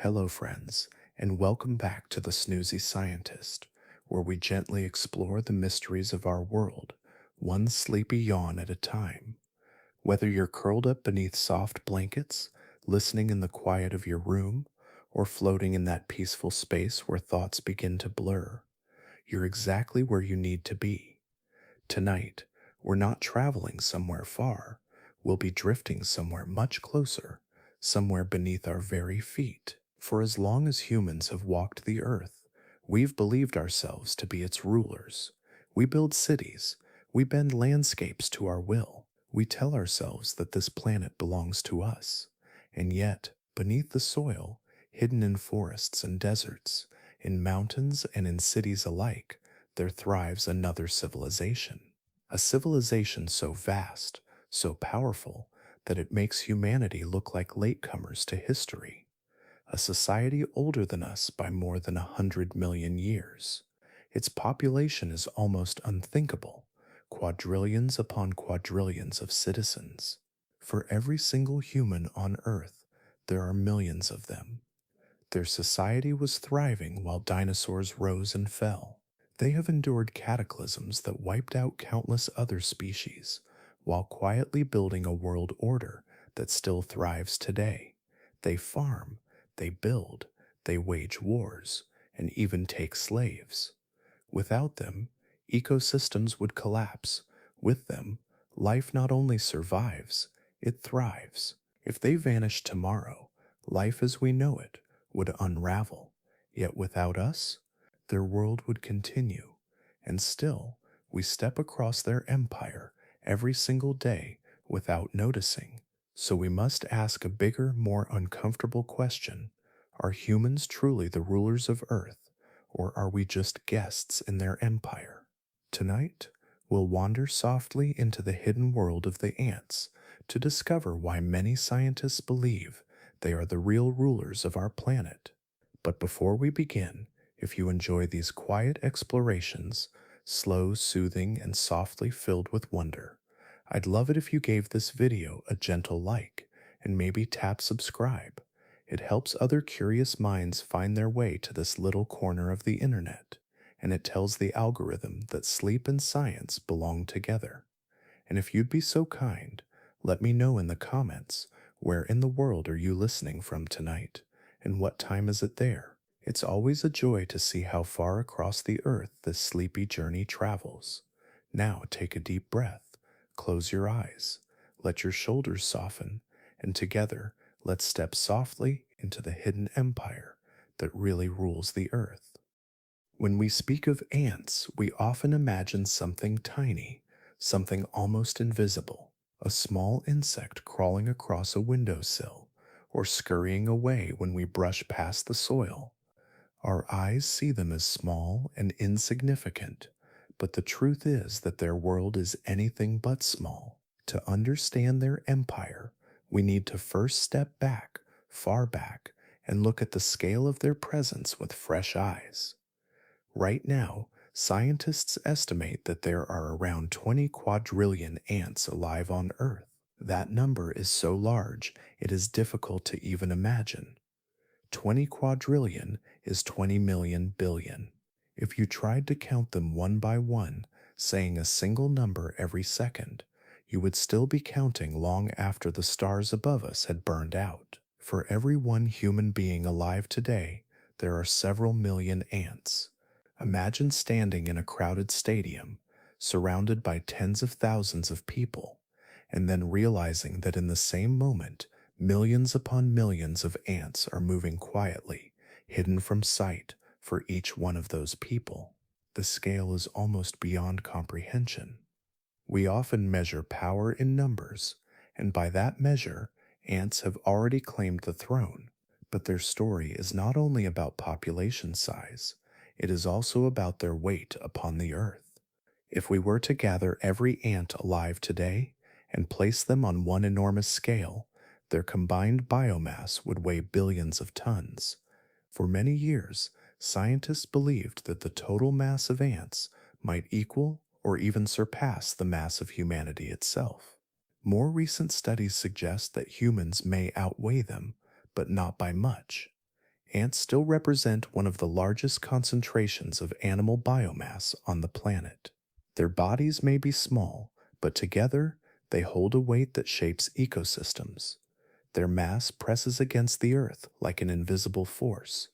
Hello, friends, and welcome back to The Snoozy Scientist, where we gently explore the mysteries of our world, one sleepy yawn at a time. Whether you're curled up beneath soft blankets, listening in the quiet of your room, or floating in that peaceful space where thoughts begin to blur, you're exactly where you need to be. Tonight, we're not traveling somewhere far, we'll be drifting somewhere much closer, somewhere beneath our very feet. For as long as humans have walked the earth, we've believed ourselves to be its rulers. We build cities, we bend landscapes to our will. We tell ourselves that this planet belongs to us. And yet, beneath the soil, hidden in forests and deserts, in mountains and in cities alike, there thrives another civilization. A civilization so vast, so powerful, that it makes humanity look like latecomers to history. A society older than us by more than 100 million years. Its population is almost unthinkable, quadrillions upon quadrillions of citizens. For every single human on Earth, there are millions of them. Their society was thriving while dinosaurs rose and fell. They have endured cataclysms that wiped out countless other species, while quietly building a world order that still thrives today. They farm, they build, they wage wars, and even take slaves. Without them, ecosystems would collapse. With them, life not only survives, it thrives. If they vanished tomorrow, life as we know it would unravel. Yet without us, their world would continue. And still, we step across their empire every single day without noticing. So we must ask a bigger, more uncomfortable question. Are humans truly the rulers of Earth, or are we just guests in their empire? Tonight, we'll wander softly into the hidden world of the ants to discover why many scientists believe they are the real rulers of our planet. But before we begin, if you enjoy these quiet explorations, slow, soothing, and softly filled with wonder, I'd love it if you gave this video a gentle like and maybe tap subscribe. It helps other curious minds find their way to this little corner of the internet, and it tells the algorithm that sleep and science belong together. And if you'd be so kind, let me know in the comments, where in the world are you listening from tonight, and what time is it there? It's always a joy to see how far across the earth this sleepy journey travels. Now take a deep breath, close your eyes, let your shoulders soften, and together let's step softly into the hidden empire that really rules the earth. When we speak of ants, we often imagine something tiny, something almost invisible, a small insect crawling across a windowsill or scurrying away when we brush past the soil. Our eyes see them as small and insignificant, but the truth is that their world is anything but small. To understand their empire, we need to first step back, far back, and look at the scale of their presence with fresh eyes. Right now, scientists estimate that there are around 20 quadrillion ants alive on Earth. That number is so large, it is difficult to even imagine. 20 quadrillion is 20 million billion. If you tried to count them one by one, saying a single number every second, you would still be counting long after the stars above us had burned out. For every one human being alive today, there are several million ants. Imagine standing in a crowded stadium, surrounded by tens of thousands of people, and then realizing that in the same moment, millions upon millions of ants are moving quietly, hidden from sight for each one of those people. The scale is almost beyond comprehension. We often measure power in numbers, and by that measure, ants have already claimed the throne. But their story is not only about population size, it is also about their weight upon the earth. If we were to gather every ant alive today and place them on one enormous scale, their combined biomass would weigh billions of tons. For many years, scientists believed that the total mass of ants might equal or even surpass the mass of humanity itself. More recent studies suggest that humans may outweigh them, but not by much. Ants still represent one of the largest concentrations of animal biomass on the planet. Their bodies may be small, but together they hold a weight that shapes ecosystems. Their mass presses against the earth like an invisible force,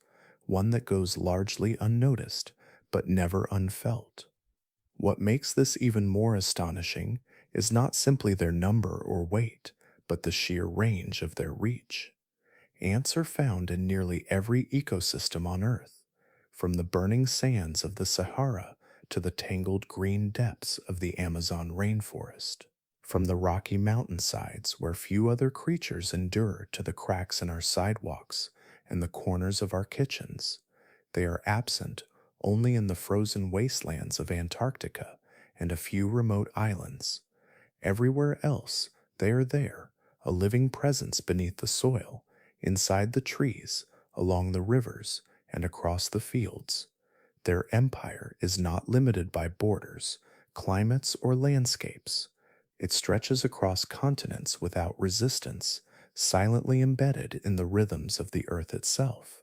one that goes largely unnoticed, but never unfelt. What makes this even more astonishing is not simply their number or weight, but the sheer range of their reach. Ants are found in nearly every ecosystem on Earth, from the burning sands of the Sahara to the tangled green depths of the Amazon rainforest. From the rocky mountainsides where few other creatures endure to the cracks in our sidewalks and the corners of our kitchens, they are absent only in the frozen wastelands of Antarctica and a few remote islands. Everywhere else, they are there, a living presence beneath the soil, inside the trees, along the rivers, and across the fields. Their empire is not limited by borders, climates, or landscapes. It stretches across continents without resistance, silently embedded in the rhythms of the earth itself.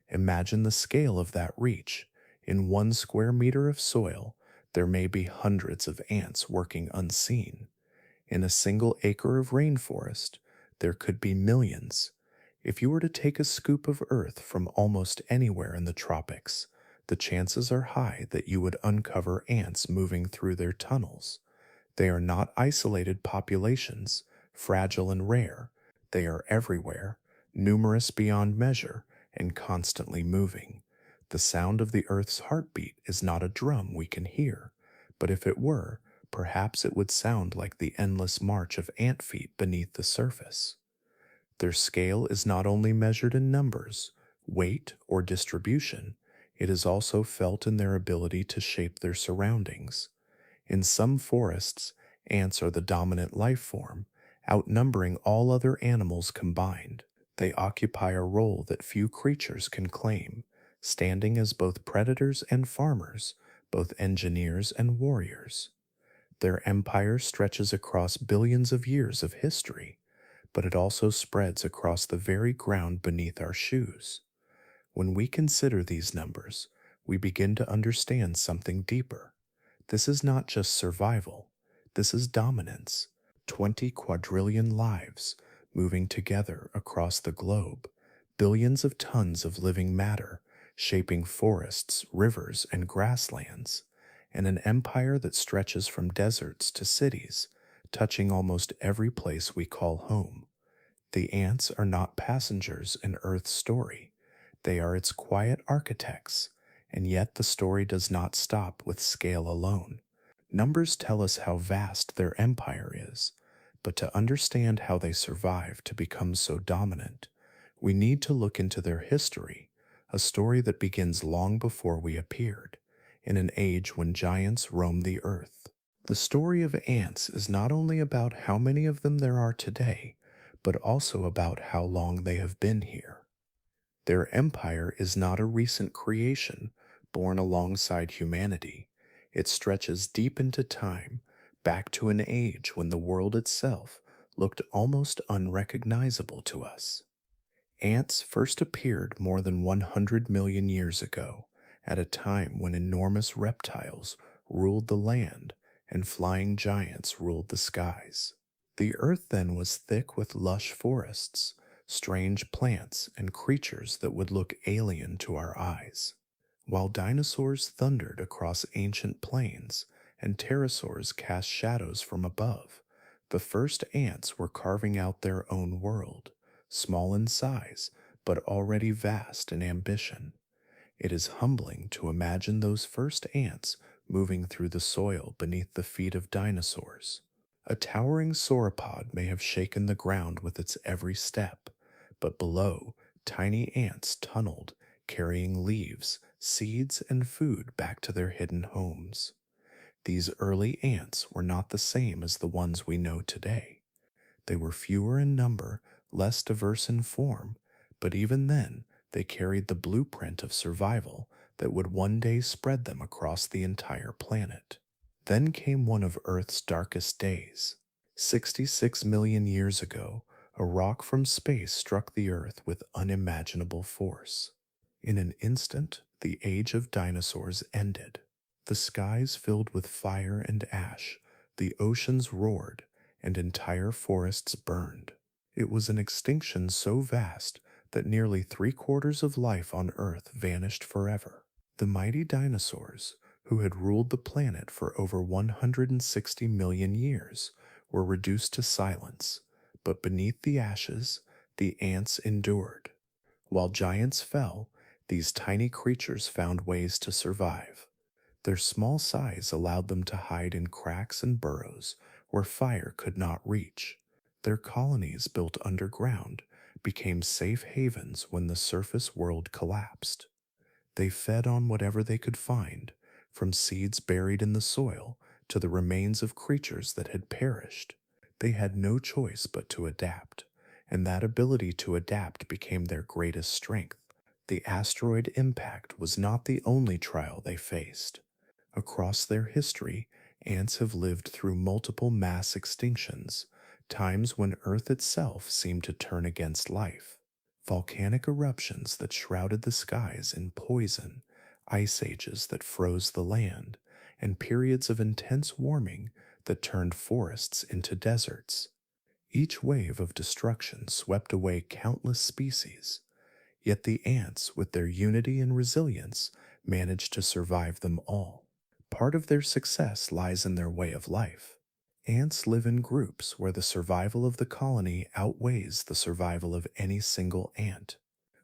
Imagine the scale of that reach. In 1 square meter of soil, there may be hundreds of ants working unseen. In a single acre of rainforest, there could be millions. If you were to take a scoop of earth from almost anywhere in the tropics, the chances are high that you would uncover ants moving through their tunnels. They are not isolated populations, fragile and rare. They are everywhere, numerous beyond measure, and constantly moving. The sound of the Earth's heartbeat is not a drum we can hear, but if it were, perhaps it would sound like the endless march of ant feet beneath the surface. Their scale is not only measured in numbers, weight, or distribution, it is also felt in their ability to shape their surroundings. In some forests, ants are the dominant life form, outnumbering all other animals combined. They occupy a role that few creatures can claim, standing as both predators and farmers, both engineers and warriors. Their empire stretches across billions of years of history, but it also spreads across the very ground beneath our shoes. When we consider these numbers, we begin to understand something deeper. This is not just survival, this is dominance. 20 quadrillion lives moving together across the globe, billions of tons of living matter shaping forests, rivers, and grasslands, and an empire that stretches from deserts to cities, touching almost every place we call home. The ants are not passengers in Earth's story, they are its quiet architects, and yet the story does not stop with scale alone. Numbers tell us how vast their empire is, but to understand how they survive to become so dominant, we need to look into their history, a story that begins long before we appeared, in an age when giants roamed the earth. The story of ants is not only about how many of them there are today, but also about how long they have been here. Their empire is not a recent creation born alongside humanity. It stretches deep into time, back to an age when the world itself looked almost unrecognizable to us. Ants first appeared more than 100 million years ago, at a time when enormous reptiles ruled the land and flying giants ruled the skies. The earth then was thick with lush forests, strange plants, and creatures that would look alien to our eyes. While dinosaurs thundered across ancient plains and pterosaurs cast shadows from above, the first ants were carving out their own world, small in size, but already vast in ambition. It is humbling to imagine those first ants moving through the soil beneath the feet of dinosaurs. A towering sauropod may have shaken the ground with its every step, but below, tiny ants tunneled, carrying leaves, seeds, and food back to their hidden homes. These early ants were not the same as the ones we know today. They were fewer in number, less diverse in form, but even then, they carried the blueprint of survival that would one day spread them across the entire planet. Then came one of Earth's darkest days. 66 million years ago, a rock from space struck the Earth with unimaginable force. In an instant, the age of dinosaurs ended. The skies filled with fire and ash, the oceans roared, and entire forests burned. It was an extinction so vast that nearly three-quarters of life on Earth vanished forever. The mighty dinosaurs, who had ruled the planet for over 160 million years, were reduced to silence, but beneath the ashes, the ants endured. While giants fell, these tiny creatures found ways to survive. Their small size allowed them to hide in cracks and burrows where fire could not reach. Their colonies built underground became safe havens when the surface world collapsed. They fed on whatever they could find, from seeds buried in the soil to the remains of creatures that had perished. They had no choice but to adapt, and that ability to adapt became their greatest strength. The asteroid impact was not the only trial they faced. Across their history, ants have lived through multiple mass extinctions, times when Earth itself seemed to turn against life. Volcanic eruptions that shrouded the skies in poison, ice ages that froze the land, and periods of intense warming that turned forests into deserts. Each wave of destruction swept away countless species, yet the ants, with their unity and resilience, managed to survive them all. Part of their success lies in their way of life. Ants live in groups where the survival of the colony outweighs the survival of any single ant.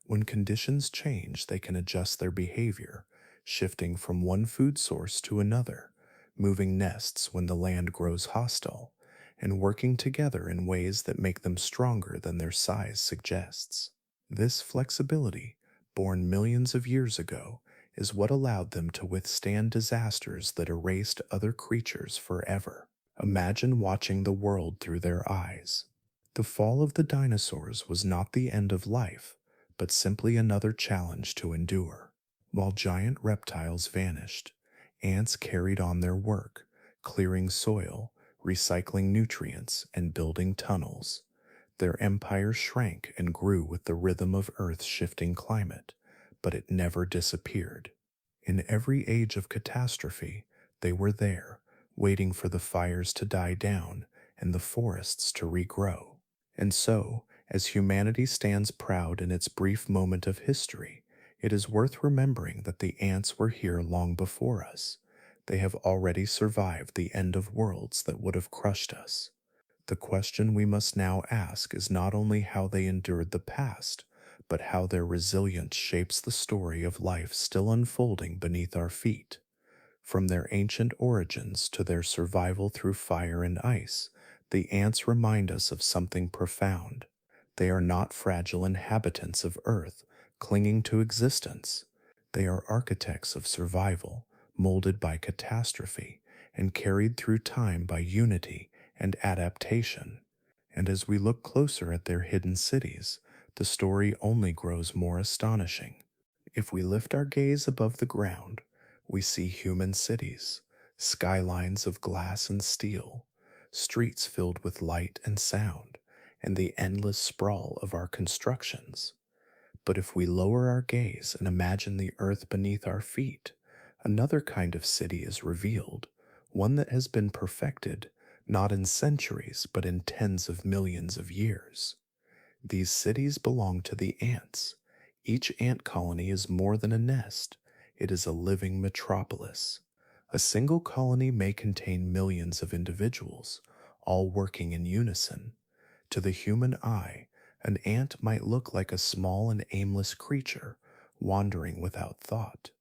When conditions change, they can adjust their behavior, shifting from one food source to another, moving nests when the land grows hostile, and working together in ways that make them stronger than their size suggests. This flexibility, born millions of years ago, is what allowed them to withstand disasters that erased other creatures forever. Imagine watching the world through their eyes. The fall of the dinosaurs was not the end of life, but simply another challenge to endure. While giant reptiles vanished, ants carried on their work, clearing soil, recycling nutrients, and building tunnels. Their empire shrank and grew with the rhythm of Earth's shifting climate, but it never disappeared. In every age of catastrophe, they were there, waiting for the fires to die down and the forests to regrow. And so, as humanity stands proud in its brief moment of history, it is worth remembering that the ants were here long before us. They have already survived the end of worlds that would have crushed us. The question we must now ask is not only how they endured the past, but how their resilience shapes the story of life still unfolding beneath our feet. From their ancient origins to their survival through fire and ice, the ants remind us of something profound. They are not fragile inhabitants of Earth, clinging to existence. They are architects of survival, molded by catastrophe, and carried through time by unity and adaptation. And as we look closer at their hidden cities, the story only grows more astonishing. If we lift our gaze above the ground, we see human cities, skylines of glass and steel, streets filled with light and sound, and the endless sprawl of our constructions. But if we lower our gaze and imagine the earth beneath our feet, another kind of city is revealed, one that has been perfected not in centuries but in tens of millions of years. These cities belong to the ants. Each ant colony is more than a nest, it is a living metropolis. A single colony may contain millions of individuals, all working in unison. To the human eye, an ant might look like a small and aimless creature, wandering without thought.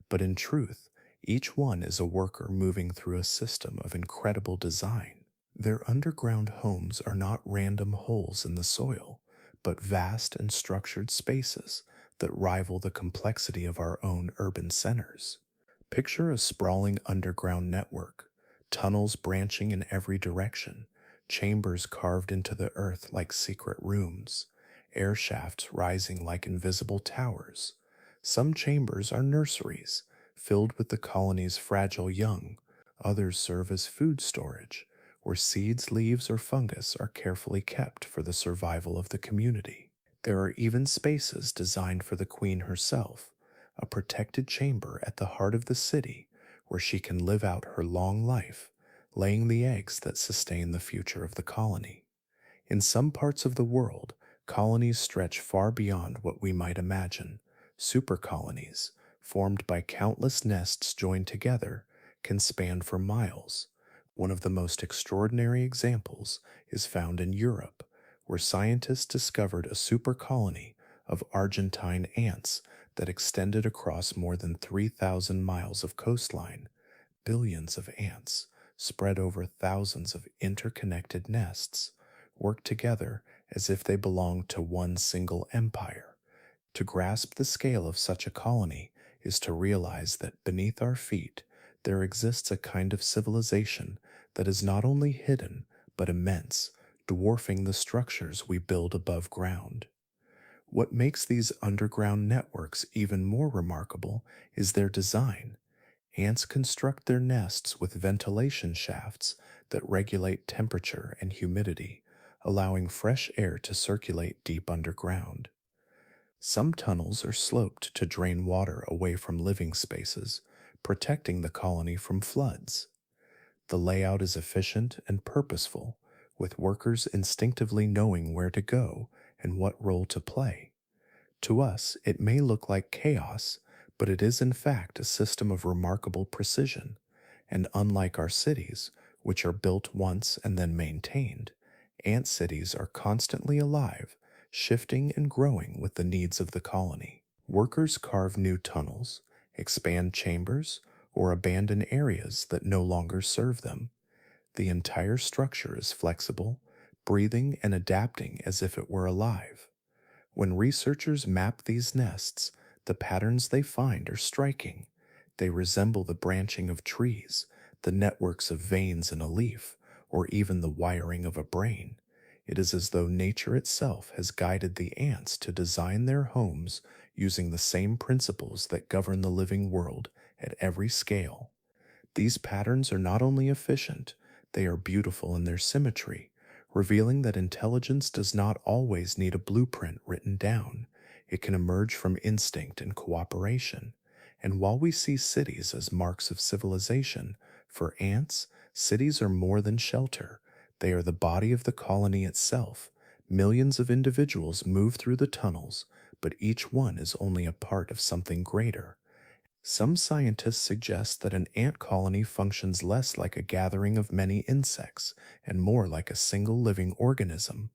But in truth, each one is a worker moving through a system of incredible design. Their underground homes are not random holes in the soil, but vast and structured spaces that rival the complexity of our own urban centers. Picture a sprawling underground network, tunnels branching in every direction, chambers carved into the earth like secret rooms, air shafts rising like invisible towers. Some chambers are nurseries, filled with the colony's fragile young. Others serve as food storage, where seeds, leaves, or fungus are carefully kept for the survival of the community. There are even spaces designed for the queen herself, a protected chamber at the heart of the city where she can live out her long life, laying the eggs that sustain the future of the colony. In some parts of the world, colonies stretch far beyond what we might imagine. Supercolonies, formed by countless nests joined together, can span for miles. One of the most extraordinary examples is found in Europe, where scientists discovered a supercolony of Argentine ants that extended across more than 3,000 miles of coastline. Billions of ants, spread over thousands of interconnected nests, work together as if they belonged to one single empire. To grasp the scale of such a colony is to realize that beneath our feet there exists a kind of civilization that is not only hidden but immense, dwarfing the structures we build above ground. What makes these underground networks even more remarkable is their design. Ants construct their nests with ventilation shafts that regulate temperature and humidity, allowing fresh air to circulate deep underground. Some tunnels are sloped to drain water away from living spaces, protecting the colony from floods. The layout is efficient and purposeful, with workers instinctively knowing where to go and what role to play. To us, it may look like chaos, but it is in fact a system of remarkable precision, and unlike our cities, which are built once and then maintained, ant cities are constantly alive, shifting and growing with the needs of the colony. Workers carve new tunnels, expand chambers, or abandon areas that no longer serve them. The entire structure is flexible, breathing and adapting as if it were alive. When researchers map these nests, the patterns they find are striking. They resemble the branching of trees, the networks of veins in a leaf, or even the wiring of a brain. It is as though nature itself has guided the ants to design their homes using the same principles that govern the living world at every scale. These patterns are not only efficient, they are beautiful in their symmetry, revealing that intelligence does not always need a blueprint written down. It can emerge from instinct and cooperation. And while we see cities as marks of civilization, for ants, cities are more than shelter. They are the body of the colony itself. Millions of individuals move through the tunnels, but each one is only a part of something greater. Some scientists suggest that an ant colony functions less like a gathering of many insects and more like a single living organism.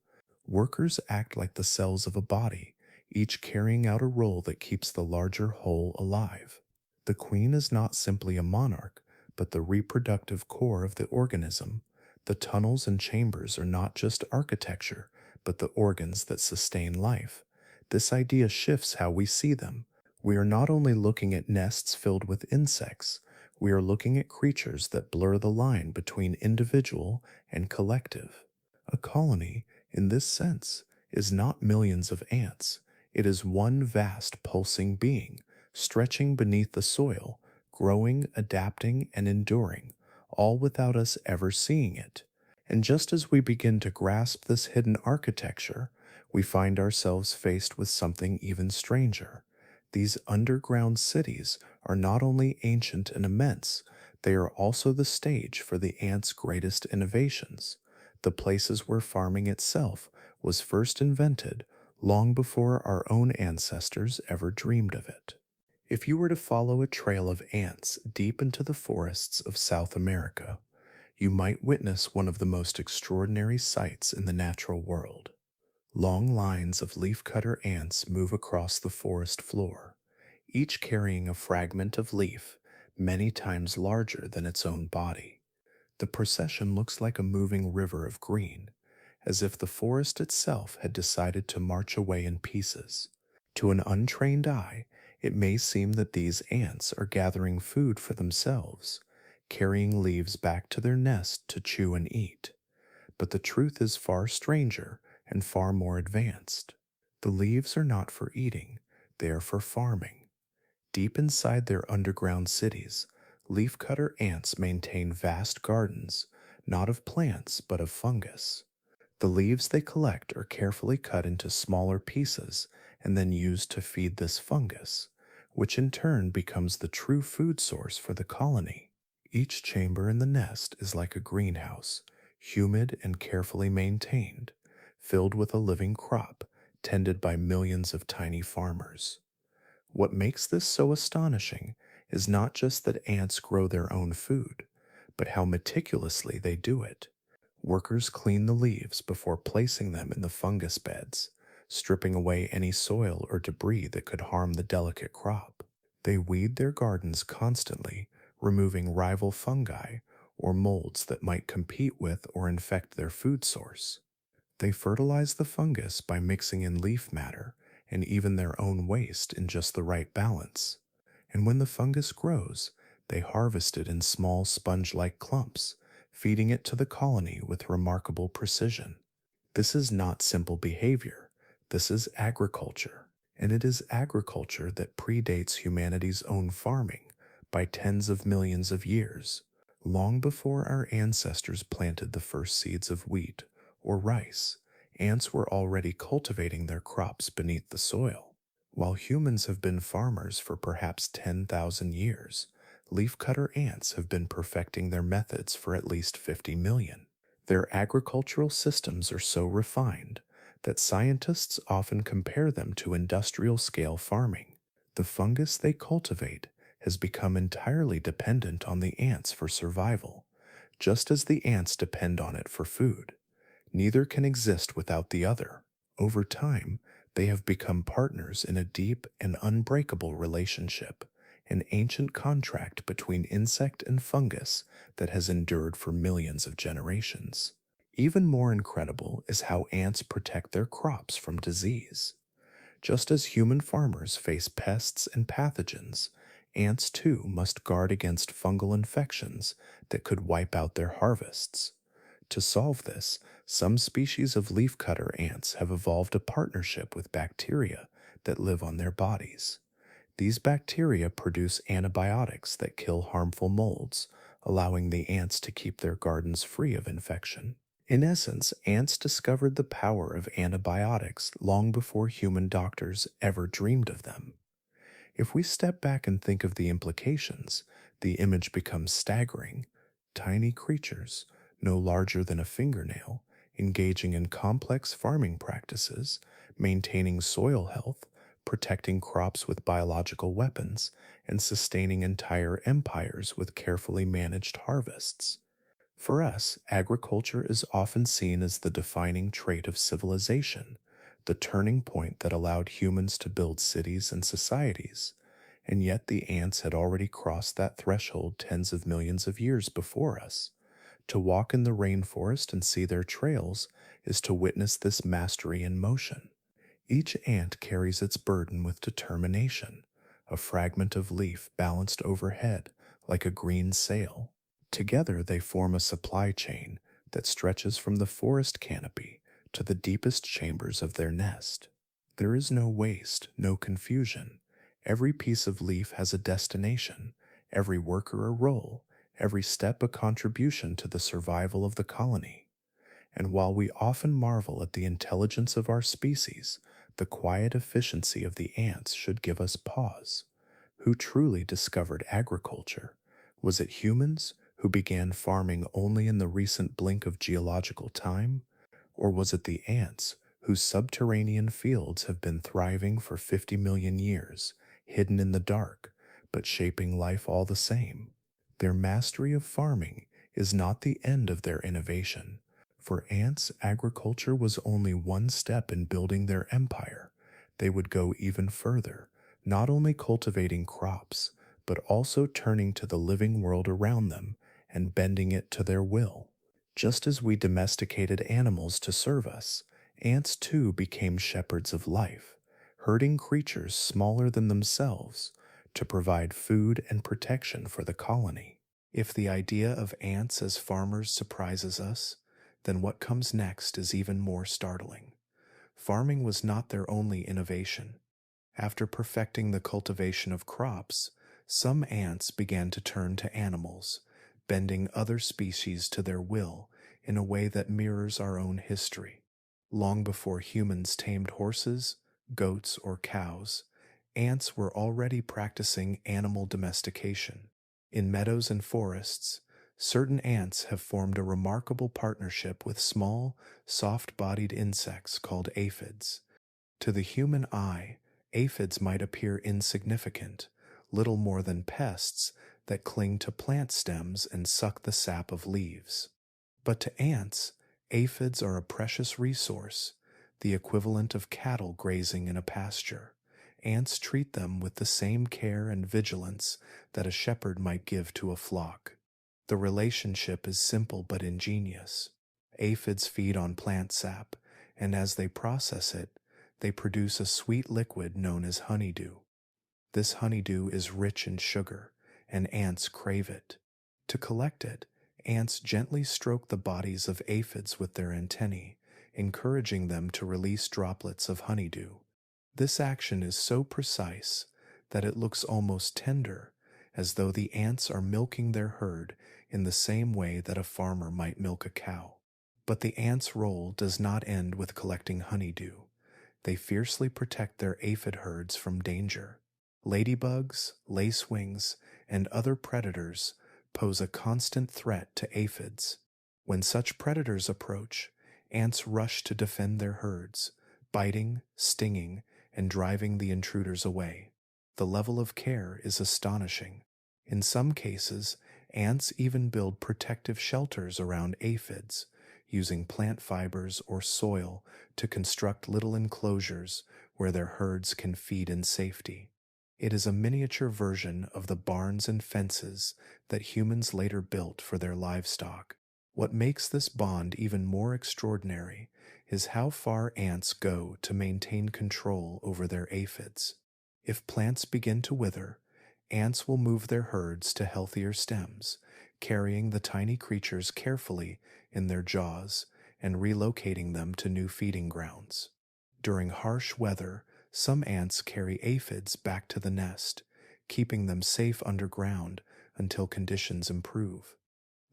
Workers act like the cells of a body, each carrying out a role that keeps the larger whole alive. The queen is not simply a monarch, but the reproductive core of the organism. The tunnels and chambers are not just architecture, but the organs that sustain life. This idea shifts how we see them. We are not only looking at nests filled with insects, we are looking at creatures that blur the line between individual and collective. A colony, in this sense, is not millions of ants. It is one vast pulsing being, stretching beneath the soil, growing, adapting, and enduring, all without us ever seeing it. And just as we begin to grasp this hidden architecture, we find ourselves faced with something even stranger. These underground cities are not only ancient and immense, they are also the stage for the ants' greatest innovations, the places where farming itself was first invented long before our own ancestors ever dreamed of it. If you were to follow a trail of ants deep into the forests of South America, you might witness one of the most extraordinary sights in the natural world. Long lines of leafcutter ants move across the forest floor, each carrying a fragment of leaf many times larger than its own body. The procession looks like a moving river of green, as if the forest itself had decided to march away in pieces. To an untrained eye, it may seem that these ants are gathering food for themselves, carrying leaves back to their nest to chew and eat. But the truth is far stranger and far more advanced. The leaves are not for eating, they are for farming. Deep inside their underground cities, leafcutter ants maintain vast gardens, not of plants but of fungus. The leaves they collect are carefully cut into smaller pieces and then used to feed this fungus, which in turn becomes the true food source for the colony. Each chamber in the nest is like a greenhouse, humid and carefully maintained, filled with a living crop tended by millions of tiny farmers. What makes this so astonishing is not just that ants grow their own food, but how meticulously they do it. Workers clean the leaves before placing them in the fungus beds, stripping away any soil or debris that could harm the delicate crop. They weed their gardens constantly, removing rival fungi or molds that might compete with or infect their food source. They fertilize the fungus by mixing in leaf matter and even their own waste in just the right balance. And when the fungus grows, they harvest it in small sponge like clumps, feeding it to the colony with remarkable precision. This is not simple behavior, this is agriculture. And it is agriculture that predates humanity's own farming by tens of millions of years, long before our ancestors planted the first seeds of wheat or rice. Ants were already cultivating their crops beneath the soil. While humans have been farmers for perhaps 10,000 years, leafcutter ants have been perfecting their methods for at least 50 million. Their agricultural systems are so refined that scientists often compare them to industrial scale farming. The fungus they cultivate has become entirely dependent on the ants for survival, just as the ants depend on it for food. Neither can exist without the other. Over time, they have become partners in a deep and unbreakable relationship, an ancient contract between insect and fungus that has endured for millions of generations. Even more incredible is how ants protect their crops from disease. Just as human farmers face pests and pathogens, ants too must guard against fungal infections that could wipe out their harvests. To solve this, some species of leafcutter ants have evolved a partnership with bacteria that live on their bodies. These bacteria produce antibiotics that kill harmful molds, allowing the ants to keep their gardens free of infection. In essence, ants discovered the power of antibiotics long before human doctors ever dreamed of them. If we step back and think of the implications, the image becomes staggering. Tiny creatures, no larger than a fingernail, engaging in complex farming practices, maintaining soil health, protecting crops with biological weapons, and sustaining entire empires with carefully managed harvests. For us, agriculture is often seen as the defining trait of civilization, the turning point that allowed humans to build cities and societies. And yet the ants had already crossed that threshold tens of millions of years before us. To walk in the rainforest and see their trails is to witness this mastery in motion. Each ant carries its burden with determination, a fragment of leaf balanced overhead like a green sail. Together they form a supply chain that stretches from the forest canopy to the deepest chambers of their nest. There is no waste, no confusion. Every piece of leaf has a destination, every worker a role, every step a contribution to the survival of the colony. And while we often marvel at the intelligence of our species, the quiet efficiency of the ants should give us pause. Who truly discovered agriculture? Was it humans who began farming only in the recent blink of geological time? Or was it the ants whose subterranean fields have been thriving for 50 million years, hidden in the dark, but shaping life all the same? Their mastery of farming is not the end of their innovation. For ants, agriculture was only one step in building their empire. They would go even further, not only cultivating crops, but also turning to the living world around them and bending it to their will. Just as we domesticated animals to serve us, ants too became shepherds of life, herding creatures smaller than themselves to provide food and protection for the colony. If the idea of ants as farmers surprises us, then what comes next is even more startling. Farming was not their only innovation. After perfecting the cultivation of crops, some ants began to turn to animals, bending other species to their will in a way that mirrors our own history. Long before humans tamed horses, goats, or cows, ants were already practicing animal domestication. In meadows and forests, certain ants have formed a remarkable partnership with small, soft-bodied insects called aphids. To the human eye, aphids might appear insignificant, little more than pests that cling to plant stems and suck the sap of leaves. But to ants, aphids are a precious resource, the equivalent of cattle grazing in a pasture. Ants treat them with the same care and vigilance that a shepherd might give to a flock. The relationship is simple but ingenious. Aphids feed on plant sap, and as they process it, they produce a sweet liquid known as honeydew. This honeydew is rich in sugar, and ants crave it. To collect it, ants gently stroke the bodies of aphids with their antennae, encouraging them to release droplets of honeydew. This action is so precise that it looks almost tender, as though the ants are milking their herd in the same way that a farmer might milk a cow. But the ants' role does not end with collecting honeydew. They fiercely protect their aphid herds from danger. Ladybugs, lacewings, and other predators pose a constant threat to aphids. When such predators approach, ants rush to defend their herds, biting, stinging, and driving the intruders away. The level of care is astonishing. In some cases, ants even build protective shelters around aphids, using plant fibers or soil to construct little enclosures where their herds can feed in safety. It is a miniature version of the barns and fences that humans later built for their livestock. What makes this bond even more extraordinary is how far ants go to maintain control over their aphids. If plants begin to wither, ants will move their herds to healthier stems, carrying the tiny creatures carefully in their jaws and relocating them to new feeding grounds. During harsh weather, some ants carry aphids back to the nest, keeping them safe underground until conditions improve.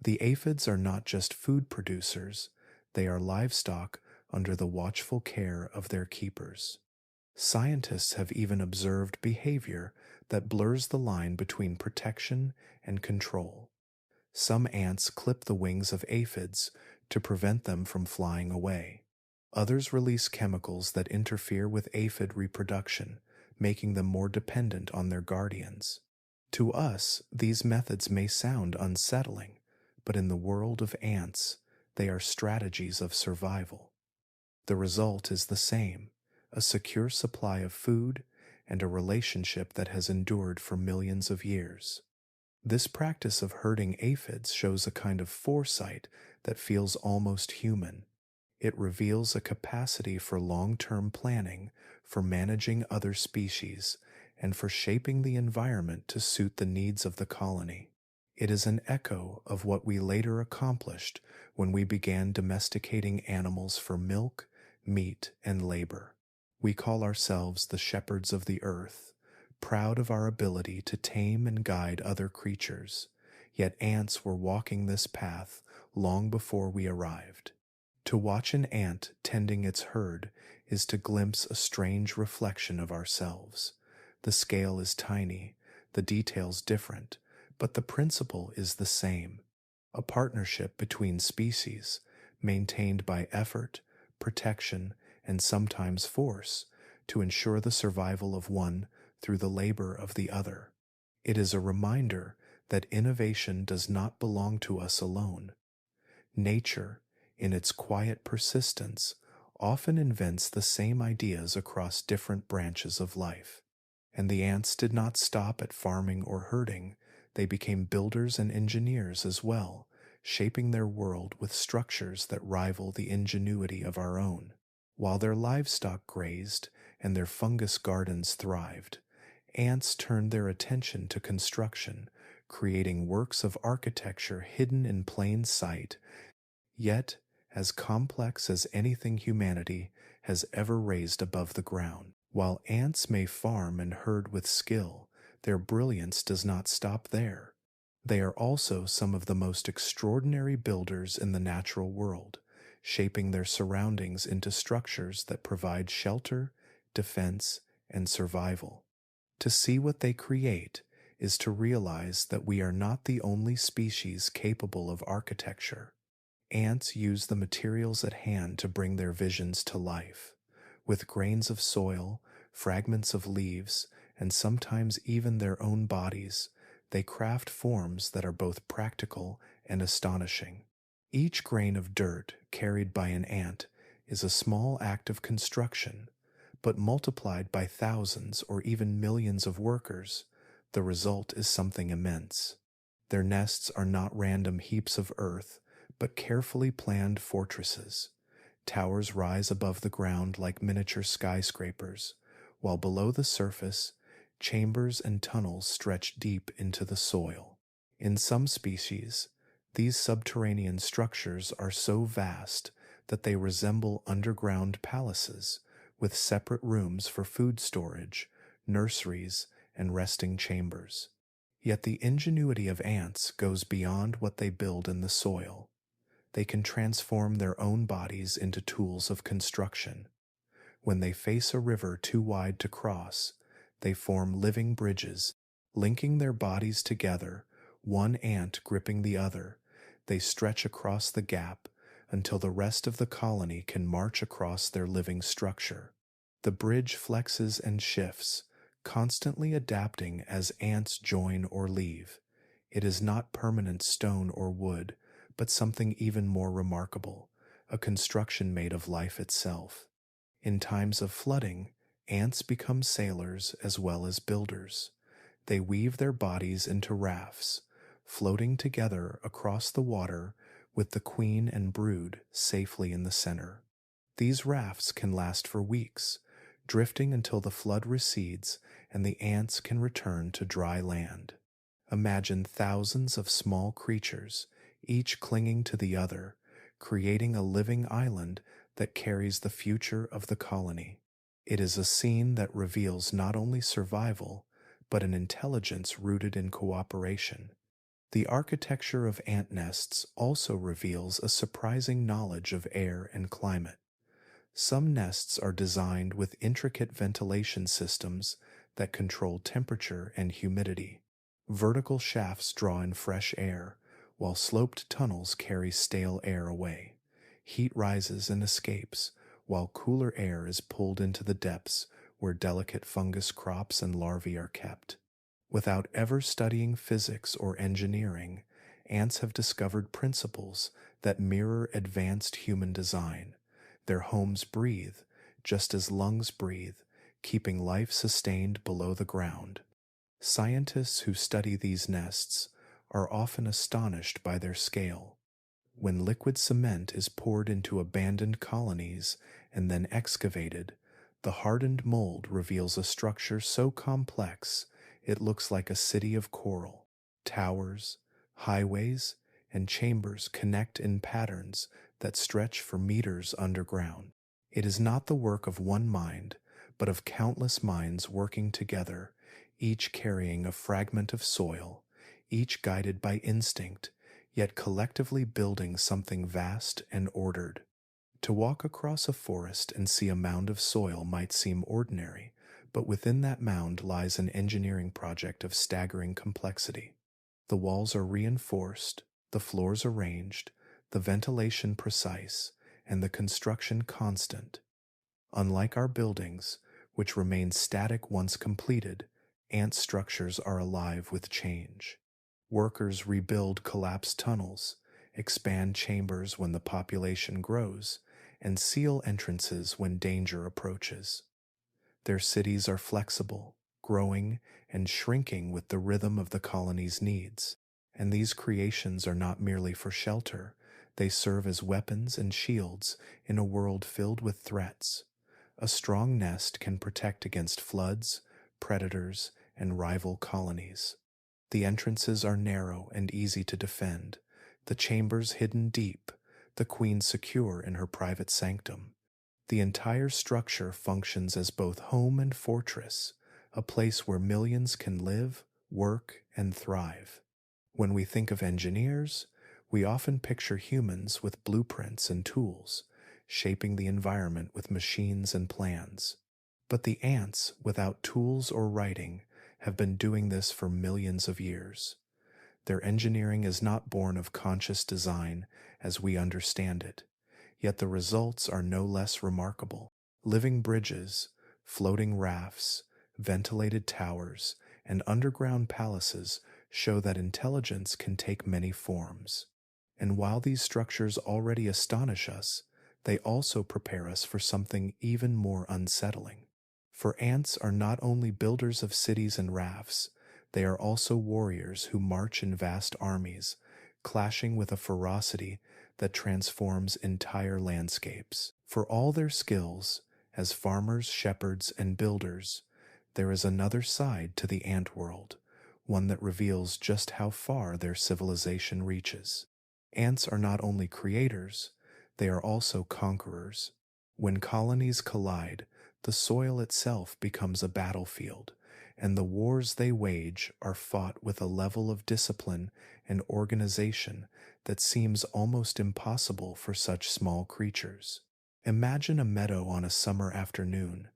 The aphids are not just food producers, they are livestock under the watchful care of their keepers. Scientists have even observed behavior that blurs the line between protection and control. Some ants clip the wings of aphids to prevent them from flying away. Others release chemicals that interfere with aphid reproduction, making them more dependent on their guardians. To us, these methods may sound unsettling, but in the world of ants, they are strategies of survival. The result is the same: a secure supply of food and a relationship that has endured for millions of years. This practice of herding aphids shows a kind of foresight that feels almost human. It reveals a capacity for long-term planning, for managing other species, and for shaping the environment to suit the needs of the colony. It is an echo of what we later accomplished when we began domesticating animals for milk, meat, and labor. We call ourselves the shepherds of the earth, proud of our ability to tame and guide other creatures, yet ants were walking this path long before we arrived. To watch an ant tending its herd is to glimpse a strange reflection of ourselves. The scale is tiny, the details different, but the principle is the same: a partnership between species, maintained by effort, protection, and sometimes force, to ensure the survival of one through the labor of the other. It is a reminder that innovation does not belong to us alone. Nature, in its quiet persistence, often invents the same ideas across different branches of life. And the ants did not stop at farming or herding. They became builders and engineers as well, shaping their world with structures that rival the ingenuity of our own. While their livestock grazed and their fungus gardens thrived, ants turned their attention to construction, creating works of architecture hidden in plain sight, yet as complex as anything humanity has ever raised above the ground. While ants may farm and herd with skill, their brilliance does not stop there. They are also some of the most extraordinary builders in the natural world, shaping their surroundings into structures that provide shelter, defense, and survival. To see what they create is to realize that we are not the only species capable of architecture. Ants use the materials at hand to bring their visions to life. With grains of soil, fragments of leaves, and sometimes even their own bodies, they craft forms that are both practical and astonishing. Each grain of dirt carried by an ant is a small act of construction, but multiplied by thousands or even millions of workers, the result is something immense. Their nests are not random heaps of earth, but carefully planned fortresses. Towers rise above the ground like miniature skyscrapers, while below the surface, chambers and tunnels stretch deep into the soil. In some species, these subterranean structures are so vast that they resemble underground palaces, with separate rooms for food storage, nurseries, and resting chambers. Yet the ingenuity of ants goes beyond what they build in the soil. They can transform their own bodies into tools of construction. When they face a river too wide to cross, they form living bridges, linking their bodies together, one ant gripping the other. They stretch across the gap until the rest of the colony can march across their living structure. The bridge flexes and shifts, constantly adapting as ants join or leave. It is not permanent stone or wood, but something even more remarkable, a construction made of life itself. In times of flooding, ants become sailors as well as builders. They weave their bodies into rafts, floating together across the water with the queen and brood safely in the center. These rafts can last for weeks, drifting until the flood recedes and the ants can return to dry land. Imagine thousands of small creatures, each clinging to the other, creating a living island that carries the future of the colony. It is a scene that reveals not only survival, but an intelligence rooted in cooperation. The architecture of ant nests also reveals a surprising knowledge of air and climate. Some nests are designed with intricate ventilation systems that control temperature and humidity. Vertical shafts draw in fresh air, while sloped tunnels carry stale air away. Heat rises and escapes, while cooler air is pulled into the depths where delicate fungus crops and larvae are kept. Without ever studying physics or engineering, ants have discovered principles that mirror advanced human design. Their homes breathe, just as lungs breathe, keeping life sustained below the ground. Scientists who study these nests are often astonished by their scale. When liquid cement is poured into abandoned colonies and then excavated, the hardened mold reveals a structure so complex it looks like a city of coral. Towers, highways, and chambers connect in patterns that stretch for meters underground. It is not the work of one mind, but of countless minds working together, each carrying a fragment of soil, each guided by instinct, yet collectively building something vast and ordered. To walk across a forest and see a mound of soil might seem ordinary, but within that mound lies an engineering project of staggering complexity. The walls are reinforced, the floors arranged, the ventilation precise, and the construction constant. Unlike our buildings, which remain static once completed, ant structures are alive with change. Workers rebuild collapsed tunnels, expand chambers when the population grows, and seal entrances when danger approaches. Their cities are flexible, growing, and shrinking with the rhythm of the colony's needs. And these creations are not merely for shelter, they serve as weapons and shields in a world filled with threats. A strong nest can protect against floods, predators, and rival colonies. The entrances are narrow and easy to defend, the chambers hidden deep, the queen secure in her private sanctum. The entire structure functions as both home and fortress, a place where millions can live, work, and thrive. When we think of engineers, we often picture humans with blueprints and tools, shaping the environment with machines and plans. But the ants, without tools or writing, have been doing this for millions of years. Their engineering is not born of conscious design as we understand it, yet the results are no less remarkable. Living bridges, floating rafts, ventilated towers, and underground palaces show that intelligence can take many forms. And while these structures already astonish us, they also prepare us for something even more unsettling. For ants are not only builders of cities and rafts, they are also warriors who march in vast armies, clashing with a ferocity that transforms entire landscapes. For all their skills, as farmers, shepherds, and builders, there is another side to the ant world, one that reveals just how far their civilization reaches. Ants are not only creators, they are also conquerors. When colonies collide, the soil itself becomes a battlefield, and the wars they wage are fought with a level of discipline and organization that seems almost impossible for such small creatures. Imagine a meadow on a summer afternoon.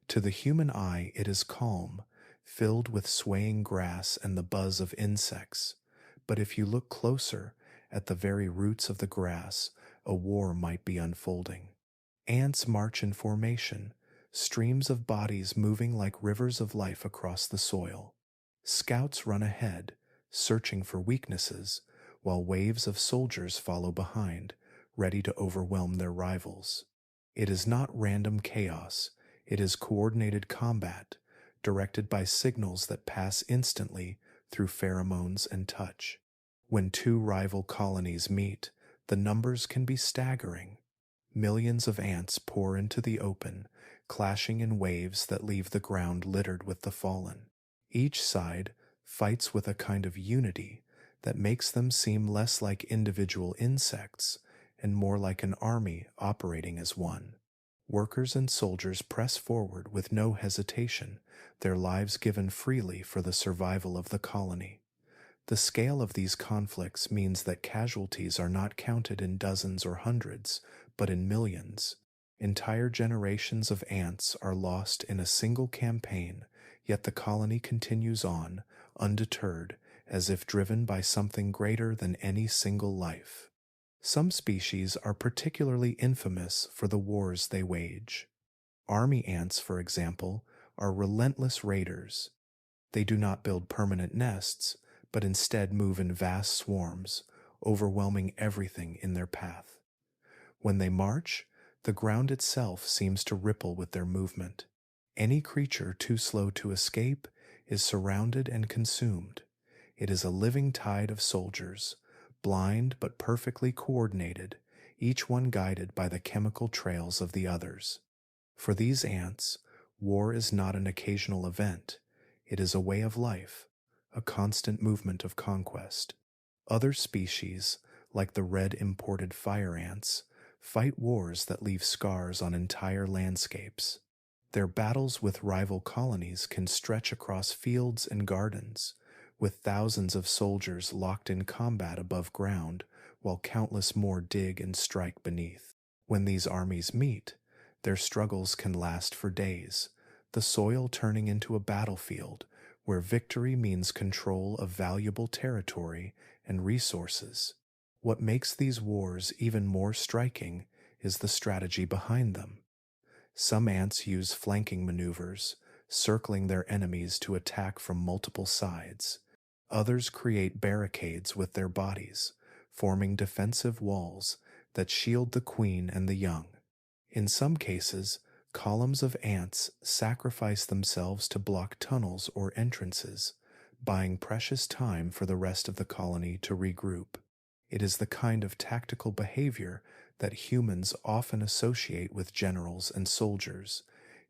To the human eye, it is calm, filled with swaying grass and the buzz of insects. But if you look closer, at the very roots of the grass, a war might be unfolding. Ants march in formation, streams of bodies moving like rivers of life across the soil. Scouts run ahead, searching for weaknesses, while waves of soldiers follow behind, ready to overwhelm their rivals. It is not random chaos, it is coordinated combat, directed by signals that pass instantly through pheromones and touch. When two rival colonies meet, the numbers can be staggering. Millions of ants pour into the open, clashing in waves that leave the ground littered with the fallen. Each side fights with a kind of unity that makes them seem less like individual insects and more like an army operating as one. Workers and soldiers press forward with no hesitation, their lives given freely for the survival of the colony. The scale of these conflicts means that casualties are not counted in dozens or hundreds, but in millions. Entire generations of ants are lost in a single campaign, yet the colony continues on, undeterred, as if driven by something greater than any single life. Some species are particularly infamous for the wars they wage. Army ants, for example, are relentless raiders. They do not build permanent nests, but instead move in vast swarms, overwhelming everything in their path. When they march, the ground itself seems to ripple with their movement. Any creature too slow to escape is surrounded and consumed. It is a living tide of soldiers, blind but perfectly coordinated, each one guided by the chemical trails of the others. For these ants, war is not an occasional event, it is a way of life, a constant movement of conquest. Other species, like the red imported fire ants, fight wars that leave scars on entire landscapes. Their battles with rival colonies can stretch across fields and gardens, with thousands of soldiers locked in combat above ground, while countless more dig and strike beneath. When these armies meet, their struggles can last for days, the soil turning into a battlefield where victory means control of valuable territory and resources. What makes these wars even more striking is the strategy behind them. Some ants use flanking maneuvers, circling their enemies to attack from multiple sides. Others create barricades with their bodies, forming defensive walls that shield the queen and the young. In some cases, columns of ants sacrifice themselves to block tunnels or entrances, buying precious time for the rest of the colony to regroup. It is the kind of tactical behavior that humans often associate with generals and soldiers,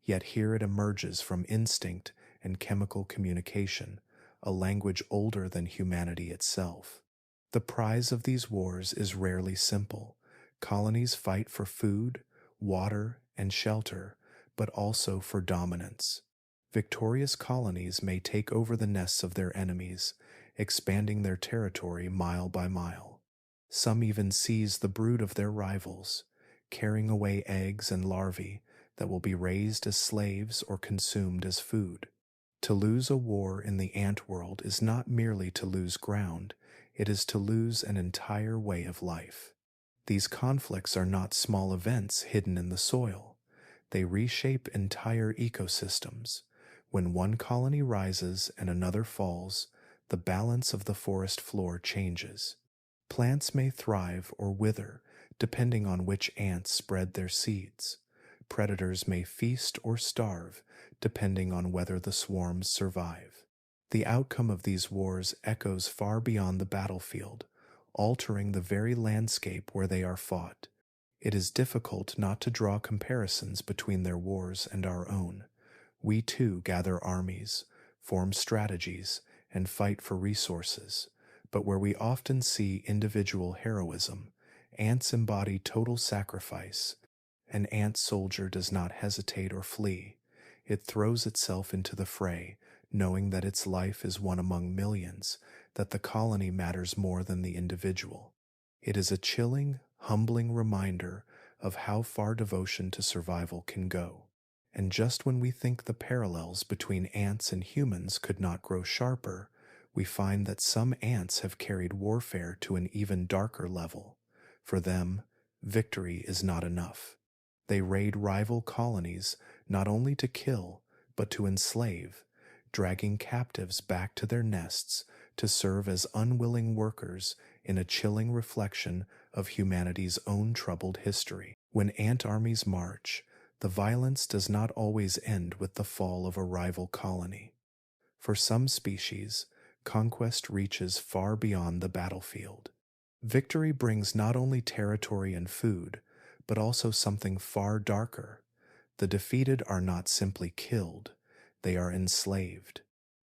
yet here it emerges from instinct and chemical communication, a language older than humanity itself. The prize of these wars is rarely simple. Colonies fight for food, water, and shelter, but also for dominance. Victorious colonies may take over the nests of their enemies, expanding their territory mile by mile. Some even seize the brood of their rivals, carrying away eggs and larvae that will be raised as slaves or consumed as food. To lose a war in the ant world is not merely to lose ground, it is to lose an entire way of life. These conflicts are not small events hidden in the soil. They reshape entire ecosystems. When one colony rises and another falls, the balance of the forest floor changes. Plants may thrive or wither, depending on which ants spread their seeds. Predators may feast or starve, depending on whether the swarms survive. The outcome of these wars echoes far beyond the battlefield, altering the very landscape where they are fought. It is difficult not to draw comparisons between their wars and our own. We too gather armies, form strategies, and fight for resources, but where we often see individual heroism, ants embody total sacrifice. An ant soldier does not hesitate or flee. It throws itself into the fray, knowing that its life is one among millions, that the colony matters more than the individual. It is a chilling, humbling reminder of how far devotion to survival can go. And just when we think the parallels between ants and humans could not grow sharper, we find that some ants have carried warfare to an even darker level. For them, victory is not enough. They raid rival colonies not only to kill, but to enslave, dragging captives back to their nests to serve as unwilling workers in a chilling reflection of humanity's own troubled history. When ant armies march, the violence does not always end with the fall of a rival colony. For some species, conquest reaches far beyond the battlefield. Victory brings not only territory and food, but also something far darker. The defeated are not simply killed, they are enslaved.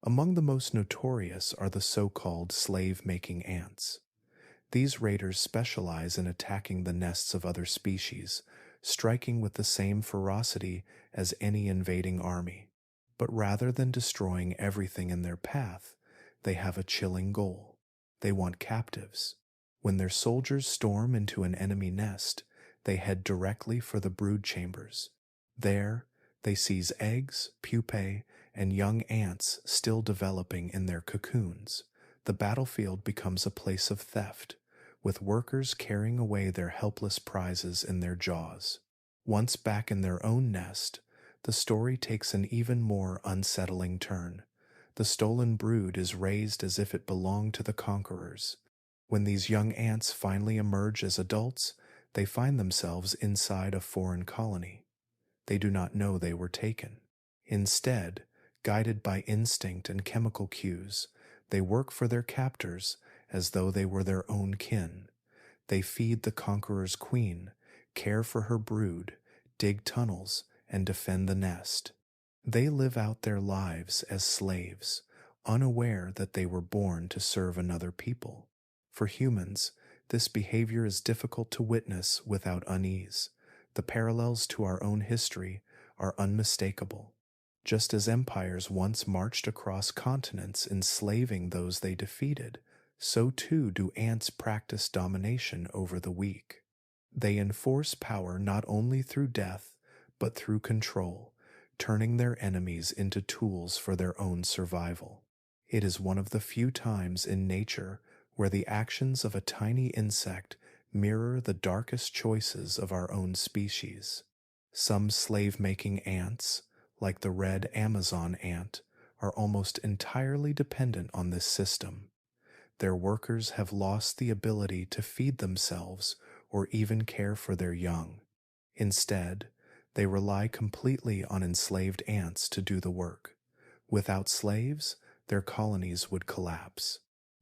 Among the most notorious are the so-called slave-making ants. These raiders specialize in attacking the nests of other species, striking with the same ferocity as any invading army. But rather than destroying everything in their path, they have a chilling goal. They want captives. When their soldiers storm into an enemy nest, they head directly for the brood chambers. There, they seize eggs, pupae, and young ants still developing in their cocoons. The battlefield becomes a place of theft, with workers carrying away their helpless prizes in their jaws. Once back in their own nest, the story takes an even more unsettling turn. The stolen brood is raised as if it belonged to the conquerors. When these young ants finally emerge as adults, they find themselves inside a foreign colony. They do not know they were taken. Instead, guided by instinct and chemical cues, they work for their captors as though they were their own kin. They feed the conqueror's queen, care for her brood, dig tunnels, and defend the nest. They live out their lives as slaves, unaware that they were born to serve another people. For humans, this behavior is difficult to witness without unease. The parallels to our own history are unmistakable. Just as empires once marched across continents enslaving those they defeated, so too do ants practice domination over the weak. They enforce power not only through death, but through control, turning their enemies into tools for their own survival. It is one of the few times in nature where the actions of a tiny insect mirror the darkest choices of our own species. Some slave-making ants, like the red Amazon ant, are almost entirely dependent on this system. Their workers have lost the ability to feed themselves or even care for their young. Instead, they rely completely on enslaved ants to do the work. Without slaves, their colonies would collapse.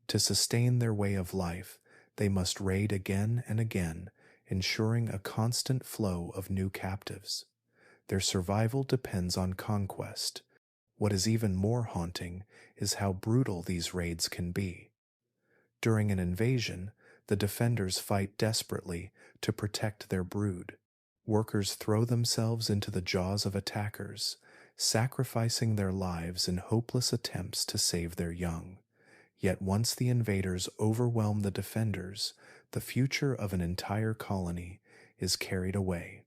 To sustain their way of life, they must raid again and again, ensuring a constant flow of new captives. Their survival depends on conquest. What is even more haunting is how brutal these raids can be. During an invasion, the defenders fight desperately to protect their brood. Workers throw themselves into the jaws of attackers, sacrificing their lives in hopeless attempts to save their young. Yet once the invaders overwhelm the defenders, the future of an entire colony is carried away.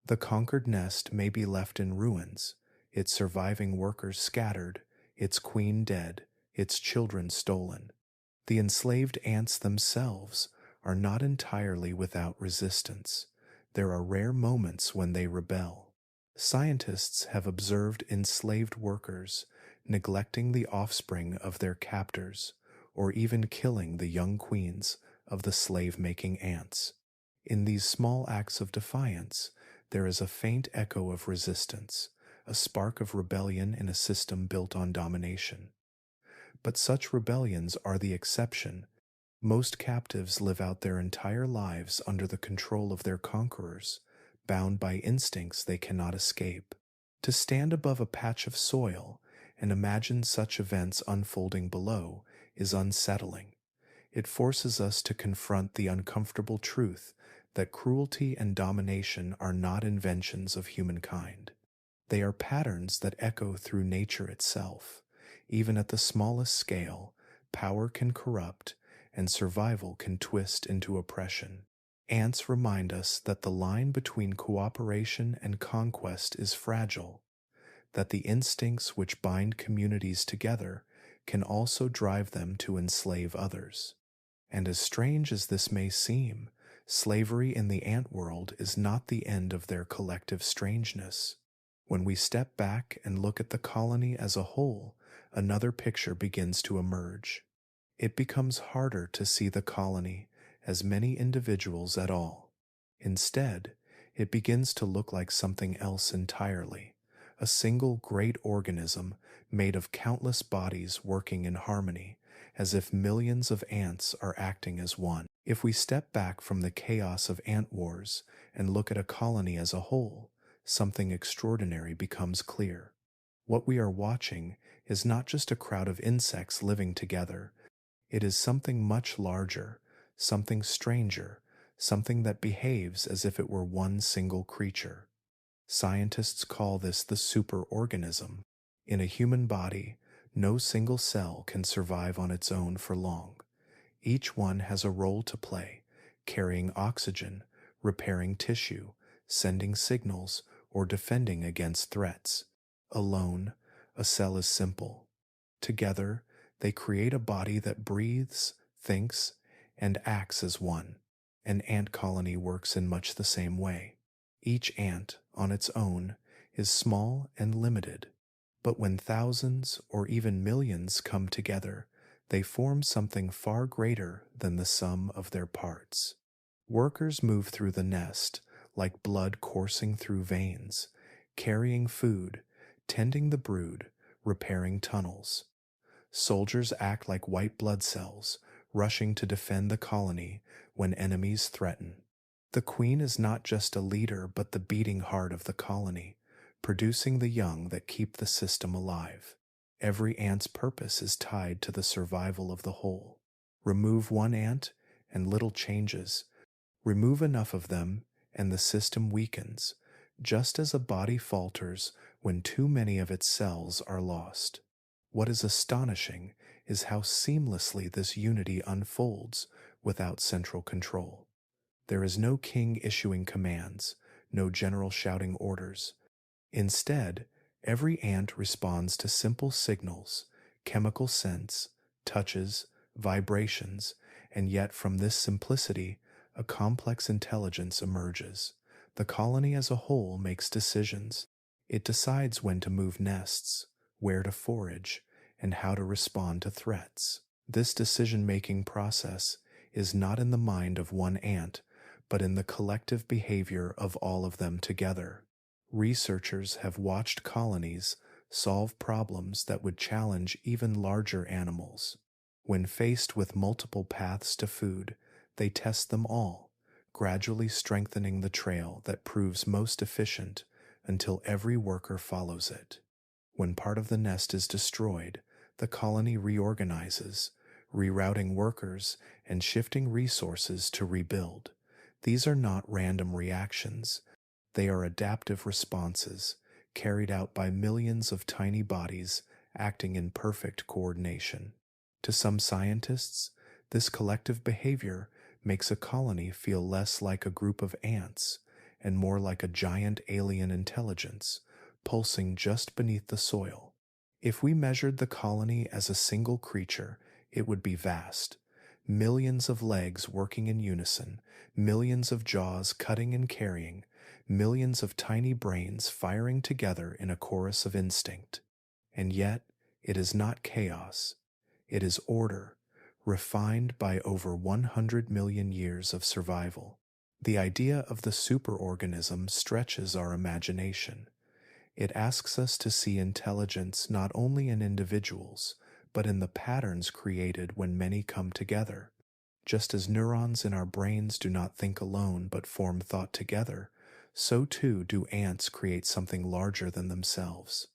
The conquered nest may be left in ruins, its surviving workers scattered, its queen dead, its children stolen. The enslaved ants themselves are not entirely without resistance. There are rare moments when they rebel. Scientists have observed enslaved workers neglecting the offspring of their captors, or even killing the young queens of the slave-making ants. In these small acts of defiance, there is a faint echo of resistance, a spark of rebellion in a system built on domination. But such rebellions are the exception. Most captives live out their entire lives under the control of their conquerors, bound by instincts they cannot escape. To stand above a patch of soil and imagine such events unfolding below is unsettling. It forces us to confront the uncomfortable truth that cruelty and domination are not inventions of humankind. They are patterns that echo through nature itself. Even at the smallest scale, power can corrupt and survival can twist into oppression. Ants remind us that the line between cooperation and conquest is fragile, that the instincts which bind communities together can also drive them to enslave others. And as strange as this may seem, slavery in the ant world is not the end of their collective strangeness. When we step back and look at the colony as a whole, another picture begins to emerge. It becomes harder to see the colony as many individuals at all. Instead, it begins to look like something else entirely, a single great organism made of countless bodies working in harmony, as if millions of ants are acting as one. If we step back from the chaos of ant wars and look at a colony as a whole, something extraordinary becomes clear. What we are watching is not just a crowd of insects living together. It is something much larger, something stranger, something that behaves as if it were one single creature. Scientists call this the superorganism. In a human body, no single cell can survive on its own for long. Each one has a role to play, carrying oxygen, repairing tissue, sending signals, or defending against threats. Alone, a cell is simple. Together, they create a body that breathes, thinks, and acts as one. An ant colony works in much the same way. Each ant, on its own, is small and limited. But when thousands or even millions come together, they form something far greater than the sum of their parts. Workers move through the nest like blood coursing through veins, carrying food, tending the brood, repairing tunnels. Soldiers act like white blood cells, rushing to defend the colony when enemies threaten. The queen is not just a leader but the beating heart of the colony, producing the young that keep the system alive. Every ant's purpose is tied to the survival of the whole. Remove one ant, and little changes. Remove enough of them, and the system weakens, just as a body falters when too many of its cells are lost. What is astonishing is how seamlessly this unity unfolds without central control. There is no king issuing commands, no general shouting orders. Instead, every ant responds to simple signals, chemical scents, touches, vibrations, and yet from this simplicity, a complex intelligence emerges. The colony as a whole makes decisions. It decides when to move nests, where to forage, and how to respond to threats. This decision-making process is not in the mind of one ant, but in the collective behavior of all of them together. Researchers have watched colonies solve problems that would challenge even larger animals. When faced with multiple paths to food, they test them all, gradually strengthening the trail that proves most efficient until every worker follows it. When part of the nest is destroyed, the colony reorganizes, rerouting workers and shifting resources to rebuild. These are not random reactions. They are adaptive responses, carried out by millions of tiny bodies acting in perfect coordination. To some scientists, this collective behavior makes a colony feel less like a group of ants and more like a giant alien intelligence pulsing just beneath the soil. If we measured the colony as a single creature, it would be vast. Millions of legs working in unison, millions of jaws cutting and carrying, millions of tiny brains firing together in a chorus of instinct. And yet, it is not chaos. It is order, refined by over 100 million years of survival. The idea of the superorganism stretches our imagination. It asks us to see intelligence not only in individuals, but in the patterns created when many come together. Just as neurons in our brains do not think alone but form thought together, so too do ants create something larger than themselves.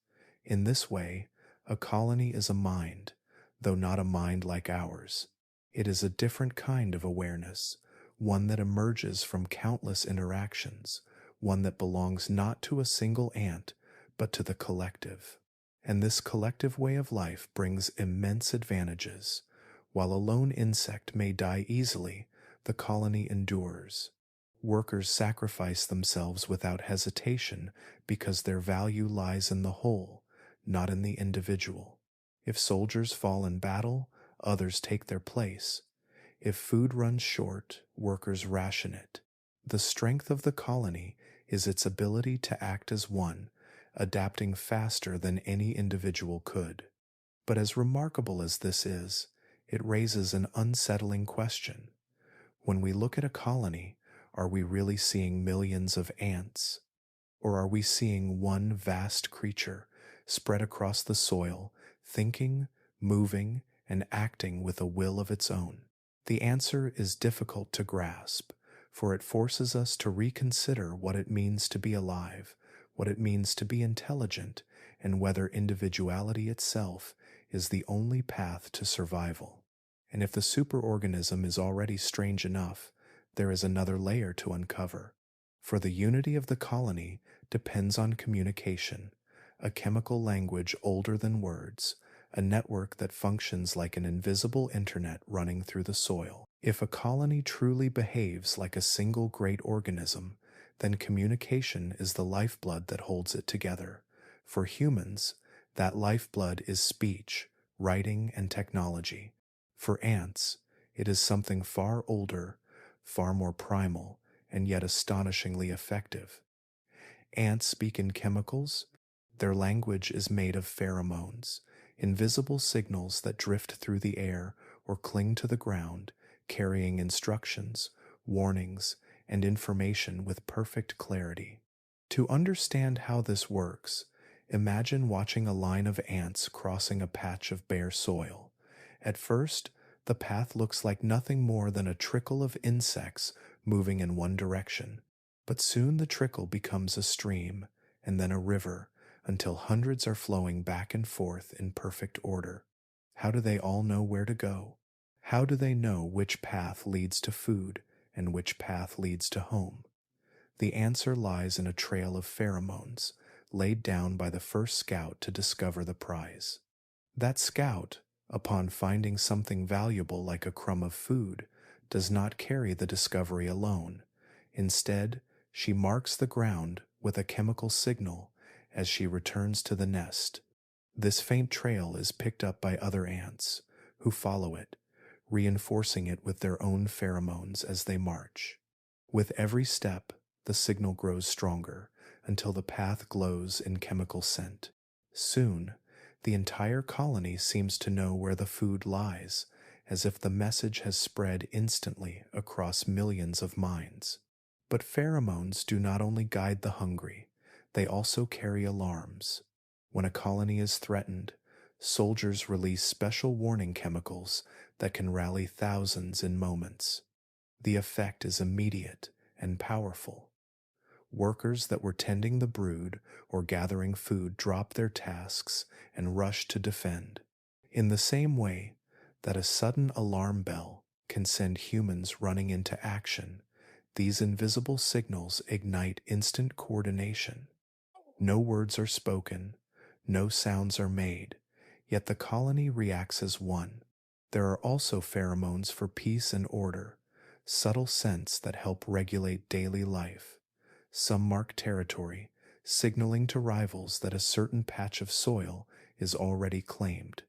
In this way, a colony is a mind, though not a mind like ours. It is a different kind of awareness, one that emerges from countless interactions, one that belongs not to a single ant, but to the collective. And this collective way of life brings immense advantages. While a lone insect may die easily, the colony endures. Workers sacrifice themselves without hesitation because their value lies in the whole, not in the individual. If soldiers fall in battle, others take their place. If food runs short, workers ration it. The strength of the colony is its ability to act as one, adapting faster than any individual could. But as remarkable as this is, it raises an unsettling question. When we look at a colony, are we really seeing millions of ants? Or are we seeing one vast creature spread across the soil, thinking, moving, and acting with a will of its own? The answer is difficult to grasp, for it forces us to reconsider what it means to be alive, what it means to be intelligent, and whether individuality itself is the only path to survival. And if the superorganism is already strange enough, there is another layer to uncover. For the unity of the colony depends on communication, a chemical language older than words, a network that functions like an invisible internet running through the soil. If a colony truly behaves like a single great organism, then communication is the lifeblood that holds it together. For humans, that lifeblood is speech, writing, and technology. For ants, it is something far older, far more primal, and yet astonishingly effective. Ants speak in chemicals. Their language is made of pheromones, invisible signals that drift through the air or cling to the ground, carrying instructions, warnings, and information with perfect clarity. To understand how this works, imagine watching a line of ants crossing a patch of bare soil. At first, the path looks like nothing more than a trickle of insects moving in one direction, but soon the trickle becomes a stream, and then a river, until hundreds are flowing back and forth in perfect order. How do they all know where to go? How do they know which path leads to food and which path leads to home? The answer lies in a trail of pheromones laid down by the first scout to discover the prize. That scout, upon finding something valuable like a crumb of food, does not carry the discovery alone. Instead, she marks the ground with a chemical signal as she returns to the nest. This faint trail is picked up by other ants, who follow it, reinforcing it with their own pheromones as they march. With every step, the signal grows stronger until the path glows in chemical scent. Soon, the entire colony seems to know where the food lies, as if the message has spread instantly across millions of minds. But pheromones do not only guide the hungry, they also carry alarms. When a colony is threatened, soldiers release special warning chemicals that can rally thousands in moments. The effect is immediate and powerful. Workers that were tending the brood or gathering food drop their tasks and rush to defend. In the same way that a sudden alarm bell can send humans running into action, these invisible signals ignite instant coordination. No words are spoken, no sounds are made, yet the colony reacts as one. There are also pheromones for peace and order, subtle scents that help regulate daily life. Some mark territory, signaling to rivals that a certain patch of soil is already claimed.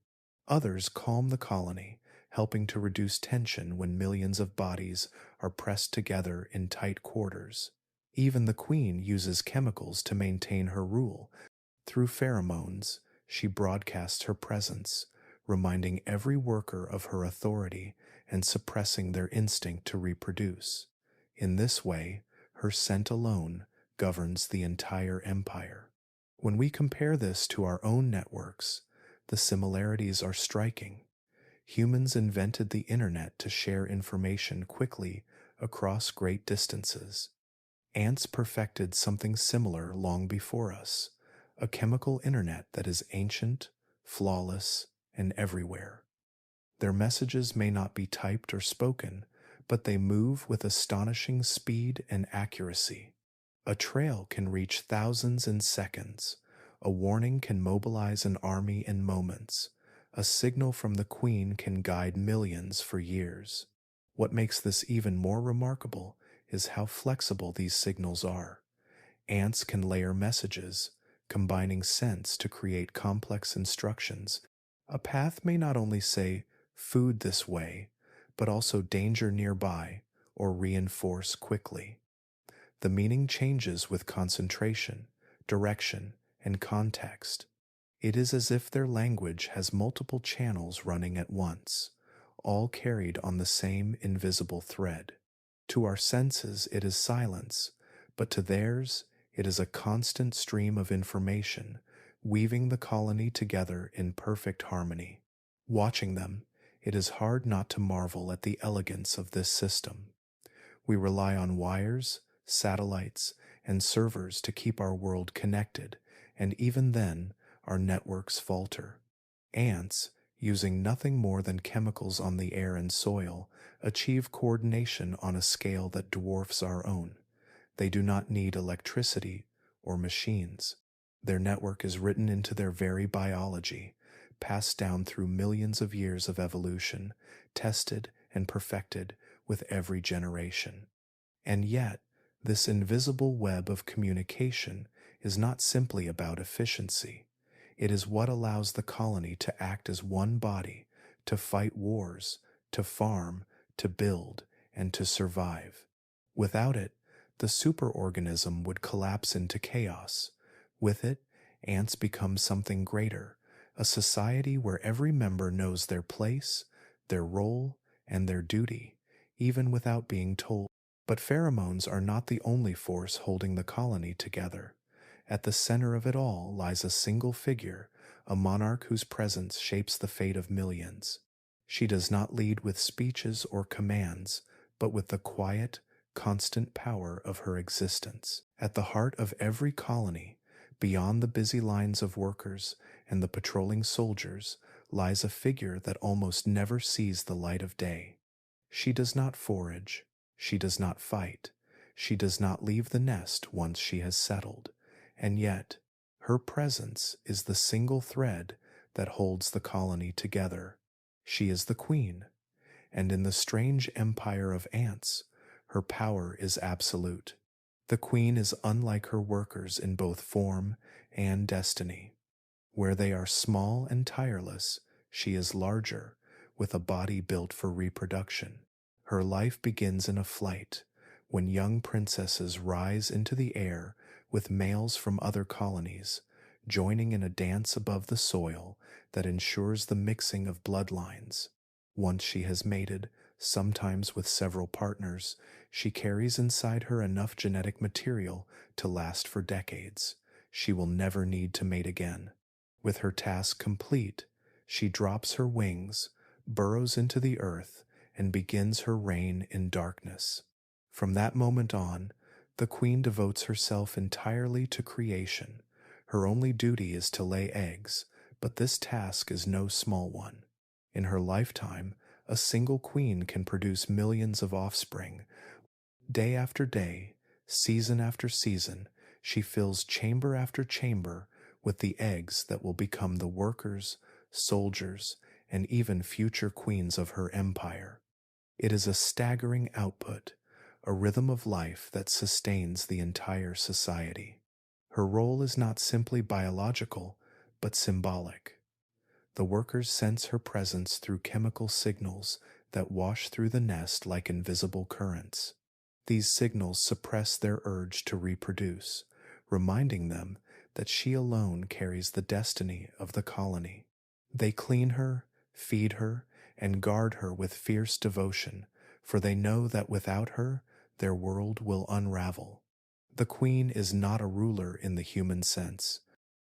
Others calm the colony, helping to reduce tension when millions of bodies are pressed together in tight quarters. Even the queen uses chemicals to maintain her rule. Through pheromones, she broadcasts her presence, reminding every worker of her authority and suppressing their instinct to reproduce. In this way, her scent alone governs the entire empire. When we compare this to our own networks, the similarities are striking. Humans invented the internet to share information quickly across great distances. Ants perfected something similar long before us, a chemical internet that is ancient, flawless, and everywhere. Their messages may not be typed or spoken, but they move with astonishing speed and accuracy. A trail can reach thousands in seconds. A warning can mobilize an army in moments. A signal from the Queen can guide millions for years. What makes this even more remarkable is how flexible these signals are. Ants can layer messages, combining scents to create complex instructions. A path may not only say, food this way, but also danger nearby, or reinforce quickly. The meaning changes with concentration, direction, and context. It is as if their language has multiple channels running at once, all carried on the same invisible thread. To our senses, it is silence, but to theirs, it is a constant stream of information, weaving the colony together in perfect harmony. Watching them, it is hard not to marvel at the elegance of this system. We rely on wires, satellites, and servers to keep our world connected, and even then, our networks falter. Ants, using nothing more than chemicals on the air and soil, achieve coordination on a scale that dwarfs our own. They do not need electricity or machines. Their network is written into their very biology, passed down through millions of years of evolution, tested and perfected with every generation. And yet, this invisible web of communication is not simply about efficiency. It is what allows the colony to act as one body, to fight wars, to farm, to build, and to survive. Without it, the superorganism would collapse into chaos. With it, ants become something greater, a society where every member knows their place, their role, and their duty, even without being told. But pheromones are not the only force holding the colony together. At the center of it all lies a single figure, a monarch whose presence shapes the fate of millions. She does not lead with speeches or commands, but with the quiet, constant power of her existence. At the heart of every colony, beyond the busy lines of workers and the patrolling soldiers, lies a figure that almost never sees the light of day. She does not forage, she does not fight, she does not leave the nest once she has settled, and yet her presence is the single thread that holds the colony together. She is the queen, and in the strange empire of ants, her power is absolute. The queen is unlike her workers in both form and destiny. Where they are small and tireless, she is larger, with a body built for reproduction. Her life begins in a flight, when young princesses rise into the air with males from other colonies, joining in a dance above the soil that ensures the mixing of bloodlines. Once she has mated, sometimes with several partners, she carries inside her enough genetic material to last for decades. She will never need to mate again. With her task complete, she drops her wings, burrows into the earth, and begins her reign in darkness. From that moment on, the queen devotes herself entirely to creation. Her only duty is to lay eggs, but this task is no small one. In her lifetime, a single queen can produce millions of offspring. Day after day, season after season, She fills chamber after chamber with the eggs that will become the workers, soldiers, and even future queens of her empire. It is a staggering output, a rhythm of life that sustains the entire society. Her role is not simply biological, but symbolic. The workers sense her presence through chemical signals that wash through the nest like invisible currents. These signals suppress their urge to reproduce, reminding them that she alone carries the destiny of the colony. They clean her, feed her, and guard her with fierce devotion, for they know that without her, their world will unravel. The queen is not a ruler in the human sense.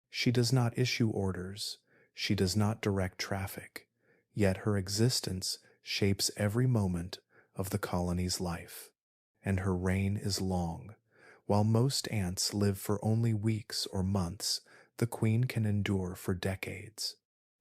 She does not issue orders, she does not direct traffic, yet her existence shapes every moment of the colony's life. And her reign is long. While most ants live for only weeks or months, the queen can endure for decades.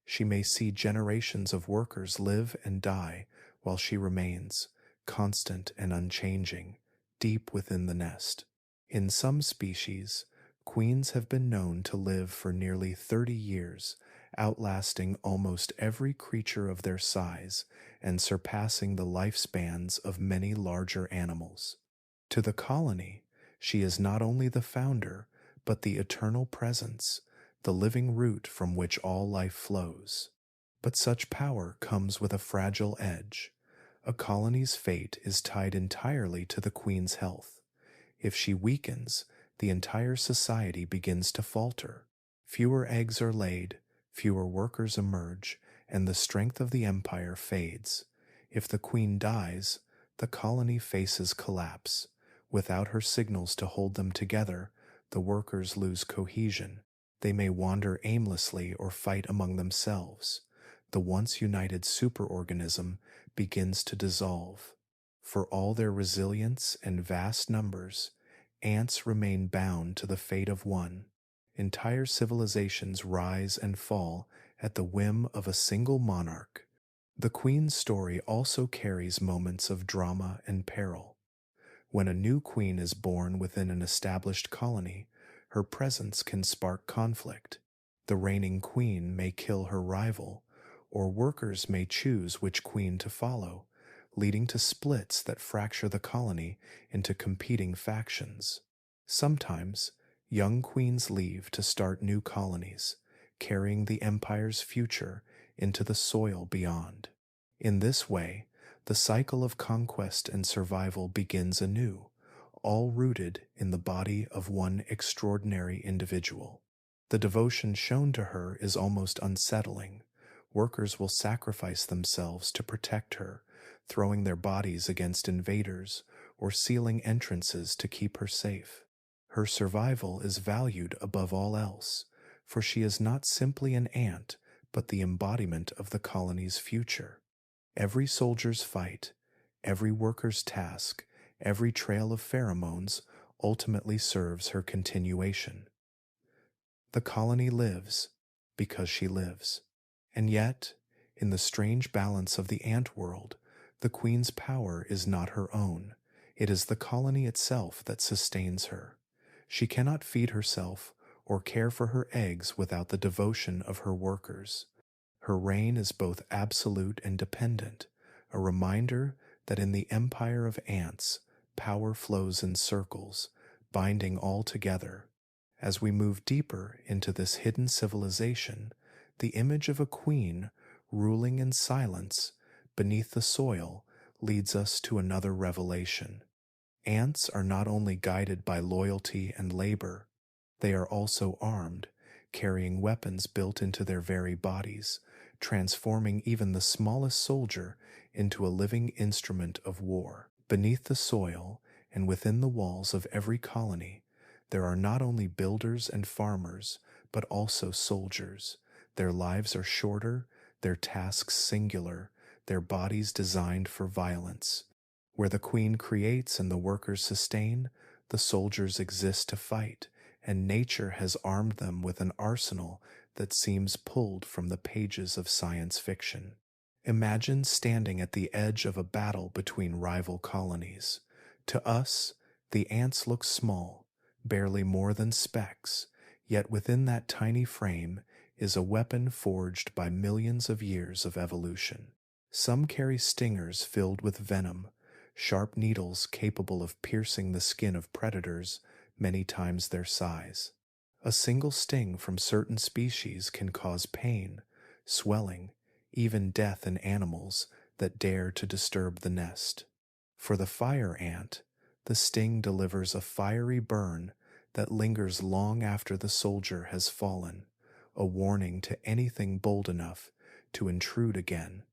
She may see generations of workers live and die while she remains, constant and unchanging, deep within the nest. In some species, queens have been known to live for nearly 30 years, outlasting almost every creature of their size and surpassing the lifespans of many larger animals. To the colony, she is not only the founder, but the eternal presence, the living root from which all life flows. But such power comes with a fragile edge. A colony's fate is tied entirely to the queen's health. If she weakens, the entire society begins to falter. Fewer eggs are laid, fewer workers emerge, and the strength of the empire fades. If the queen dies, the colony faces collapse. Without her signals to hold them together, the workers lose cohesion. They may wander aimlessly or fight among themselves. The once united superorganism begins to dissolve. For all their resilience and vast numbers, ants remain bound to the fate of one. Entire civilizations rise and fall at the whim of a single monarch. The queen's story also carries moments of drama and peril. When a new queen is born within an established colony, her presence can spark conflict. The reigning queen may kill her rival, or workers may choose which queen to follow, leading to splits that fracture the colony into competing factions. Sometimes, young queens leave to start new colonies, carrying the empire's future into the soil beyond. In this way, the cycle of conquest and survival begins anew, all rooted in the body of one extraordinary individual. The devotion shown to her is almost unsettling. Workers will sacrifice themselves to protect her, throwing their bodies against invaders or sealing entrances to keep her safe. Her survival is valued above all else, for she is not simply an ant, but the embodiment of the colony's future. Every soldier's fight, every worker's task, every trail of pheromones ultimately serves her continuation. The colony lives because she lives. And yet, in the strange balance of the ant world, the queen's power is not her own. It is the colony itself that sustains her. She cannot feed herself or care for her eggs without the devotion of her workers. Her reign is both absolute and dependent, a reminder that in the empire of ants, power flows in circles, binding all together. As we move deeper into this hidden civilization, the image of a queen ruling in silence beneath the soil leads us to another revelation. Ants are not only guided by loyalty and labor, they are also armed, carrying weapons built into their very bodies, transforming even the smallest soldier into a living instrument of war. Beneath the soil and within the walls of every colony, there are not only builders and farmers, but also soldiers. Their lives are shorter, their tasks singular, their bodies designed for violence. Where the queen creates and the workers sustain, the soldiers exist to fight, and nature has armed them with an arsenal that seems pulled from the pages of science fiction. Imagine standing at the edge of a battle between rival colonies. To us, the ants look small, barely more than specks, yet within that tiny frame is a weapon forged by millions of years of evolution. Some carry stingers filled with venom, sharp needles capable of piercing the skin of predators many times their size. A single sting from certain species can cause pain, swelling, even death in animals that dare to disturb the nest. For the fire ant, the sting delivers a fiery burn that lingers long after the soldier has fallen, a warning to anything bold enough to intrude again.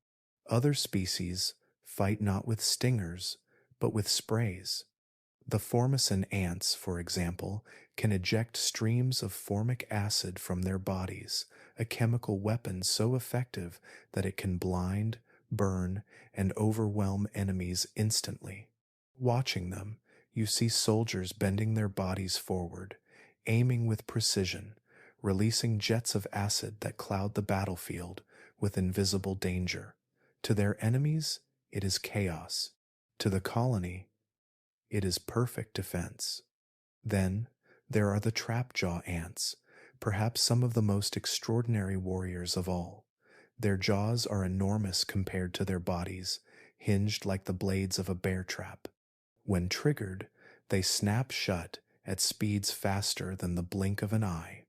Other species fight not with stingers, but with sprays. The formicin ants, for example, can eject streams of formic acid from their bodies, a chemical weapon so effective that it can blind, burn, and overwhelm enemies instantly. Watching them, you see soldiers bending their bodies forward, aiming with precision, releasing jets of acid that cloud the battlefield with invisible danger. To their enemies, it is chaos. To the colony, it is perfect defense. Then there are the trapjaw ants, perhaps some of the most extraordinary warriors of all. Their jaws are enormous compared to their bodies, hinged like the blades of a bear trap. When triggered, they snap shut at speeds faster than the blink of an eye.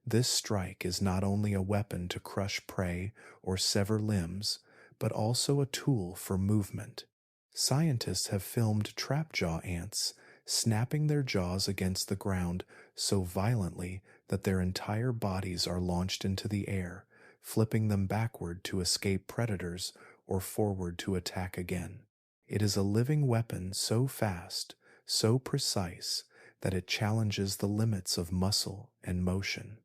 This strike is not only a weapon to crush prey or sever limbs, but also a tool for movement. Scientists have filmed trapjaw ants snapping their jaws against the ground so violently that their entire bodies are launched into the air, flipping them backward to escape predators or forward to attack again. It is a living weapon so fast, so precise, that it challenges the limits of muscle and motion.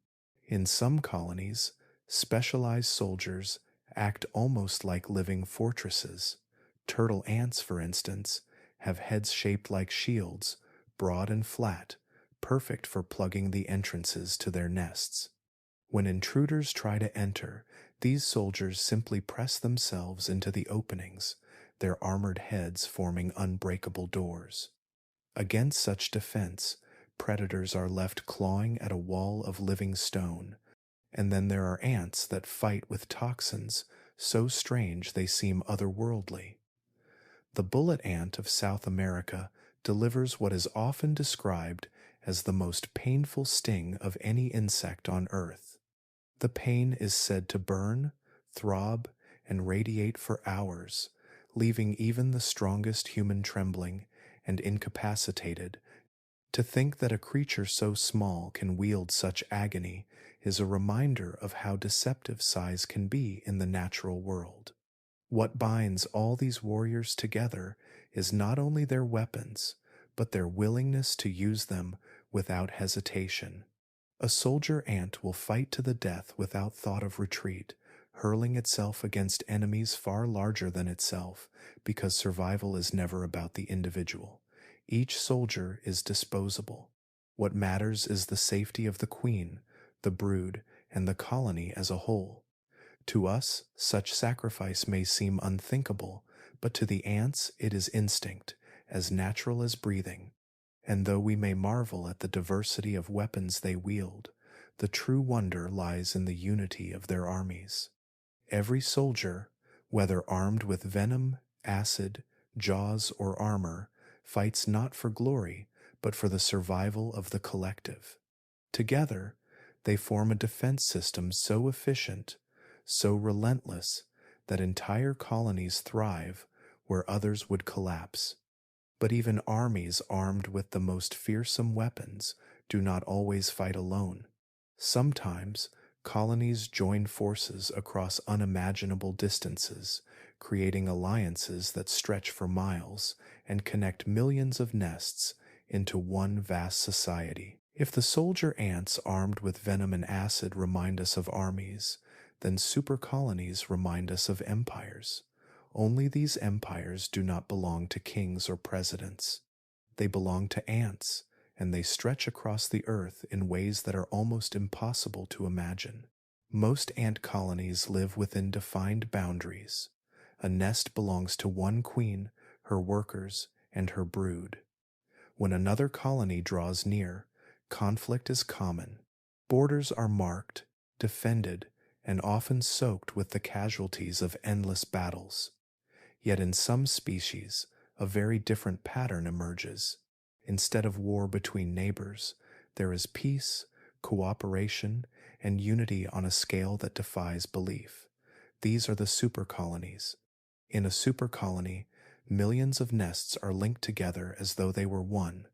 In some colonies, specialized soldiers act almost like living fortresses. Turtle ants, for instance, have heads shaped like shields, broad and flat, perfect for plugging the entrances to their nests. When intruders try to enter, these soldiers simply press themselves into the openings, their armored heads forming unbreakable doors. Against such defense, predators are left clawing at a wall of living stone, and then there are ants that fight with toxins so strange they seem otherworldly. The bullet ant of South America delivers what is often described as the most painful sting of any insect on Earth. The pain is said to burn, throb, and radiate for hours, leaving even the strongest human trembling and incapacitated. To think that a creature so small can wield such agony is a reminder of how deceptive size can be in the natural world. What binds all these warriors together is not only their weapons, but their willingness to use them without hesitation. A soldier ant will fight to the death without thought of retreat, hurling itself against enemies far larger than itself, because survival is never about the individual. Each soldier is disposable. What matters is the safety of the queen, the brood, and the colony as a whole. To us, such sacrifice may seem unthinkable, but to the ants it is instinct, as natural as breathing. And though we may marvel at the diversity of weapons they wield, the true wonder lies in the unity of their armies. Every soldier, whether armed with venom, acid, jaws, or armor, fights not for glory, but for the survival of the collective. Together, they form a defense system so efficient, so relentless, that entire colonies thrive where others would collapse. But even armies armed with the most fearsome weapons do not always fight alone. Sometimes, colonies join forces across unimaginable distances, creating alliances that stretch for miles and connect millions of nests into one vast society. If the soldier ants armed with venom and acid remind us of armies, then supercolonies remind us of empires. Only these empires do not belong to kings or presidents. They belong to ants, and they stretch across the earth in ways that are almost impossible to imagine. Most ant colonies live within defined boundaries. A nest belongs to one queen, her workers, and her brood. When another colony draws near, conflict is common. Borders are marked, defended, and often soaked with the casualties of endless battles. Yet in some species, a very different pattern emerges. Instead of war between neighbors, there is peace, cooperation, and unity on a scale that defies belief. These are the supercolonies. In a supercolony, millions of nests are linked together as though they were one.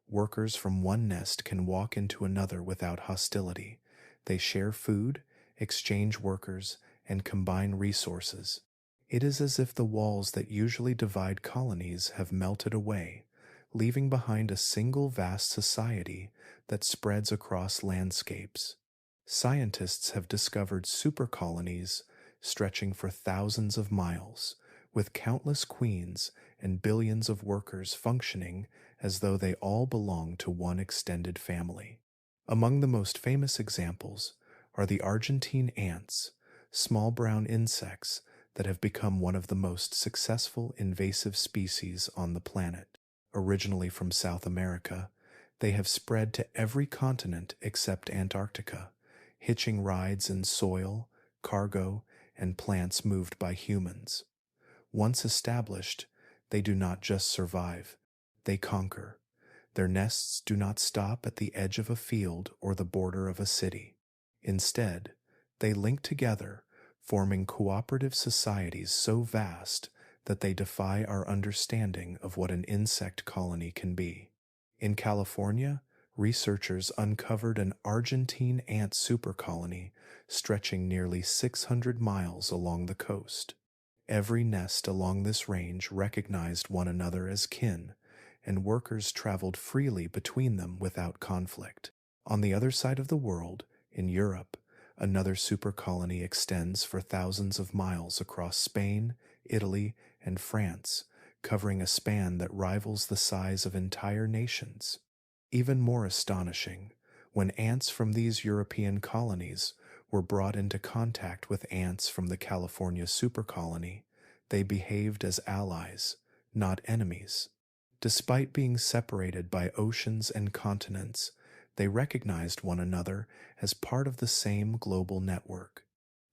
Workers from one nest can walk into another without hostility. They share food, exchange workers, and combine resources. It is as if the walls that usually divide colonies have melted away, leaving behind a single vast society that spreads across landscapes. Scientists have discovered supercolonies stretching for thousands of miles, with countless queens and billions of workers functioning as though they all belong to one extended family. Among the most famous examples are the Argentine ants, small brown insects that have become one of the most successful invasive species on the planet. Originally from South America, they have spread to every continent except Antarctica, hitching rides in soil, cargo, and plants moved by humans. Once established, they do not just survive, they conquer. Their nests do not stop at the edge of a field or the border of a city. Instead, they link together, forming cooperative societies so vast that they defy our understanding of what an insect colony can be. In California, researchers uncovered an Argentine ant supercolony stretching nearly 600 miles along the coast. Every nest along this range recognized one another as kin, and workers traveled freely between them without conflict. On the other side of the world, in Europe, another supercolony extends for thousands of miles across Spain, Italy, and France, covering a span that rivals the size of entire nations. Even more astonishing, when ants from these European colonies were brought into contact with ants from the California supercolony, they behaved as allies, not enemies. Despite being separated by oceans and continents, they recognized one another as part of the same global network.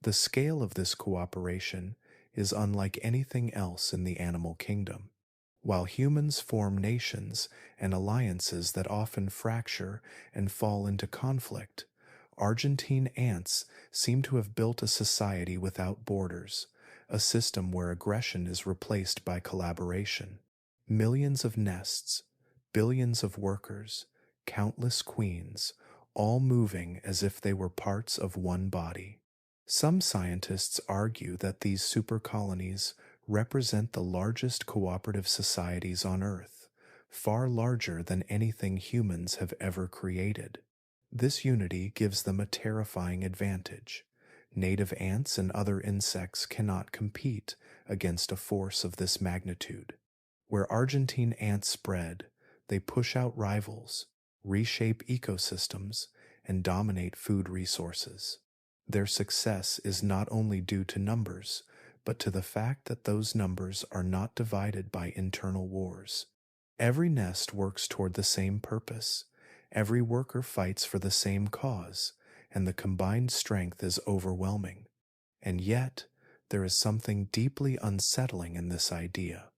The scale of this cooperation is unlike anything else in the animal kingdom. While humans form nations and alliances that often fracture and fall into conflict, Argentine ants seem to have built a society without borders, a system where aggression is replaced by collaboration. Millions of nests, billions of workers, countless queens, all moving as if they were parts of one body. Some scientists argue that these supercolonies represent the largest cooperative societies on Earth, far larger than anything humans have ever created. This unity gives them a terrifying advantage. Native ants and other insects cannot compete against a force of this magnitude. Where Argentine ants spread, they push out rivals, reshape ecosystems, and dominate food resources. Their success is not only due to numbers, but to the fact that those numbers are not divided by internal wars. Every nest works toward the same purpose, every worker fights for the same cause, and the combined strength is overwhelming. And yet, there is something deeply unsettling in this idea.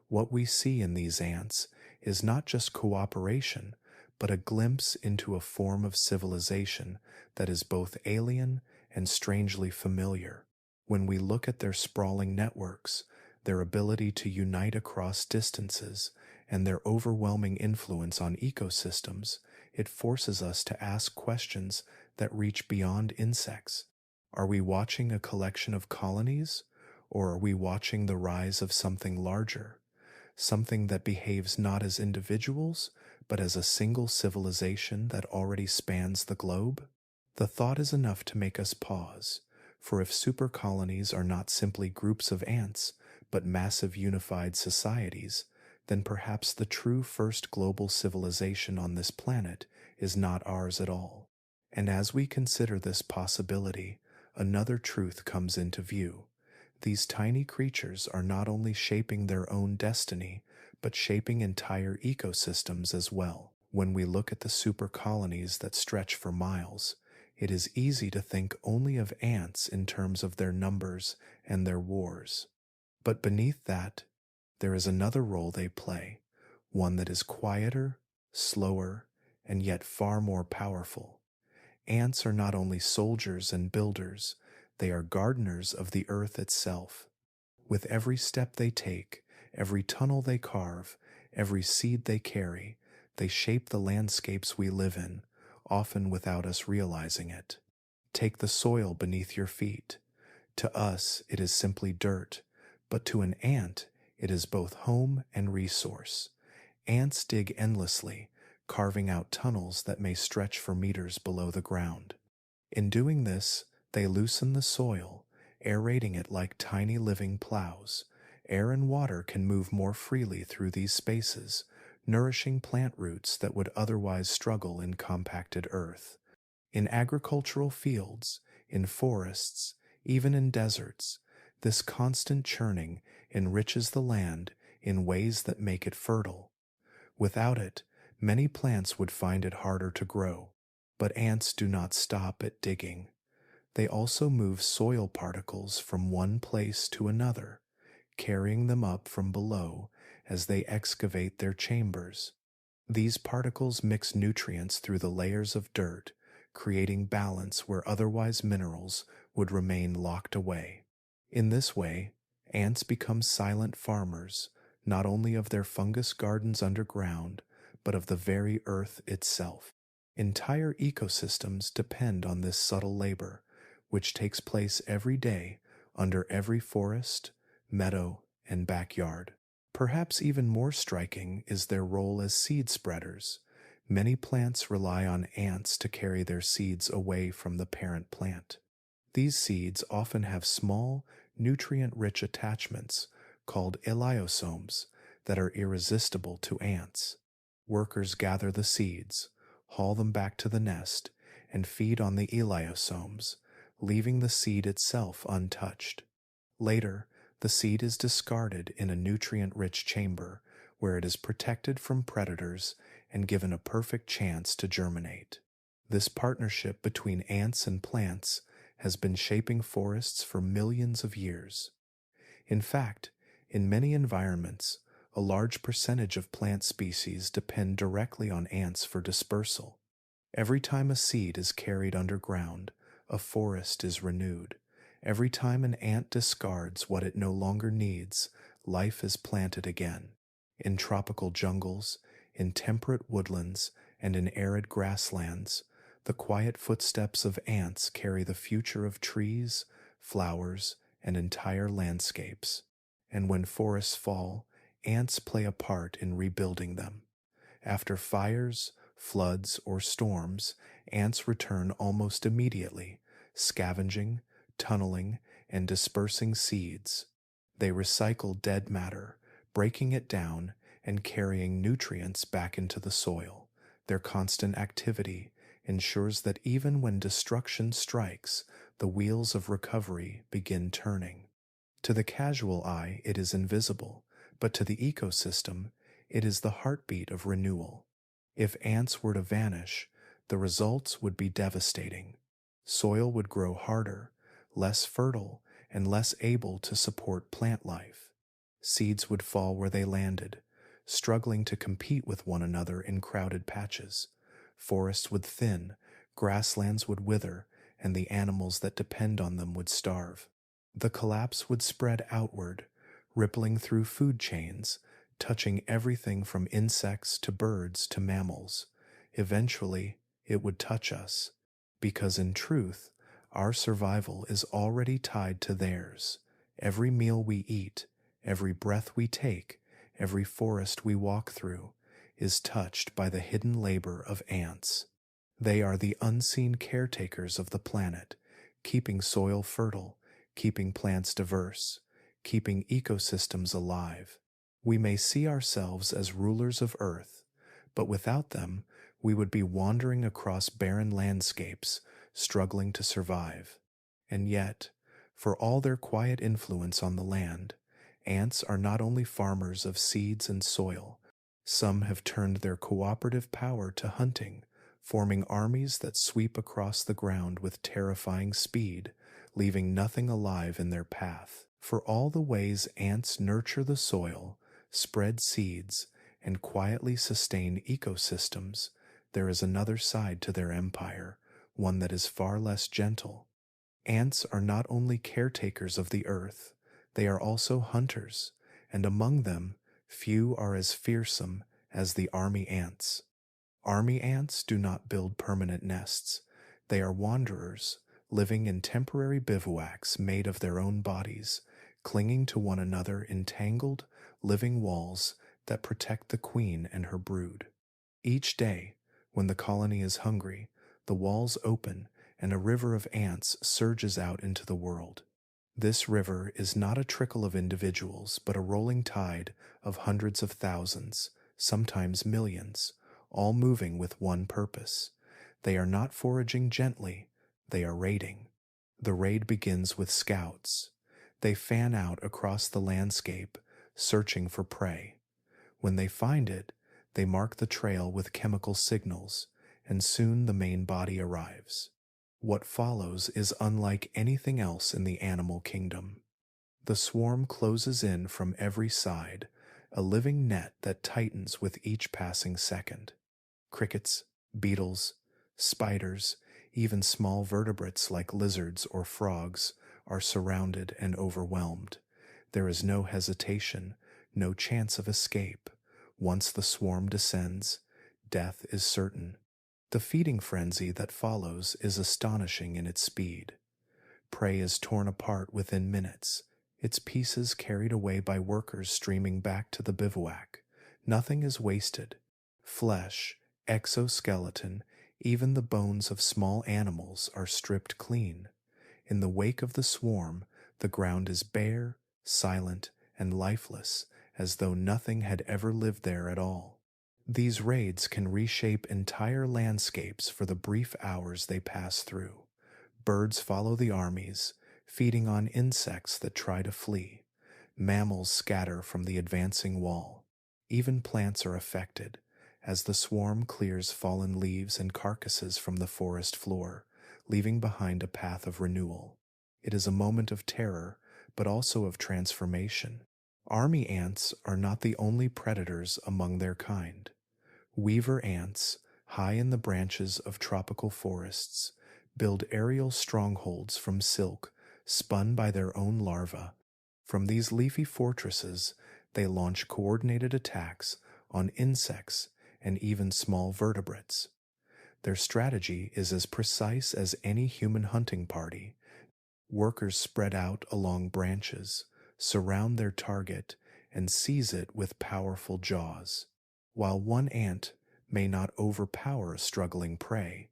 What we see in these ants is not just cooperation, but a glimpse into a form of civilization that is both alien and strangely familiar. When we look at their sprawling networks, their ability to unite across distances, and their overwhelming influence on ecosystems, it forces us to ask questions that reach beyond insects. Are we watching a collection of colonies, or are we watching the rise of something larger? Something that behaves not as individuals, but as a single civilization that already spans the globe? The thought is enough to make us pause, for if supercolonies are not simply groups of ants, but massive unified societies, then perhaps the true first global civilization on this planet is not ours at all. And as we consider this possibility, another truth comes into view. These tiny creatures are not only shaping their own destiny, but shaping entire ecosystems as well. When we look at the supercolonies that stretch for miles, it is easy to think only of ants in terms of their numbers and their wars. But beneath that, there is another role they play, one that is quieter, slower, and yet far more powerful. Ants are not only soldiers and builders, they are gardeners of the earth itself. With every step they take, every tunnel they carve, every seed they carry, they shape the landscapes we live in, often without us realizing it. Take the soil beneath your feet. To us, it is simply dirt, but to an ant, it is both home and resource. Ants dig endlessly, carving out tunnels that may stretch for meters below the ground. In doing this, they loosen the soil, aerating it like tiny living plows. Air and water can move more freely through these spaces, nourishing plant roots that would otherwise struggle in compacted earth. In agricultural fields, in forests, even in deserts, this constant churning enriches the land in ways that make it fertile. Without it, many plants would find it harder to grow. But ants do not stop at digging. They also move soil particles from one place to another, carrying them up from below as they excavate their chambers. These particles mix nutrients through the layers of dirt, creating balance where otherwise minerals would remain locked away. In this way, ants become silent farmers, not only of their fungus gardens underground, but of the very earth itself. Entire ecosystems depend on this subtle labor, which takes place every day under every forest, meadow, and backyard. Perhaps even more striking is their role as seed spreaders. Many plants rely on ants to carry their seeds away from the parent plant. These seeds often have small, nutrient-rich attachments called eliosomes that are irresistible to ants. Workers gather the seeds, haul them back to the nest, and feed on the eliosomes, leaving the seed itself untouched. Later, the seed is discarded in a nutrient-rich chamber where it is protected from predators and given a perfect chance to germinate. This partnership between ants and plants has been shaping forests for millions of years. In fact, in many environments, a large percentage of plant species depend directly on ants for dispersal. Every time a seed is carried underground, a forest is renewed. Every time an ant discards what it no longer needs, life is planted again. In tropical jungles, in temperate woodlands, and in arid grasslands, the quiet footsteps of ants carry the future of trees, flowers, and entire landscapes. And when forests fall, ants play a part in rebuilding them. After fires, floods, or storms, ants return almost immediately, scavenging, tunneling, and dispersing seeds. They recycle dead matter, breaking it down and carrying nutrients back into the soil. Their constant activity ensures that even when destruction strikes, the wheels of recovery begin turning. To the casual eye, it is invisible, but to the ecosystem, it is the heartbeat of renewal. If ants were to vanish, the results would be devastating. Soil would grow harder, less fertile, and less able to support plant life. Seeds would fall where they landed, struggling to compete with one another in crowded patches. Forests would thin, grasslands would wither, and the animals that depend on them would starve. The collapse would spread outward, rippling through food chains, touching everything from insects to birds to mammals. Eventually, it would touch us, because in truth, our survival is already tied to theirs. Every meal we eat, every breath we take, every forest we walk through, is touched by the hidden labor of ants. They are the unseen caretakers of the planet, keeping soil fertile, keeping plants diverse, keeping ecosystems alive. We may see ourselves as rulers of Earth, but without them, we would be wandering across barren landscapes, struggling to survive. And yet, for all their quiet influence on the land, ants are not only farmers of seeds and soil, Some have turned their cooperative power to hunting, forming armies that sweep across the ground with terrifying speed, leaving nothing alive in their path. For all the ways ants nurture the soil, spread seeds, and quietly sustain ecosystems, there is another side to their empire, one that is far less gentle. Ants are not only caretakers of the earth, they are also hunters, and among them, few are as fearsome as the army ants. Army ants do not build permanent nests. They are wanderers, living in temporary bivouacs made of their own bodies, clinging to one another in tangled, living walls that protect the queen and her brood. Each day, when the colony is hungry, the walls open and a river of ants surges out into the world. This river is not a trickle of individuals, but a rolling tide of hundreds of thousands, sometimes millions, all moving with one purpose. They are not foraging gently, they are raiding. The raid begins with scouts. They fan out across the landscape, searching for prey. When they find it, they mark the trail with chemical signals, and soon the main body arrives. What follows is unlike anything else in the animal kingdom. The swarm closes in from every side, a living net that tightens with each passing second. Crickets, beetles, spiders, even small vertebrates like lizards or frogs are surrounded and overwhelmed. There is no hesitation, no chance of escape. Once the swarm descends, death is certain. The feeding frenzy that follows is astonishing in its speed. Prey is torn apart within minutes, its pieces carried away by workers streaming back to the bivouac. Nothing is wasted. Flesh, exoskeleton, even the bones of small animals are stripped clean. In the wake of the swarm, the ground is bare, silent, and lifeless, as though nothing had ever lived there at all. These raids can reshape entire landscapes for the brief hours they pass through. Birds follow the armies, feeding on insects that try to flee. Mammals scatter from the advancing wall. Even plants are affected, as the swarm clears fallen leaves and carcasses from the forest floor, leaving behind a path of renewal. It is a moment of terror, but also of transformation. Army ants are not the only predators among their kind. Weaver ants, high in the branches of tropical forests, build aerial strongholds from silk spun by their own larvae. From these leafy fortresses, they launch coordinated attacks on insects and even small vertebrates. Their strategy is as precise as any human hunting party. Workers spread out along branches, surround their target, and seize it with powerful jaws. While one ant may not overpower a struggling prey,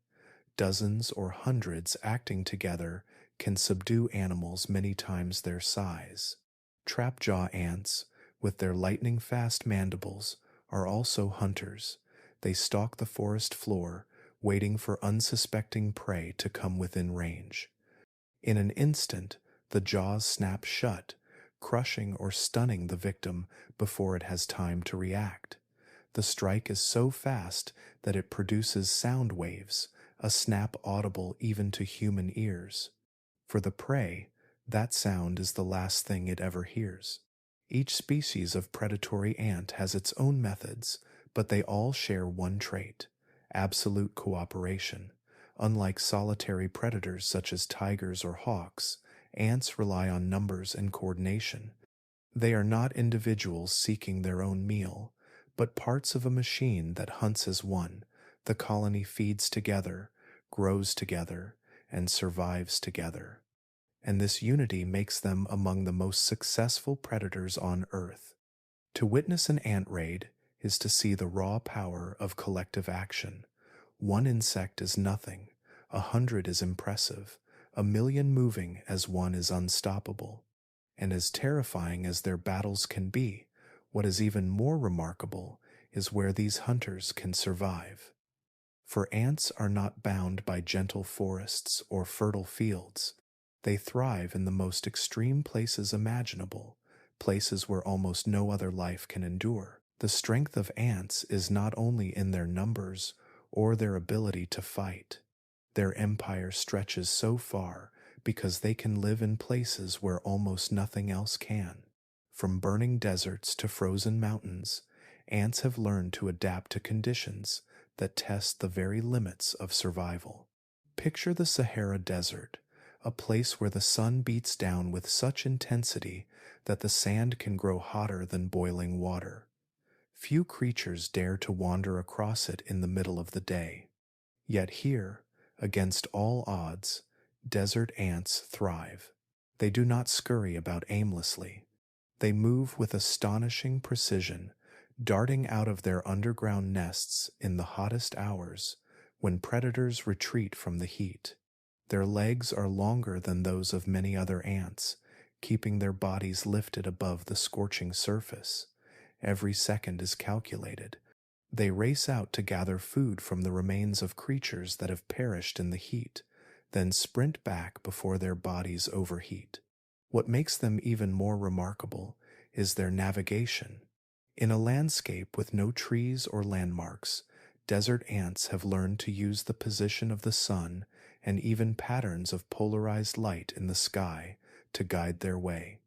dozens or hundreds acting together can subdue animals many times their size. Trapjaw ants, with their lightning-fast mandibles, are also hunters. They stalk the forest floor, waiting for unsuspecting prey to come within range. In an instant, the jaws snap shut, crushing or stunning the victim before it has time to react. The strike is so fast that it produces sound waves, a snap audible even to human ears. For the prey, that sound is the last thing it ever hears. Each species of predatory ant has its own methods, but they all share one trait: absolute cooperation. Unlike solitary predators such as tigers or hawks, ants rely on numbers and coordination. They are not individuals seeking their own meal, but parts of a machine that hunts as one. The colony feeds together, grows together, and survives together. And this unity makes them among the most successful predators on Earth. To witness an ant raid is to see the raw power of collective action. One insect is nothing, 100 is impressive, 1,000,000 moving as one is unstoppable. And as terrifying as their battles can be, what is even more remarkable is where these hunters can survive. For ants are not bound by gentle forests or fertile fields. They thrive in the most extreme places imaginable, places where almost no other life can endure. The strength of ants is not only in their numbers or their ability to fight. Their empire stretches so far because they can live in places where almost nothing else can. From burning deserts to frozen mountains, ants have learned to adapt to conditions that test the very limits of survival. Picture the Sahara Desert, a place where the sun beats down with such intensity that the sand can grow hotter than boiling water. Few creatures dare to wander across it in the middle of the day. Yet here, against all odds, desert ants thrive. They do not scurry about aimlessly. They move with astonishing precision, darting out of their underground nests in the hottest hours when predators retreat from the heat. Their legs are longer than those of many other ants, keeping their bodies lifted above the scorching surface. Every second is calculated. They race out to gather food from the remains of creatures that have perished in the heat, then sprint back before their bodies overheat. What makes them even more remarkable is their navigation. In a landscape with no trees or landmarks, desert ants have learned to use the position of the sun and even patterns of polarized light in the sky to guide their way.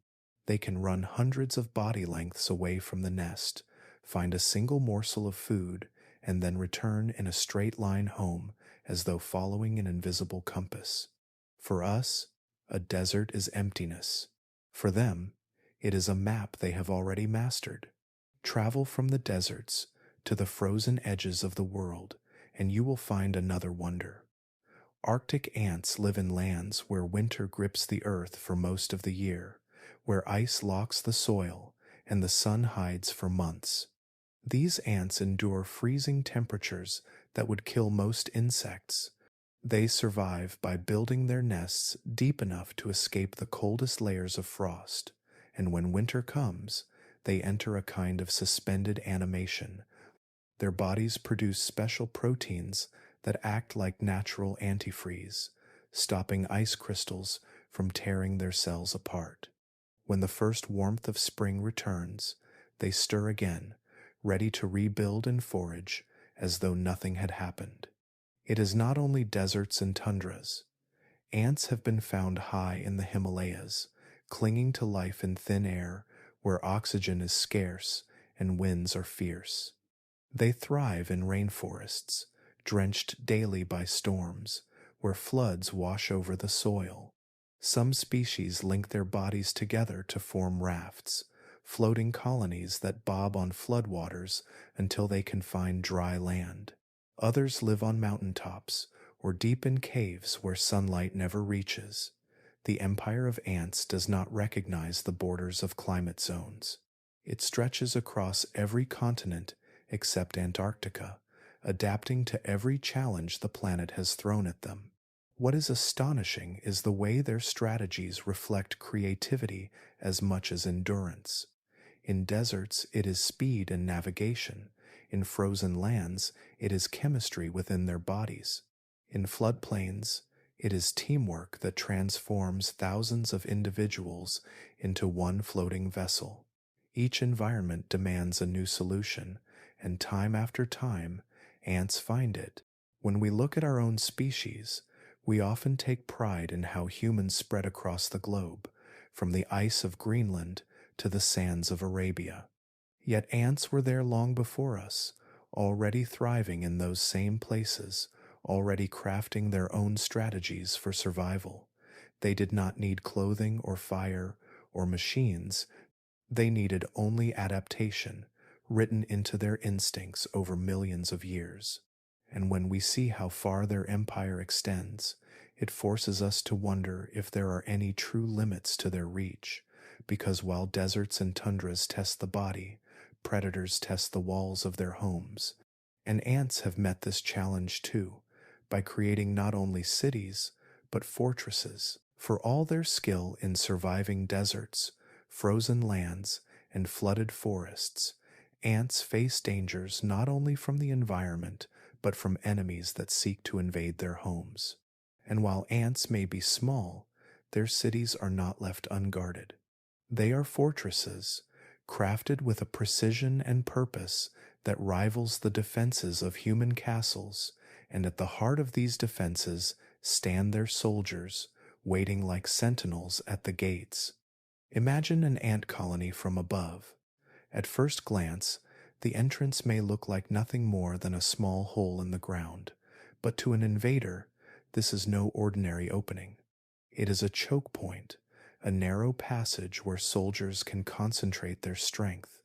They can run hundreds of body lengths away from the nest, find a single morsel of food, and then return in a straight line home as though following an invisible compass. For us, a desert is emptiness. For them, it is a map they have already mastered. Travel from the deserts to the frozen edges of the world, and you will find another wonder. Arctic ants live in lands where winter grips the earth for most of the year, where ice locks the soil and the sun hides for months. These ants endure freezing temperatures that would kill most insects. They survive by building their nests deep enough to escape the coldest layers of frost, and when winter comes, they enter a kind of suspended animation. Their bodies produce special proteins that act like natural antifreeze, stopping ice crystals from tearing their cells apart. When the first warmth of spring returns, they stir again, ready to rebuild and forage as though nothing had happened. It is not only deserts and tundras. Ants have been found high in the Himalayas, clinging to life in thin air where oxygen is scarce and winds are fierce. They thrive in rainforests, drenched daily by storms, where floods wash over the soil. Some species link their bodies together to form rafts, floating colonies that bob on floodwaters until they can find dry land. Others live on mountaintops or deep in caves where sunlight never reaches. The empire of ants does not recognize the borders of climate zones. It stretches across every continent except Antarctica, adapting to every challenge the planet has thrown at them. What is astonishing is the way their strategies reflect creativity as much as endurance. In deserts, it is speed and navigation. In frozen lands, it is chemistry within their bodies. In floodplains, it is teamwork that transforms thousands of individuals into one floating vessel. Each environment demands a new solution, and time after time, ants find it. When we look at our own species, we often take pride in how humans spread across the globe, from the ice of Greenland to the sands of Arabia. Yet ants were there long before us, already thriving in those same places, already crafting their own strategies for survival. They did not need clothing or fire or machines. They needed only adaptation, written into their instincts over millions of years. And when we see how far their empire extends, it forces us to wonder if there are any true limits to their reach, because while deserts and tundras test the body, predators test the walls of their homes. And ants have met this challenge too, by creating not only cities, but fortresses. For all their skill in surviving deserts, frozen lands, and flooded forests, ants face dangers not only from the environment, but from enemies that seek to invade their homes. And while ants may be small, their cities are not left unguarded. They are fortresses, crafted with a precision and purpose that rivals the defenses of human castles, and at the heart of these defenses stand their soldiers, waiting like sentinels at the gates. Imagine an ant colony from above. At first glance, the entrance may look like nothing more than a small hole in the ground, but to an invader, this is no ordinary opening. It is a choke point, a narrow passage where soldiers can concentrate their strength.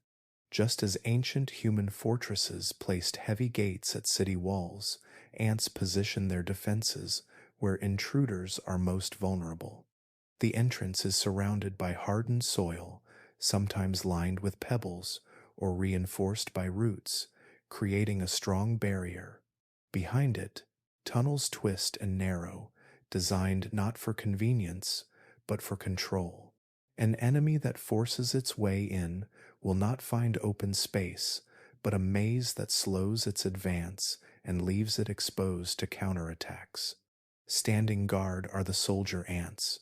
Just as ancient human fortresses placed heavy gates at city walls, ants position their defenses where intruders are most vulnerable. The entrance is surrounded by hardened soil, sometimes lined with pebbles or reinforced by roots, creating a strong barrier. Behind it, tunnels twist and narrow, designed not for convenience, but for control. An enemy that forces its way in will not find open space, but a maze that slows its advance and leaves it exposed to counterattacks. Standing guard are the soldier ants.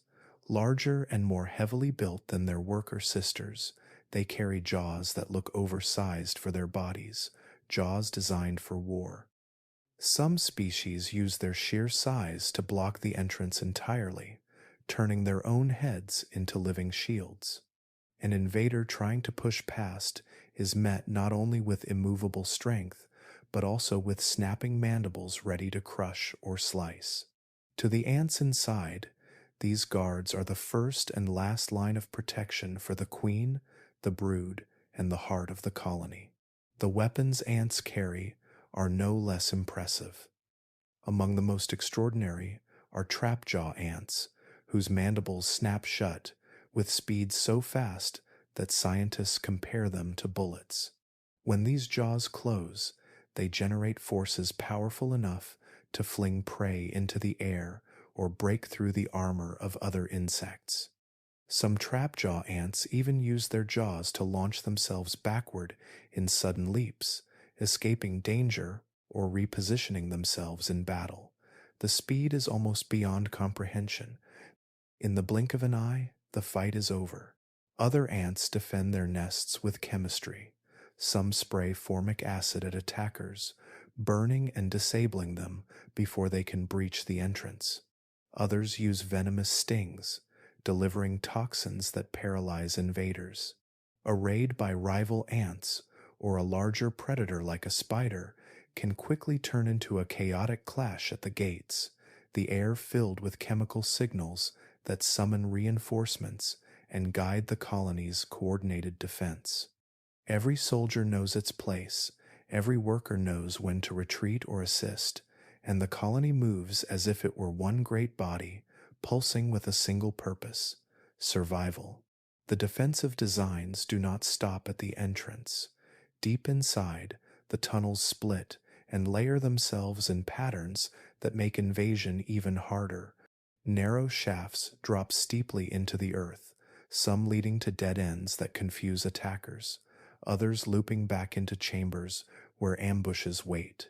Larger and more heavily built than their worker sisters, they carry jaws that look oversized for their bodies, jaws designed for war. Some species use their sheer size to block the entrance entirely, turning their own heads into living shields. An invader trying to push past is met not only with immovable strength, but also with snapping mandibles ready to crush or slice. To the ants inside, these guards are the first and last line of protection for the queen, the brood, and the heart of the colony. The weapons ants carry are no less impressive. Among the most extraordinary are trapjaw ants, whose mandibles snap shut with speed so fast that scientists compare them to bullets. When these jaws close, they generate forces powerful enough to fling prey into the air or break through the armor of other insects. Some trapjaw ants even use their jaws to launch themselves backward in sudden leaps, escaping danger or repositioning themselves in battle. The speed is almost beyond comprehension. In the blink of an eye, the fight is over. Other ants defend their nests with chemistry. Some spray formic acid at attackers, burning and disabling them before they can breach the entrance. Others use venomous stings, delivering toxins that paralyze invaders. A raid by rival ants or a larger predator like a spider can quickly turn into a chaotic clash at the gates, the air filled with chemical signals that summon reinforcements and guide the colony's coordinated defense. Every soldier knows its place, every worker knows when to retreat or assist, and the colony moves as if it were one great body, pulsing with a single purpose: survival. The defensive designs do not stop at the entrance. Deep inside, the tunnels split and layer themselves in patterns that make invasion even harder. Narrow shafts drop steeply into the earth, some leading to dead ends that confuse attackers, others looping back into chambers where ambushes wait.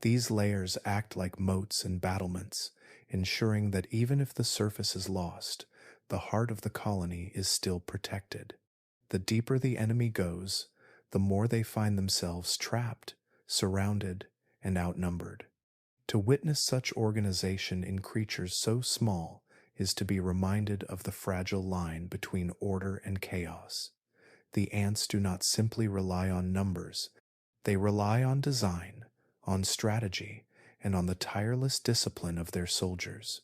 These layers act like moats and battlements, ensuring that even if the surface is lost, the heart of the colony is still protected. The deeper the enemy goes, the more they find themselves trapped, surrounded, and outnumbered. To witness such organization in creatures so small is to be reminded of the fragile line between order and chaos. The ants do not simply rely on numbers, they rely on design, on strategy, and on the tireless discipline of their soldiers.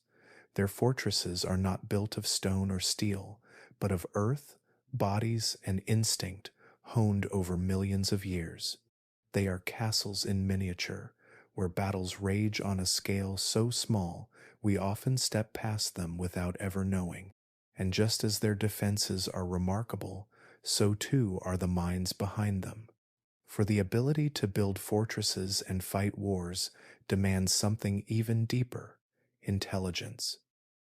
Their fortresses are not built of stone or steel, but of earth, bodies, and instinct honed over millions of years. They are castles in miniature, where battles rage on a scale so small we often step past them without ever knowing. And just as their defenses are remarkable, so too are the minds behind them. For the ability to build fortresses and fight wars demands something even deeper: intelligence.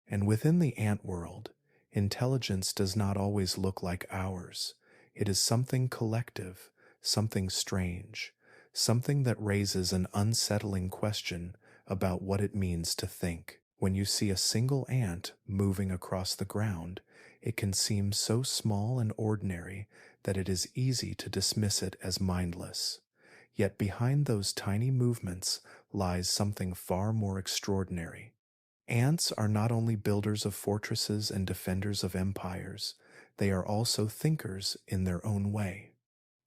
And within the ant world, intelligence does not always look like ours. It is something collective, something strange, something that raises an unsettling question about what it means to think. When you see a single ant moving across the ground, it can seem so small and ordinary that it is easy to dismiss it as mindless. Yet behind those tiny movements lies something far more extraordinary. Ants are not only builders of fortresses and defenders of empires, they are also thinkers in their own way.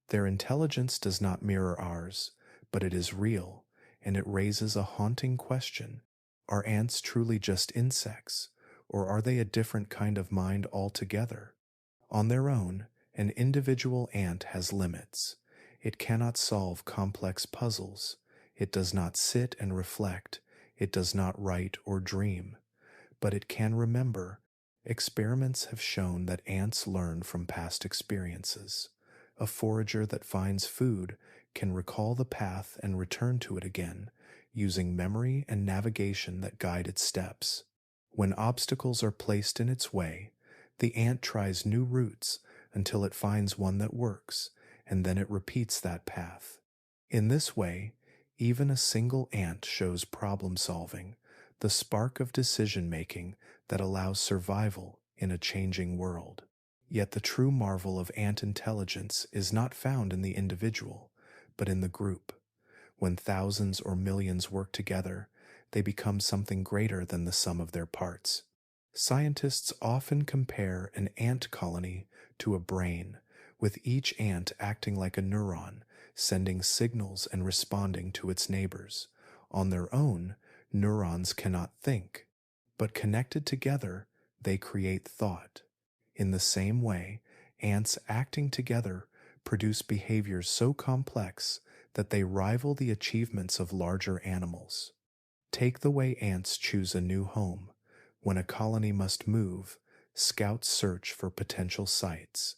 Their intelligence does not mirror ours, but it is real, and it raises a haunting question. Are ants truly just insects, or are they a different kind of mind altogether? On their own, an individual ant has limits. It cannot solve complex puzzles. It does not sit and reflect. It does not write or dream. But it can remember. Experiments have shown that ants learn from past experiences. A forager that finds food can recall the path and return to it again, using memory and navigation that guide its steps. When obstacles are placed in its way, the ant tries new routes until it finds one that works, and then it repeats that path. In this way, even a single ant shows problem solving, the spark of decision making that allows survival in a changing world. Yet the true marvel of ant intelligence is not found in the individual, but in the group. When thousands or millions work together, they become something greater than the sum of their parts. Scientists often compare an ant colony to a brain, with each ant acting like a neuron, sending signals and responding to its neighbors. On their own, neurons cannot think, but connected together, they create thought. In the same way, ants acting together produce behaviors so complex that they rival the achievements of larger animals. Take the way ants choose a new home. When a colony must move, scouts search for potential sites.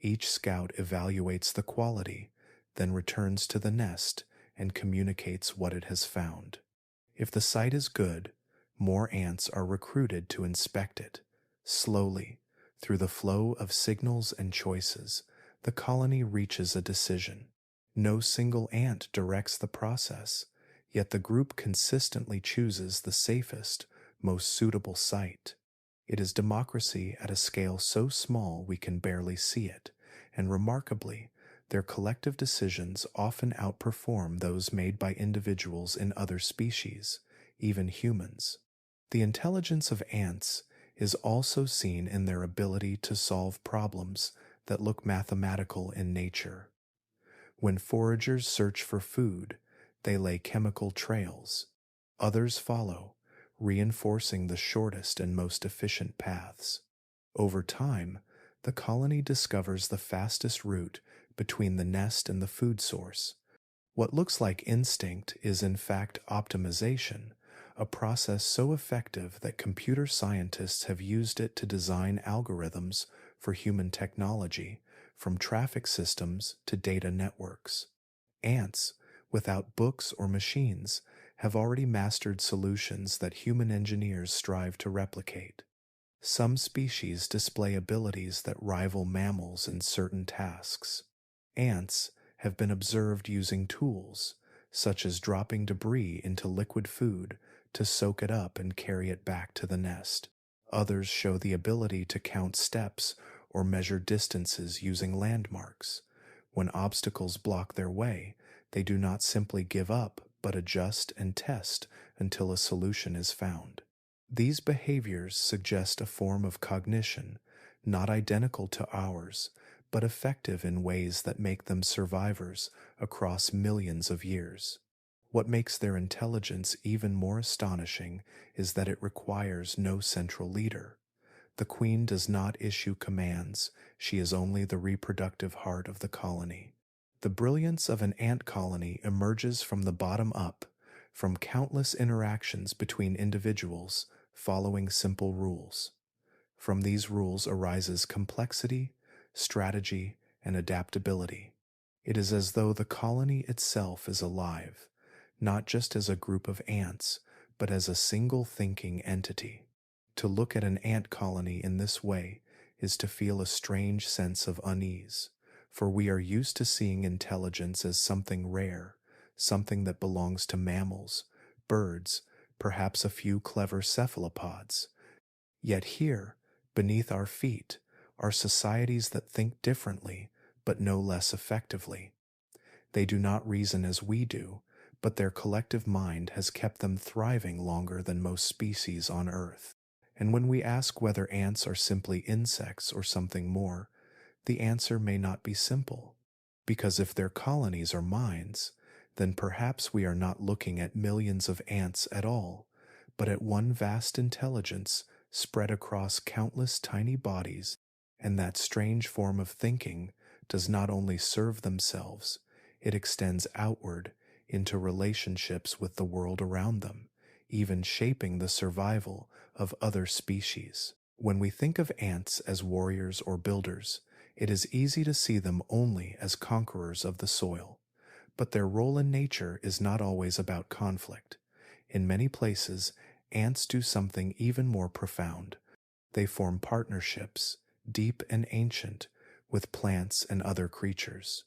Each scout evaluates the quality, then returns to the nest and communicates what it has found. If the site is good, more ants are recruited to inspect it. Slowly, through the flow of signals and choices, the colony reaches a decision. No single ant directs the process, yet the group consistently chooses the safest, most suitable site. It is democracy at a scale so small we can barely see it, and remarkably, their collective decisions often outperform those made by individuals in other species, even humans. The intelligence of ants is also seen in their ability to solve problems that look mathematical in nature. When foragers search for food, they lay chemical trails. Others follow, reinforcing the shortest and most efficient paths. Over time, the colony discovers the fastest route between the nest and the food source. What looks like instinct is in fact optimization, a process so effective that computer scientists have used it to design algorithms for human technology, from traffic systems to data networks. Ants, without books or machines, have already mastered solutions that human engineers strive to replicate. Some species display abilities that rival mammals in certain tasks. Ants have been observed using tools, such as dropping debris into liquid food to soak it up and carry it back to the nest. Others show the ability to count steps or measure distances using landmarks. When obstacles block their way, they do not simply give up, but adjust and test until a solution is found. These behaviors suggest a form of cognition, not identical to ours, but effective in ways that make them survivors across millions of years. What makes their intelligence even more astonishing is that it requires no central leader. The queen does not issue commands, she is only the reproductive heart of the colony. The brilliance of an ant colony emerges from the bottom up, from countless interactions between individuals following simple rules. From these rules arises complexity, strategy, and adaptability. It is as though the colony itself is alive, not just as a group of ants, but as a single thinking entity. To look at an ant colony in this way is to feel a strange sense of unease, for we are used to seeing intelligence as something rare, something that belongs to mammals, birds, perhaps a few clever cephalopods. Yet here, beneath our feet, are societies that think differently, but no less effectively. They do not reason as we do, but their collective mind has kept them thriving longer than most species on Earth. And when we ask whether ants are simply insects or something more, the answer may not be simple. Because if their colonies are minds, then perhaps we are not looking at millions of ants at all, but at one vast intelligence spread across countless tiny bodies, and that strange form of thinking does not only serve themselves, it extends outward into relationships with the world around them, even shaping the survival of other species. When we think of ants as warriors or builders, it is easy to see them only as conquerors of the soil. But their role in nature is not always about conflict. In many places, ants do something even more profound. They form partnerships, deep and ancient, with plants and other creatures.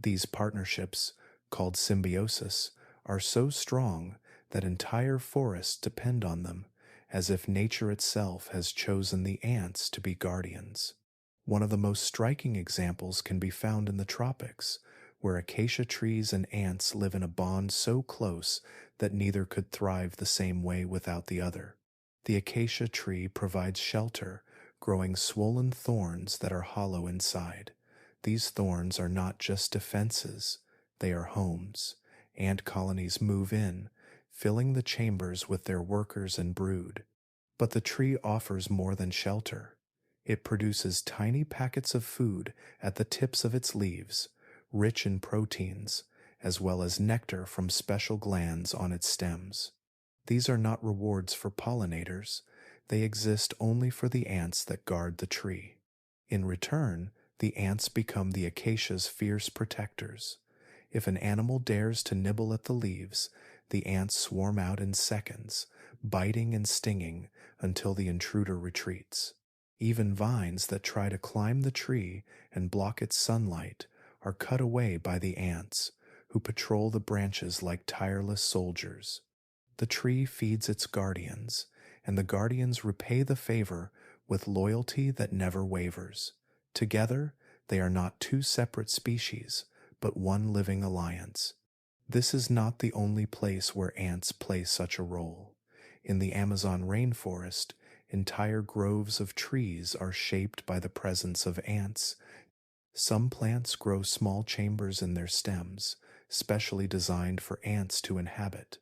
These partnerships, called symbiosis, are so strong that entire forests depend on them, as if nature itself has chosen the ants to be guardians. One of the most striking examples can be found in the tropics, where acacia trees and ants live in a bond so close that neither could thrive the same way without the other. The acacia tree provides shelter, growing swollen thorns that are hollow inside. These thorns are not just defenses, they are homes. Ant colonies move in, filling the chambers with their workers and brood. But the tree offers more than shelter. It produces tiny packets of food at the tips of its leaves, rich in proteins, as well as nectar from special glands on its stems. These are not rewards for pollinators, they exist only for the ants that guard the tree. In return, the ants become the acacia's fierce protectors. If an animal dares to nibble at the leaves, the ants swarm out in seconds, biting and stinging until the intruder retreats. Even vines that try to climb the tree and block its sunlight are cut away by the ants, who patrol the branches like tireless soldiers. The tree feeds its guardians, and the guardians repay the favor with loyalty that never wavers. Together, they are not two separate species, but one living alliance. This is not the only place where ants play such a role. In the Amazon rainforest, entire groves of trees are shaped by the presence of ants. Some plants grow small chambers in their stems, specially designed for ants to inhabit.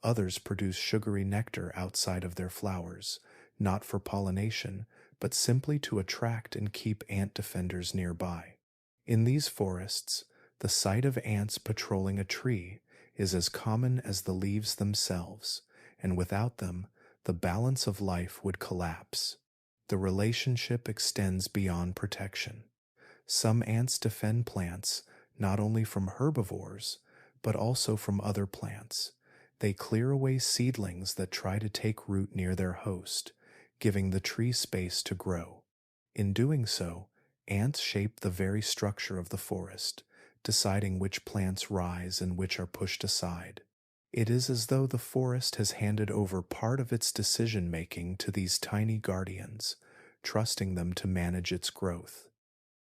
Others produce sugary nectar outside of their flowers, not for pollination, but simply to attract and keep ant defenders nearby. In these forests, the sight of ants patrolling a tree is as common as the leaves themselves, and without them, the balance of life would collapse. The relationship extends beyond protection. Some ants defend plants not only from herbivores, but also from other plants. They clear away seedlings that try to take root near their host, giving the tree space to grow. In doing so, ants shape the very structure of the forest, deciding which plants rise and which are pushed aside. It is as though the forest has handed over part of its decision-making to these tiny guardians, trusting them to manage its growth.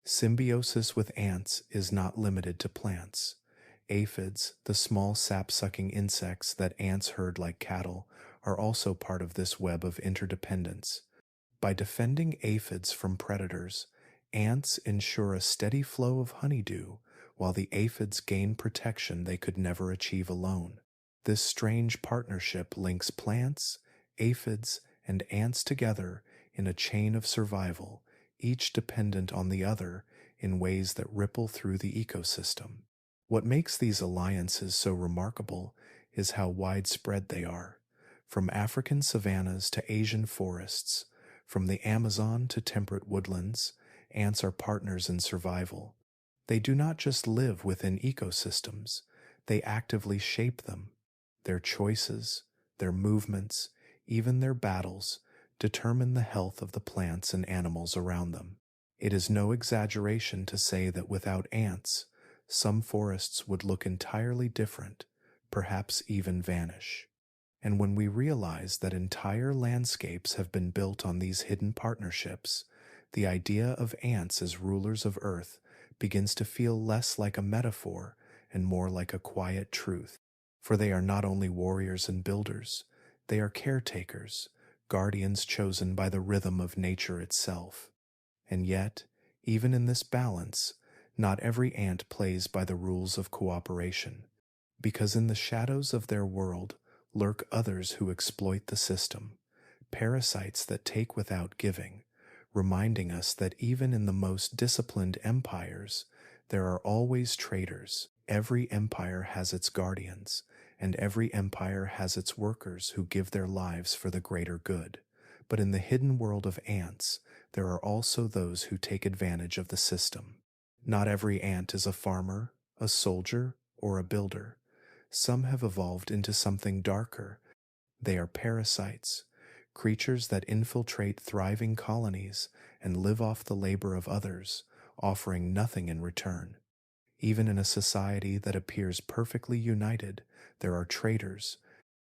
Symbiosis with ants is not limited to plants. Aphids, the small sap-sucking insects that ants herd like cattle, are also part of this web of interdependence. By defending aphids from predators, ants ensure a steady flow of honeydew, while the aphids gain protection they could never achieve alone. This strange partnership links plants, aphids, and ants together in a chain of survival, each dependent on the other in ways that ripple through the ecosystem. What makes these alliances so remarkable is how widespread they are. From African savannas to Asian forests, from the Amazon to temperate woodlands, ants are partners in survival. They do not just live within ecosystems, they actively shape them. Their choices, their movements, even their battles, determine the health of the plants and animals around them. It is no exaggeration to say that without ants, some forests would look entirely different, perhaps even vanish. And when we realize that entire landscapes have been built on these hidden partnerships, the idea of ants as rulers of Earth begins to feel less like a metaphor and more like a quiet truth. For they are not only warriors and builders, they are caretakers, guardians chosen by the rhythm of nature itself. And yet, even in this balance, not every ant plays by the rules of cooperation, because in the shadows of their world lurk others who exploit the system, parasites that take without giving, reminding us that even in the most disciplined empires, there are always traitors. Every empire has its guardians, and every empire has its workers who give their lives for the greater good. But in the hidden world of ants, there are also those who take advantage of the system. Not every ant is a farmer, a soldier, or a builder. Some have evolved into something darker. They are parasites, creatures that infiltrate thriving colonies and live off the labor of others, offering nothing in return. Even in a society that appears perfectly united, there are traitors.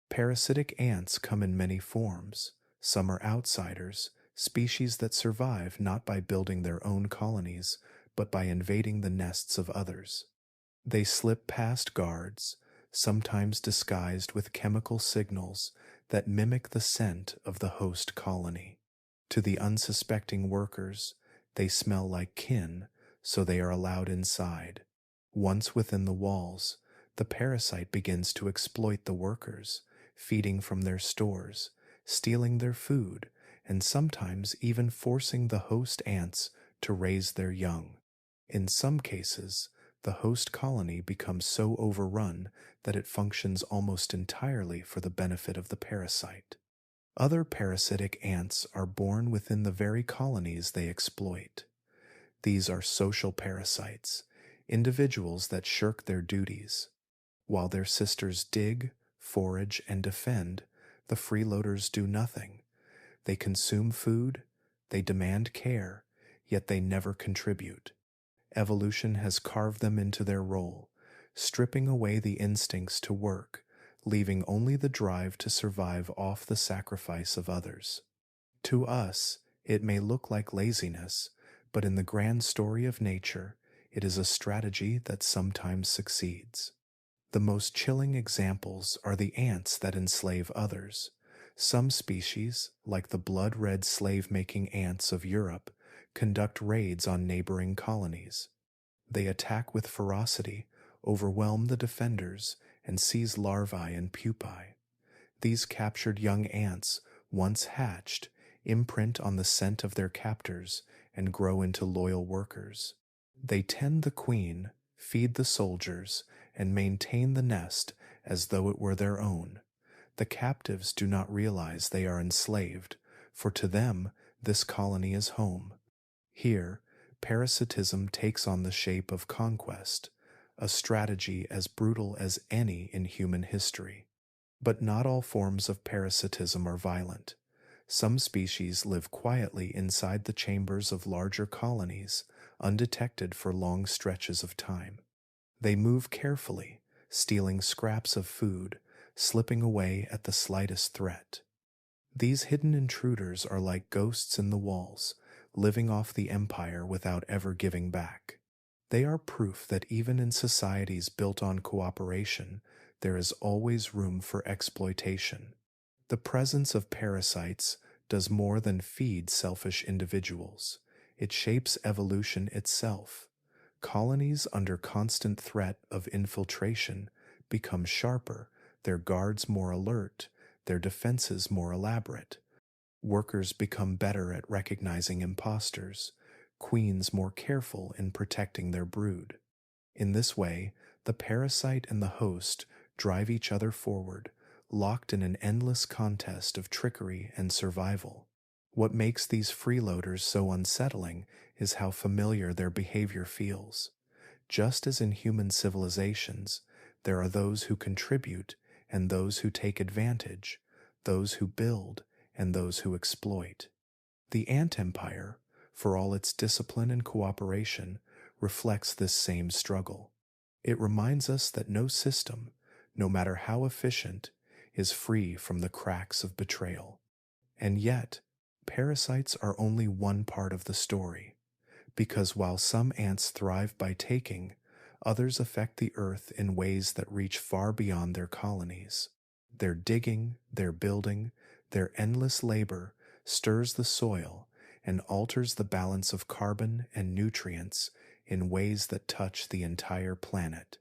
Parasitic ants come in many forms. Some are outsiders, species that survive not by building their own colonies, but by invading the nests of others. They slip past guards, sometimes disguised with chemical signals that mimic the scent of the host colony. To the unsuspecting workers, they smell like kin, so they are allowed inside. Once within the walls, the parasite begins to exploit the workers, feeding from their stores, stealing their food, and sometimes even forcing the host ants to raise their young. In some cases, the host colony becomes so overrun that it functions almost entirely for the benefit of the parasite. Other parasitic ants are born within the very colonies they exploit. These are social parasites, individuals that shirk their duties. While their sisters dig, forage, and defend, the freeloaders do nothing. They consume food, they demand care, yet they never contribute. Evolution has carved them into their role, stripping away the instincts to work, leaving only the drive to survive off the sacrifice of others. To us, it may look like laziness, but in the grand story of nature, it is a strategy that sometimes succeeds. The most chilling examples are the ants that enslave others. Some species, like the blood-red slave-making ants of Europe, conduct raids on neighboring colonies. They attack with ferocity, overwhelm the defenders, and seize larvae and pupae. These captured young ants, once hatched, imprint on the scent of their captors and grow into loyal workers. They tend the queen, feed the soldiers, and maintain the nest as though it were their own. The captives do not realize they are enslaved, for to them this colony is home. Here, parasitism takes on the shape of conquest, a strategy as brutal as any in human history. But not all forms of parasitism are violent. Some species live quietly inside the chambers of larger colonies, undetected for long stretches of time. They move carefully, stealing scraps of food, slipping away at the slightest threat. These hidden intruders are like ghosts in the walls, living off the empire without ever giving back. They are proof that even in societies built on cooperation, there is always room for exploitation. The presence of parasites does more than feed selfish individuals. It shapes evolution itself. Colonies under constant threat of infiltration become sharper, their guards more alert, their defenses more elaborate. Workers become better at recognizing imposters, queens more careful in protecting their brood. In this way, the parasite and the host drive each other forward, locked in an endless contest of trickery and survival. What makes these freeloaders so unsettling is how familiar their behavior feels. Just as in human civilizations, there are those who contribute and those who take advantage, those who build and those who exploit. The ant empire, for all its discipline and cooperation, reflects this same struggle. It reminds us that no system, no matter how efficient, is free from the cracks of betrayal. And yet, parasites are only one part of the story. because while some ants thrive by taking, others affect the earth in ways that reach far beyond their colonies. Their digging, their building, their endless labor stirs the soil and alters the balance of carbon and nutrients in ways that touch the entire planet.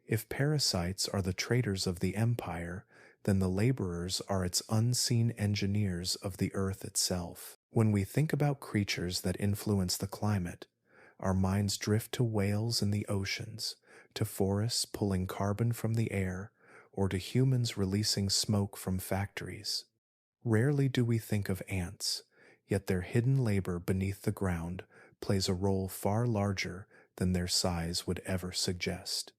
If parasites are the traitors of the empire, then the laborers are its unseen engineers of the earth itself. When we think about creatures that influence the climate, our minds drift to whales in the oceans, to forests pulling carbon from the air, or to humans releasing smoke from factories. Rarely do we think of ants, yet their hidden labor beneath the ground plays a role far larger than their size would ever suggest.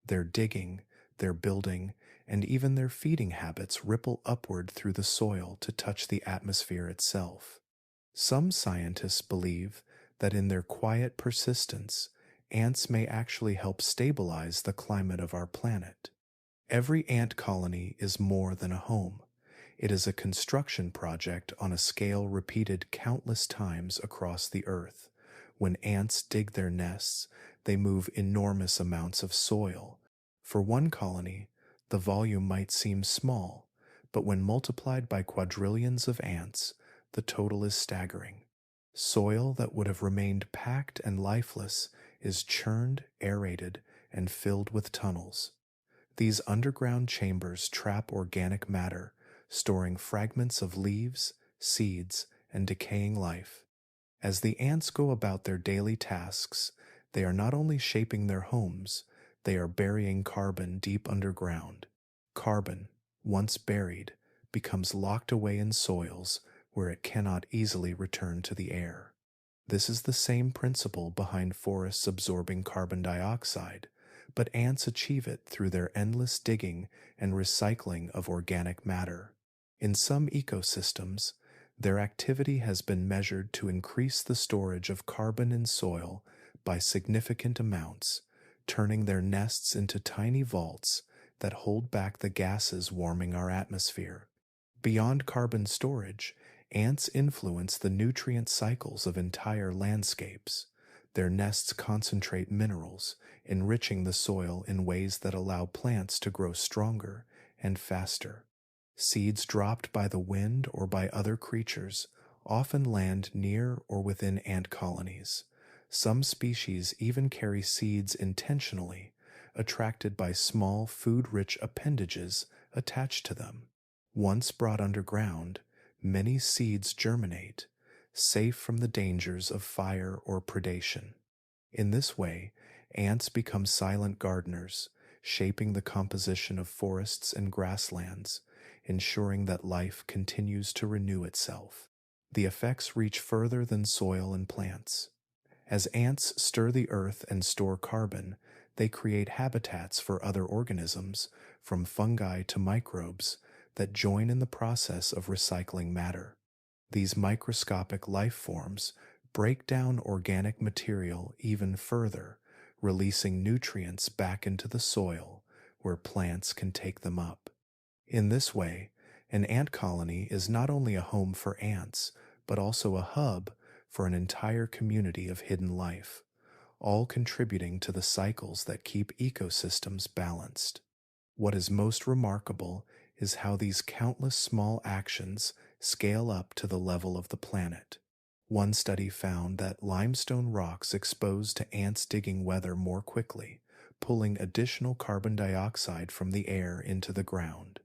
Their digging, their building, and even their feeding habits ripple upward through the soil to touch the atmosphere itself. Some scientists believe that in their quiet persistence, ants may actually help stabilize the climate of our planet. Every ant colony is more than a home. It is a construction project on a scale repeated countless times across the earth. When ants dig their nests, they move enormous amounts of soil. For one colony, the volume might seem small, but when multiplied by quadrillions of ants, the total is staggering. Soil that would have remained packed and lifeless is churned, aerated, and filled with tunnels. These underground chambers trap organic matter, storing fragments of leaves, seeds, and decaying life. As the ants go about their daily tasks, they are not only shaping their homes, they are burying carbon deep underground. Carbon, once buried, becomes locked away in soils where it cannot easily return to the air. This is the same principle behind forests absorbing carbon dioxide, but ants achieve it through their endless digging and recycling of organic matter. In some ecosystems, their activity has been measured to increase the storage of carbon in soil by significant amounts, turning their nests into tiny vaults that hold back the gases warming our atmosphere. Beyond carbon storage, ants influence the nutrient cycles of entire landscapes. Their nests concentrate minerals, enriching the soil in ways that allow plants to grow stronger and faster. Seeds dropped by the wind or by other creatures often land near or within ant colonies. Some species even carry seeds intentionally, attracted by small food-rich appendages attached to them. Once brought underground, many seeds germinate, safe from the dangers of fire or predation. In this way, ants become silent gardeners, shaping the composition of forests and grasslands, ensuring that life continues to renew itself. The effects reach further than soil and plants. As ants stir the earth and store carbon, they create habitats for other organisms, from fungi to microbes, that join in the process of recycling matter. These microscopic life forms break down organic material even further, releasing nutrients back into the soil where plants can take them up. In this way, an ant colony is not only a home for ants, but also a hub for an entire community of hidden life, all contributing to the cycles that keep ecosystems balanced. What is most remarkable is how these countless small actions scale up to the level of the planet. One study found that limestone rocks exposed to ants digging weather more quickly, pulling additional carbon dioxide from the air into the ground.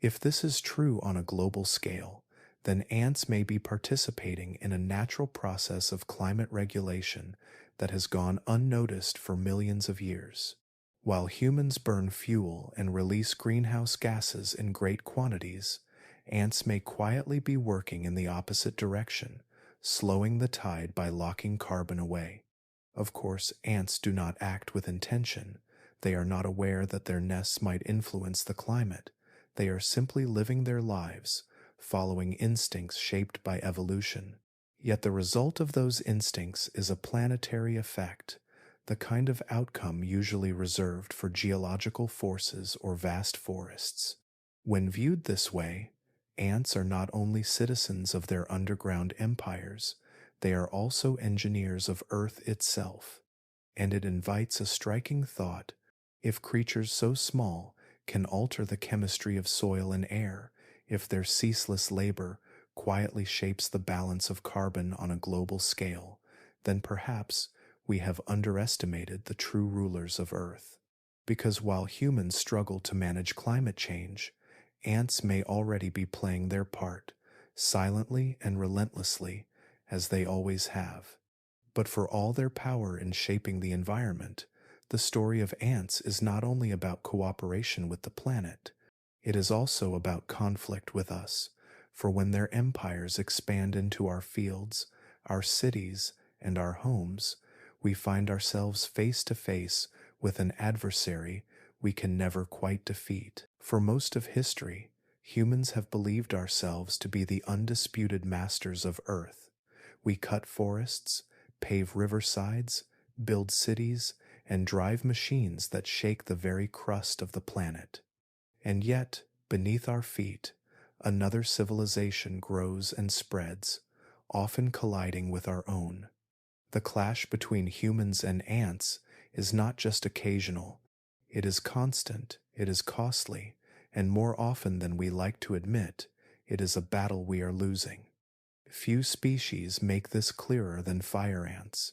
If this is true on a global scale, then ants may be participating in a natural process of climate regulation that has gone unnoticed for millions of years. While humans burn fuel and release greenhouse gases in great quantities, ants may quietly be working in the opposite direction, slowing the tide by locking carbon away. Of course, ants do not act with intention. They are not aware that their nests might influence the climate. They are simply living their lives, following instincts shaped by evolution. Yet the result of those instincts is a planetary effect, the kind of outcome usually reserved for geological forces or vast forests. When viewed this way, ants are not only citizens of their underground empires, they are also engineers of Earth itself, and it invites a striking thought. If creatures so small can alter the chemistry of soil and air, if their ceaseless labor quietly shapes the balance of carbon on a global scale, then perhaps we have underestimated the true rulers of Earth. Because while humans struggle to manage climate change, ants may already be playing their part, silently and relentlessly, as they always have. But for all their power in shaping the environment, the story of ants is not only about cooperation with the planet, it is also about conflict with us. For when their empires expand into our fields, our cities, and our homes, we find ourselves face to face with an adversary we can never quite defeat. For most of history, humans have believed ourselves to be the undisputed masters of Earth. We cut forests, pave riversides, build cities, and drive machines that shake the very crust of the planet. And yet, beneath our feet, another civilization grows and spreads, often colliding with our own. The clash between humans and ants is not just occasional, it is constant, it is costly, and more often than we like to admit, it is a battle we are losing. Few species make this clearer than fire ants.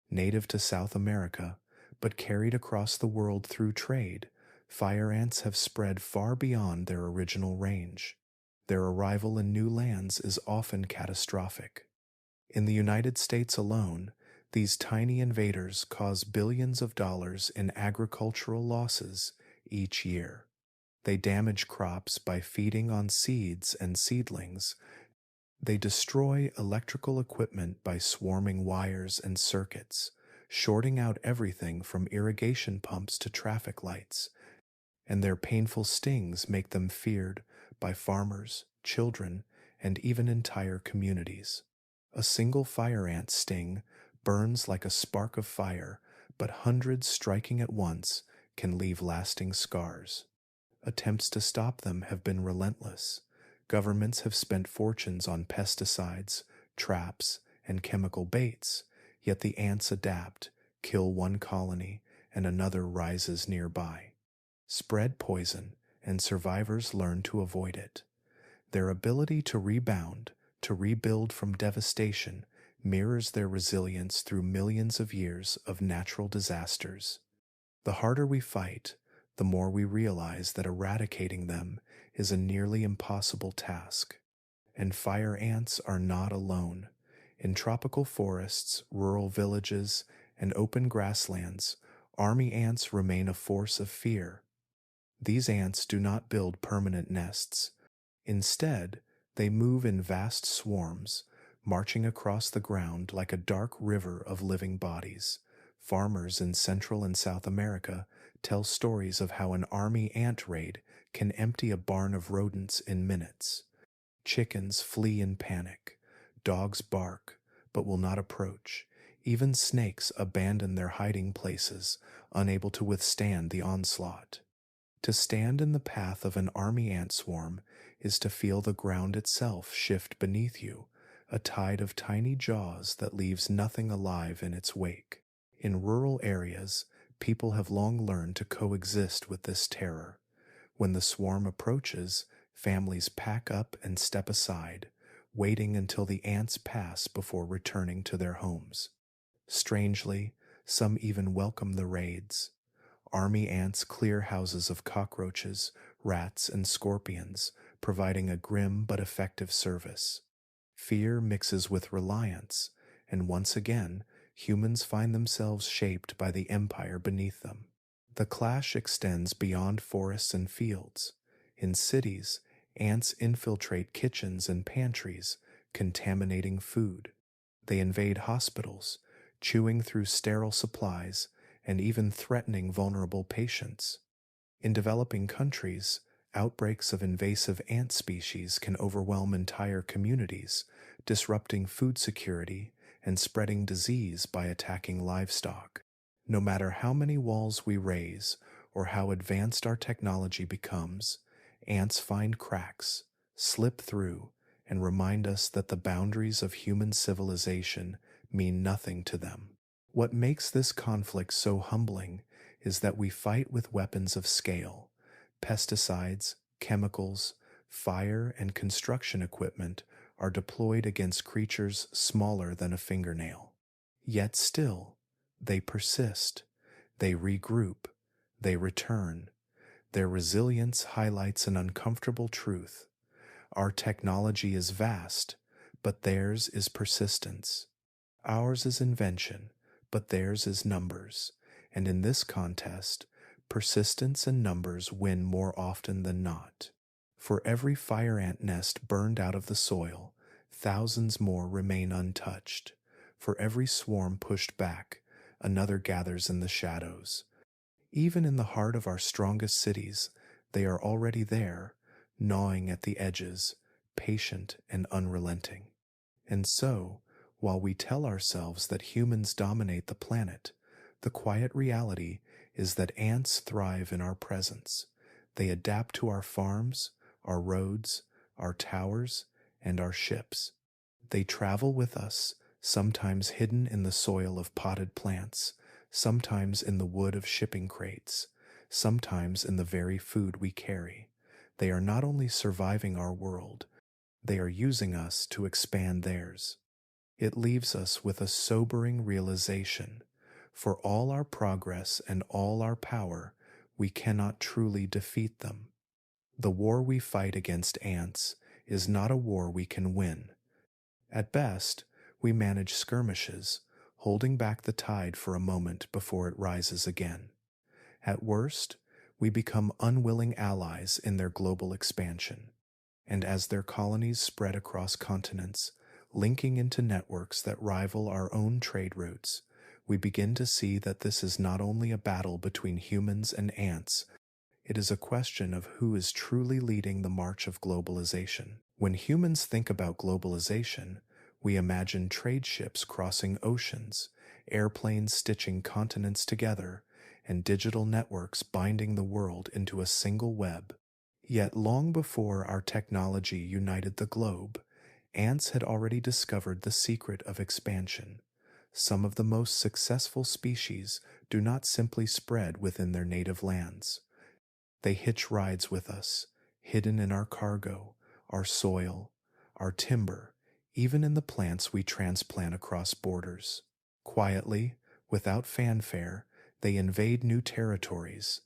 Native to South America, but carried across the world through trade, fire ants have spread far beyond their original range. Their arrival in new lands is often catastrophic. In the United States alone, these tiny invaders cause billions of dollars in agricultural losses each year. They damage crops by feeding on seeds and seedlings. They destroy electrical equipment by swarming wires and circuits, shorting out everything from irrigation pumps to traffic lights, and their painful stings make them feared by farmers, children, and even entire communities. A single fire ant sting burns like a spark of fire, but hundreds striking at once can leave lasting scars. Attempts to stop them have been relentless. Governments have spent fortunes on pesticides, traps, and chemical baits, yet the ants adapt, kill one colony, and another rises nearby. Spread poison, and survivors learn to avoid it. Their ability to rebound, to rebuild from devastation, mirrors their resilience through millions of years of natural disasters. The harder we fight, the more we realize that eradicating them is a nearly impossible task. And fire ants are not alone. In tropical forests, rural villages, and open grasslands, army ants remain a force of fear. These ants do not build permanent nests. Instead, they move in vast swarms, marching across the ground like a dark river of living bodies. Farmers in Central and South America tell stories of how an army ant raid can empty a barn of rodents in minutes. Chickens flee in panic. Dogs bark, but will not approach. Even snakes abandon their hiding places, unable to withstand the onslaught. To stand in the path of an army ant swarm is to feel the ground itself shift beneath you, a tide of tiny jaws that leaves nothing alive in its wake. In rural areas, people have long learned to coexist with this terror. When the swarm approaches, families pack up and step aside, waiting until the ants pass before returning to their homes. Strangely, some even welcome the raids. Army ants clear houses of cockroaches, rats, and scorpions, providing a grim but effective service. Fear mixes with reliance, and once again, humans find themselves shaped by the empire beneath them. The clash extends beyond forests and fields. In cities, ants infiltrate kitchens and pantries, contaminating food. They invade hospitals, chewing through sterile supplies, and even threatening vulnerable patients. In developing countries, outbreaks of invasive ant species can overwhelm entire communities, disrupting food security and spreading disease by attacking livestock. No matter how many walls we raise or how advanced our technology becomes, ants find cracks, slip through, and remind us that the boundaries of human civilization mean nothing to them. What makes this conflict so humbling is that we fight with weapons of scale. Pesticides, chemicals, fire, and construction equipment are deployed against creatures smaller than a fingernail. Yet still, they persist, they regroup, they return. Their resilience highlights an uncomfortable truth. Our technology is vast, but theirs is persistence. Ours is invention, but theirs is numbers. And in this contest, persistence and numbers win more often than not. For every fire ant nest burned out of the soil, thousands more remain untouched. For every swarm pushed back, another gathers in the shadows. Even in the heart of our strongest cities, they are already there, gnawing at the edges, patient and unrelenting. And so, while we tell ourselves that humans dominate the planet, the quiet reality is that ants thrive in our presence. They adapt to our farms, our roads, our towers, and our ships. They travel with us, sometimes hidden in the soil of potted plants, sometimes in the wood of shipping crates, sometimes in the very food we carry. They are not only surviving our world, they are using us to expand theirs. It leaves us with a sobering realization. For all our progress and all our power, we cannot truly defeat them. The war we fight against ants is not a war we can win. At best, we manage skirmishes, holding back the tide for a moment before it rises again. At worst, we become unwilling allies in their global expansion. And as their colonies spread across continents, linking into networks that rival our own trade routes, we begin to see that this is not only a battle between humans and ants, it is a question of who is truly leading the march of globalization. When humans think about globalization, we imagine trade ships crossing oceans, airplanes stitching continents together, and digital networks binding the world into a single web. Yet long before our technology united the globe, ants had already discovered the secret of expansion. Some of the most successful species do not simply spread within their native lands. They hitch rides with us, hidden in our cargo, our soil, our timber, even in the plants we transplant across borders. Quietly, without fanfare, they invade new territories,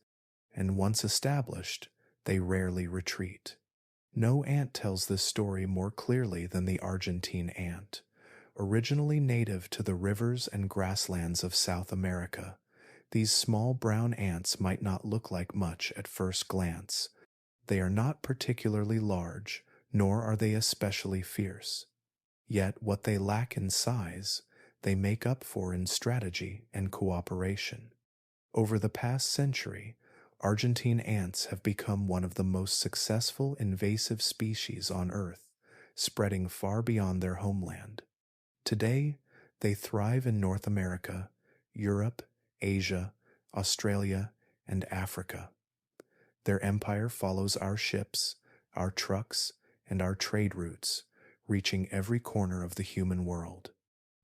and once established, they rarely retreat. No ant tells this story more clearly than the Argentine ant. Originally native to the rivers and grasslands of South America, these small brown ants might not look like much at first glance. They are not particularly large, nor are they especially fierce. Yet what they lack in size, they make up for in strategy and cooperation. Over the past century, Argentine ants have become one of the most successful invasive species on Earth, spreading far beyond their homeland. Today, they thrive in North America, Europe, Asia, Australia, and Africa. Their empire follows our ships, our trucks, and our trade routes, reaching every corner of the human world.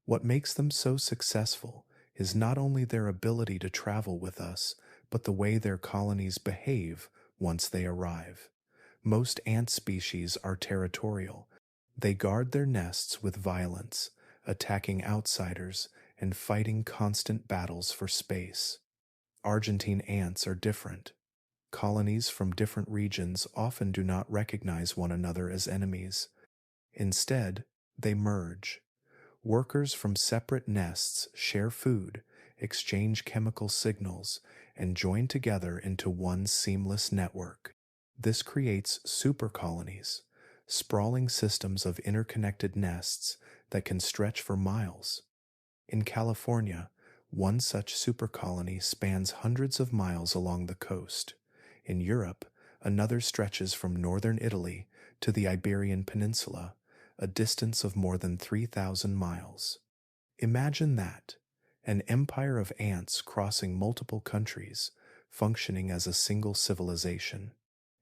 What makes them so successful is not only their ability to travel with us, but the way their colonies behave once they arrive. Most ant species are territorial. They guard their nests with violence, attacking outsiders and fighting constant battles for space. Argentine ants are different. Colonies from different regions often do not recognize one another as enemies. Instead, they merge. Workers from separate nests share food, exchange chemical signals, and join together into one seamless network. This creates supercolonies, sprawling systems of interconnected nests that can stretch for miles. In California, one such supercolony spans hundreds of miles along the coast. In Europe, another stretches from northern Italy to the Iberian Peninsula, a distance of more than 3,000 miles. Imagine that, an empire of ants crossing multiple countries, functioning as a single civilization.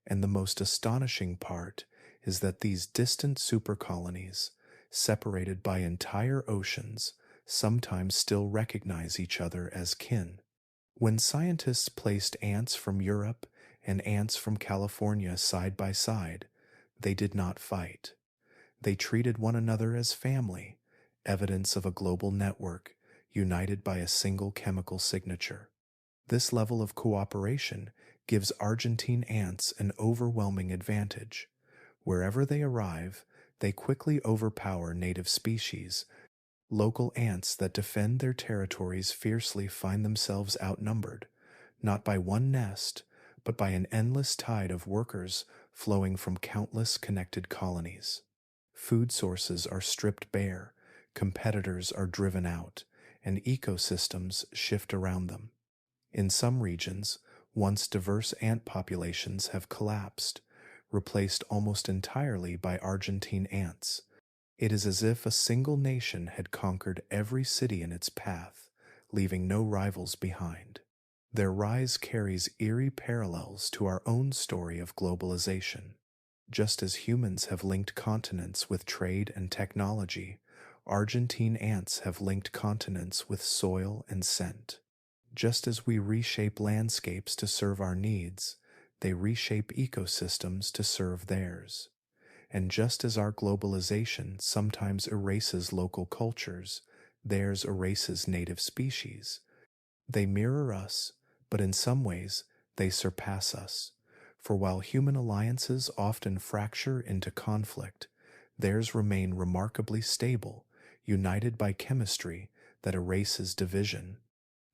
And the most astonishing part is that these distant supercolonies, separated by entire oceans, sometimes still recognize each other as kin. When scientists placed ants from Europe and ants from California side by side, they did not fight. They treated one another as family, evidence of a global network united by a single chemical signature. This level of cooperation gives Argentine ants an overwhelming advantage. Wherever they arrive, they quickly overpower native species. Local ants that defend their territories fiercely find themselves outnumbered, not by one nest, but by an endless tide of workers flowing from countless connected colonies. Food sources are stripped bare, competitors are driven out, and ecosystems shift around them. In some regions, once diverse ant populations have collapsed, replaced almost entirely by Argentine ants. It is as if a single nation had conquered every city in its path, leaving no rivals behind. Their rise carries eerie parallels to our own story of globalization. Just as humans have linked continents with trade and technology, Argentine ants have linked continents with soil and scent. Just as we reshape landscapes to serve our needs, they reshape ecosystems to serve theirs. And just as our globalization sometimes erases local cultures, theirs erases native species. They mirror us, but in some ways they surpass us. For while human alliances often fracture into conflict, theirs remain remarkably stable, united by chemistry that erases division.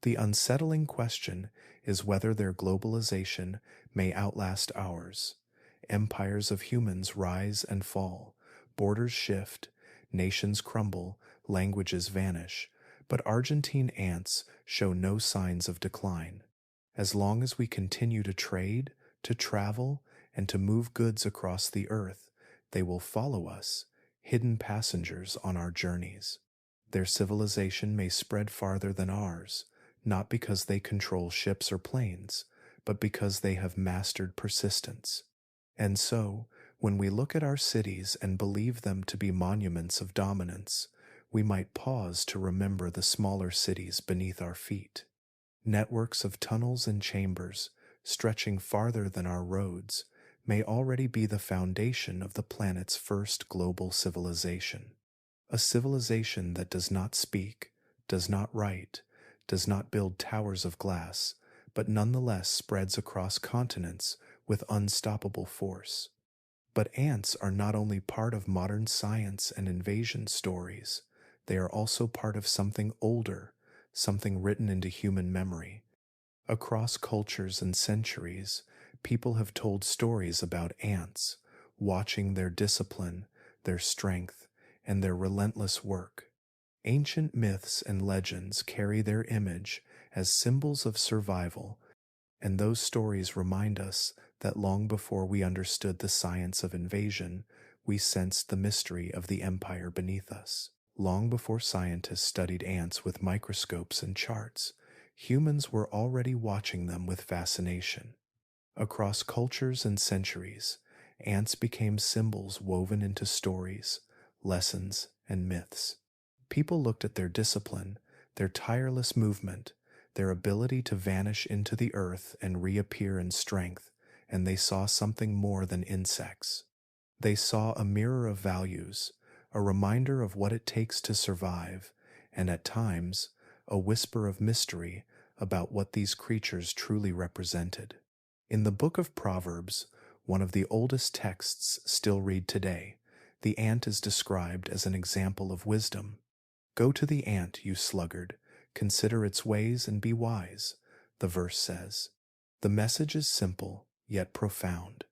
The unsettling question is whether their globalization may outlast ours. Empires of humans rise and fall, borders shift, nations crumble, languages vanish, but Argentine ants show no signs of decline. As long as we continue to trade, to travel, and to move goods across the earth, they will follow us, hidden passengers on our journeys. Their civilization may spread farther than ours, not because they control ships or planes, but because they have mastered persistence. And so, when we look at our cities and believe them to be monuments of dominance, we might pause to remember the smaller cities beneath our feet. Networks of tunnels and chambers, stretching farther than our roads, may already be the foundation of the planet's first global civilization. A civilization that does not speak, does not write, does not build towers of glass, but nonetheless spreads across continents with unstoppable force. But ants are not only part of modern science and invasion stories, they are also part of something older, something written into human memory. Across cultures and centuries, people have told stories about ants, watching their discipline, their strength, and their relentless work. Ancient myths and legends carry their image as symbols of survival, and those stories remind us that long before we understood the science of invasion, we sensed the mystery of the empire beneath us. Long before scientists studied ants with microscopes and charts, humans were already watching them with fascination. Across cultures and centuries, ants became symbols woven into stories, lessons, and myths. People looked at their discipline, their tireless movement, their ability to vanish into the earth and reappear in strength, and they saw something more than insects. They saw a mirror of values, a reminder of what it takes to survive, and at times, a whisper of mystery about what these creatures truly represented. In the book of Proverbs, one of the oldest texts still read today, the ant is described as an example of wisdom. "Go to the ant, you sluggard, consider its ways and be wise," the verse says. The message is simple, yet profound.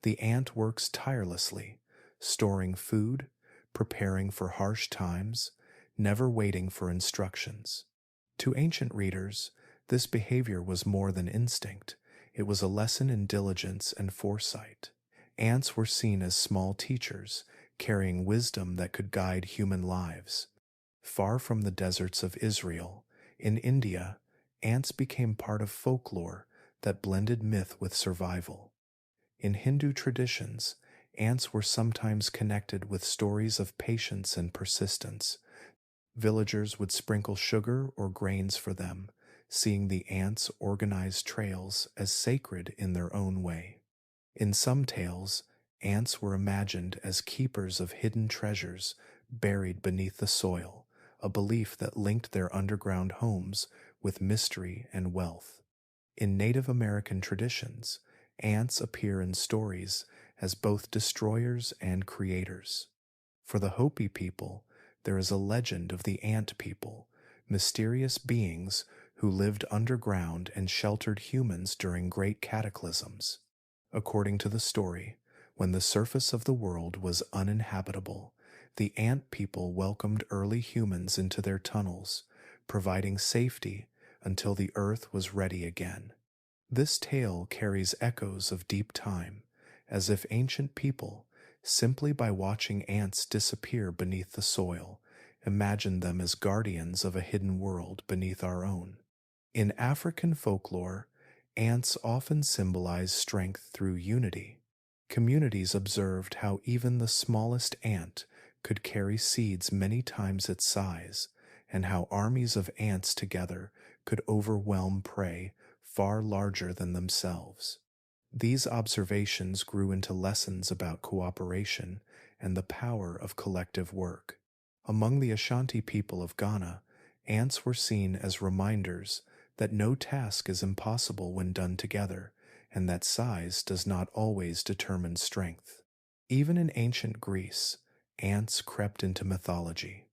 The ant works tirelessly, storing food, preparing for harsh times, never waiting for instructions. To ancient readers, this behavior was more than instinct. It was a lesson in diligence and foresight. Ants were seen as small teachers, carrying wisdom that could guide human lives. Far from the deserts of Israel, in India, ants became part of folklore that blended myth with survival. In Hindu traditions, Ants were sometimes connected with stories of patience and persistence. Villagers would sprinkle sugar or grains for them, seeing the ants' organized trails as sacred in their own way. In some tales, ants were imagined as keepers of hidden treasures buried beneath the soil, a belief that linked their underground homes with mystery and wealth. In Native American traditions, ants appear in stories as both destroyers and creators. For the Hopi people, there is a legend of the ant people, mysterious beings who lived underground and sheltered humans during great cataclysms. According to the story, when the surface of the world was uninhabitable, the ant people welcomed early humans into their tunnels, providing safety until the earth was ready again. This tale carries echoes of deep time, as if ancient people, simply by watching ants disappear beneath the soil, imagined them as guardians of a hidden world beneath our own. In African folklore, ants often symbolize strength through unity. Communities observed how even the smallest ant could carry seeds many times its size, and how armies of ants together could overwhelm prey far larger than themselves. These observations grew into lessons about cooperation and the power of collective work. Among the Ashanti people of Ghana, ants were seen as reminders that no task is impossible when done together, and that size does not always determine strength. Even in ancient Greece, ants crept into mythology.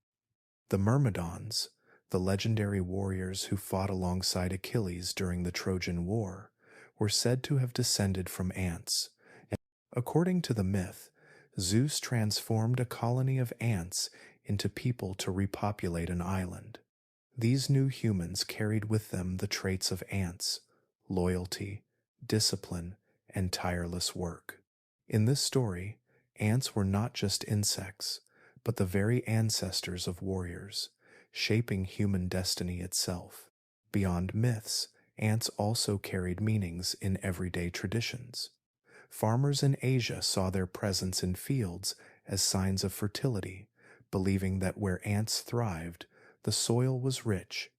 The Myrmidons, the legendary warriors who fought alongside Achilles during the Trojan War, were said to have descended from ants. According to the myth, Zeus transformed a colony of ants into people to repopulate an island. These new humans carried with them the traits of ants: loyalty, discipline, and tireless work. In this story, ants were not just insects, but the very ancestors of warriors, shaping human destiny itself. Beyond myths, ants also carried meanings in everyday traditions. Farmers in Asia saw their presence in fields as signs of fertility, believing that where ants thrived, the soil was rich.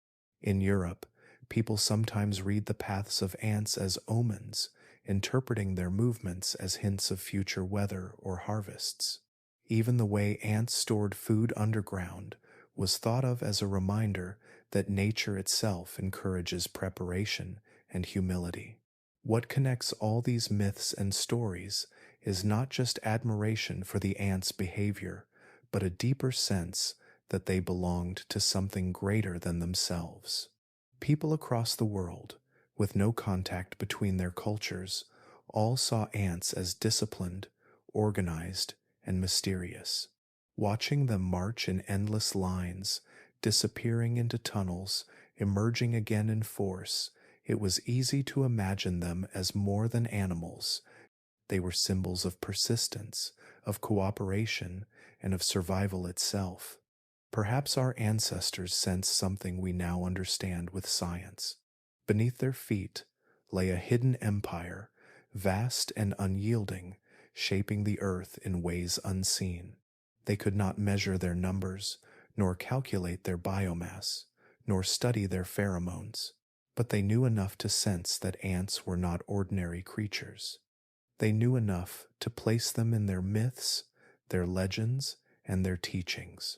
In Europe, people sometimes read the paths of ants as omens, interpreting their movements as hints of future weather or harvests. Even the way ants stored food underground was thought of as a reminder that nature itself encourages preparation and humility. What connects all these myths and stories is not just admiration for the ants' behavior, but a deeper sense that they belonged to something greater than themselves. People across the world, with no contact between their cultures, all saw ants as disciplined, organized, and mysterious. Watching them march in endless lines, disappearing into tunnels, emerging again in force, it was easy to imagine them as more than animals. They were symbols of persistence, of cooperation, and of survival itself. Perhaps our ancestors sensed something we now understand with science. Beneath their feet lay a hidden empire, vast and unyielding, shaping the earth in ways unseen. They could not measure their numbers, nor calculate their biomass, nor study their pheromones, but they knew enough to sense that ants were not ordinary creatures. They knew enough to place them in their myths, their legends, and their teachings.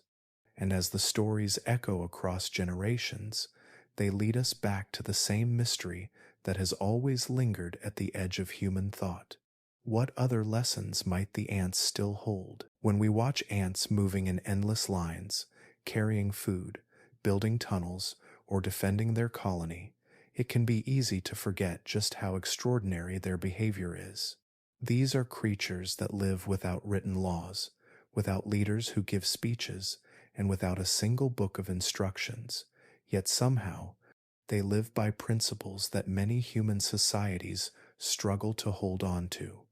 And as the stories echo across generations, they lead us back to the same mystery that has always lingered at the edge of human thought. What other lessons might the ants still hold? When we watch ants moving in endless lines, carrying food, building tunnels, or defending their colony, it can be easy to forget just how extraordinary their behavior is. These are creatures that live without written laws, without leaders who give speeches, and without a single book of instructions, yet somehow they live by principles that many human societies struggle to hold on to.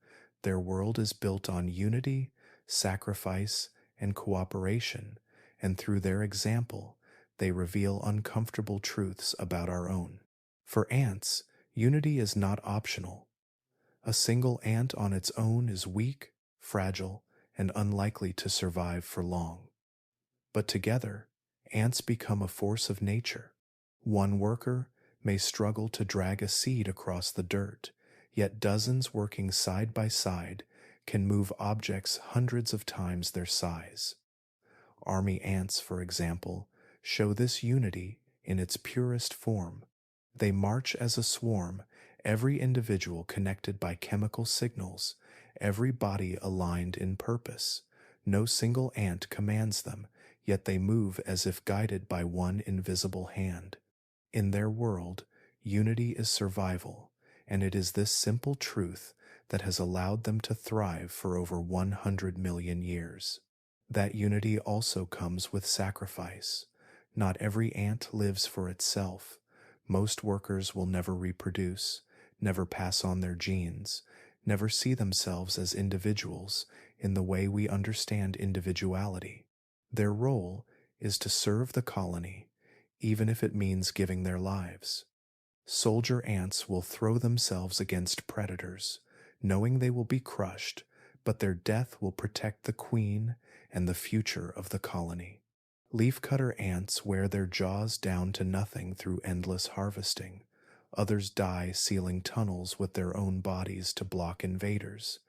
Their world is built on unity, sacrifice, and cooperation, and through their example, they reveal uncomfortable truths about our own. For ants, unity is not optional. A single ant on its own is weak, fragile, and unlikely to survive for long. But together, ants become a force of nature. One worker may struggle to drag a seed across the dirt, yet dozens working side by side can move objects hundreds of times their size. Army ants, for example, show this unity in its purest form. They march as a swarm, every individual connected by chemical signals, every body aligned in purpose. No single ant commands them, yet they move as if guided by one invisible hand. In their world, unity is survival, and it is this simple truth that has allowed them to thrive for over 100 million years. That unity also comes with sacrifice. Not every ant lives for itself. Most workers will never reproduce, never pass on their genes, never see themselves as individuals in the way we understand individuality. Their role is to serve the colony, even if it means giving their lives. Soldier ants will throw themselves against predators, knowing they will be crushed, but their death will protect the queen and the future of the colony. Leafcutter ants wear their jaws down to nothing through endless harvesting. Others die sealing tunnels with their own bodies to block invaders.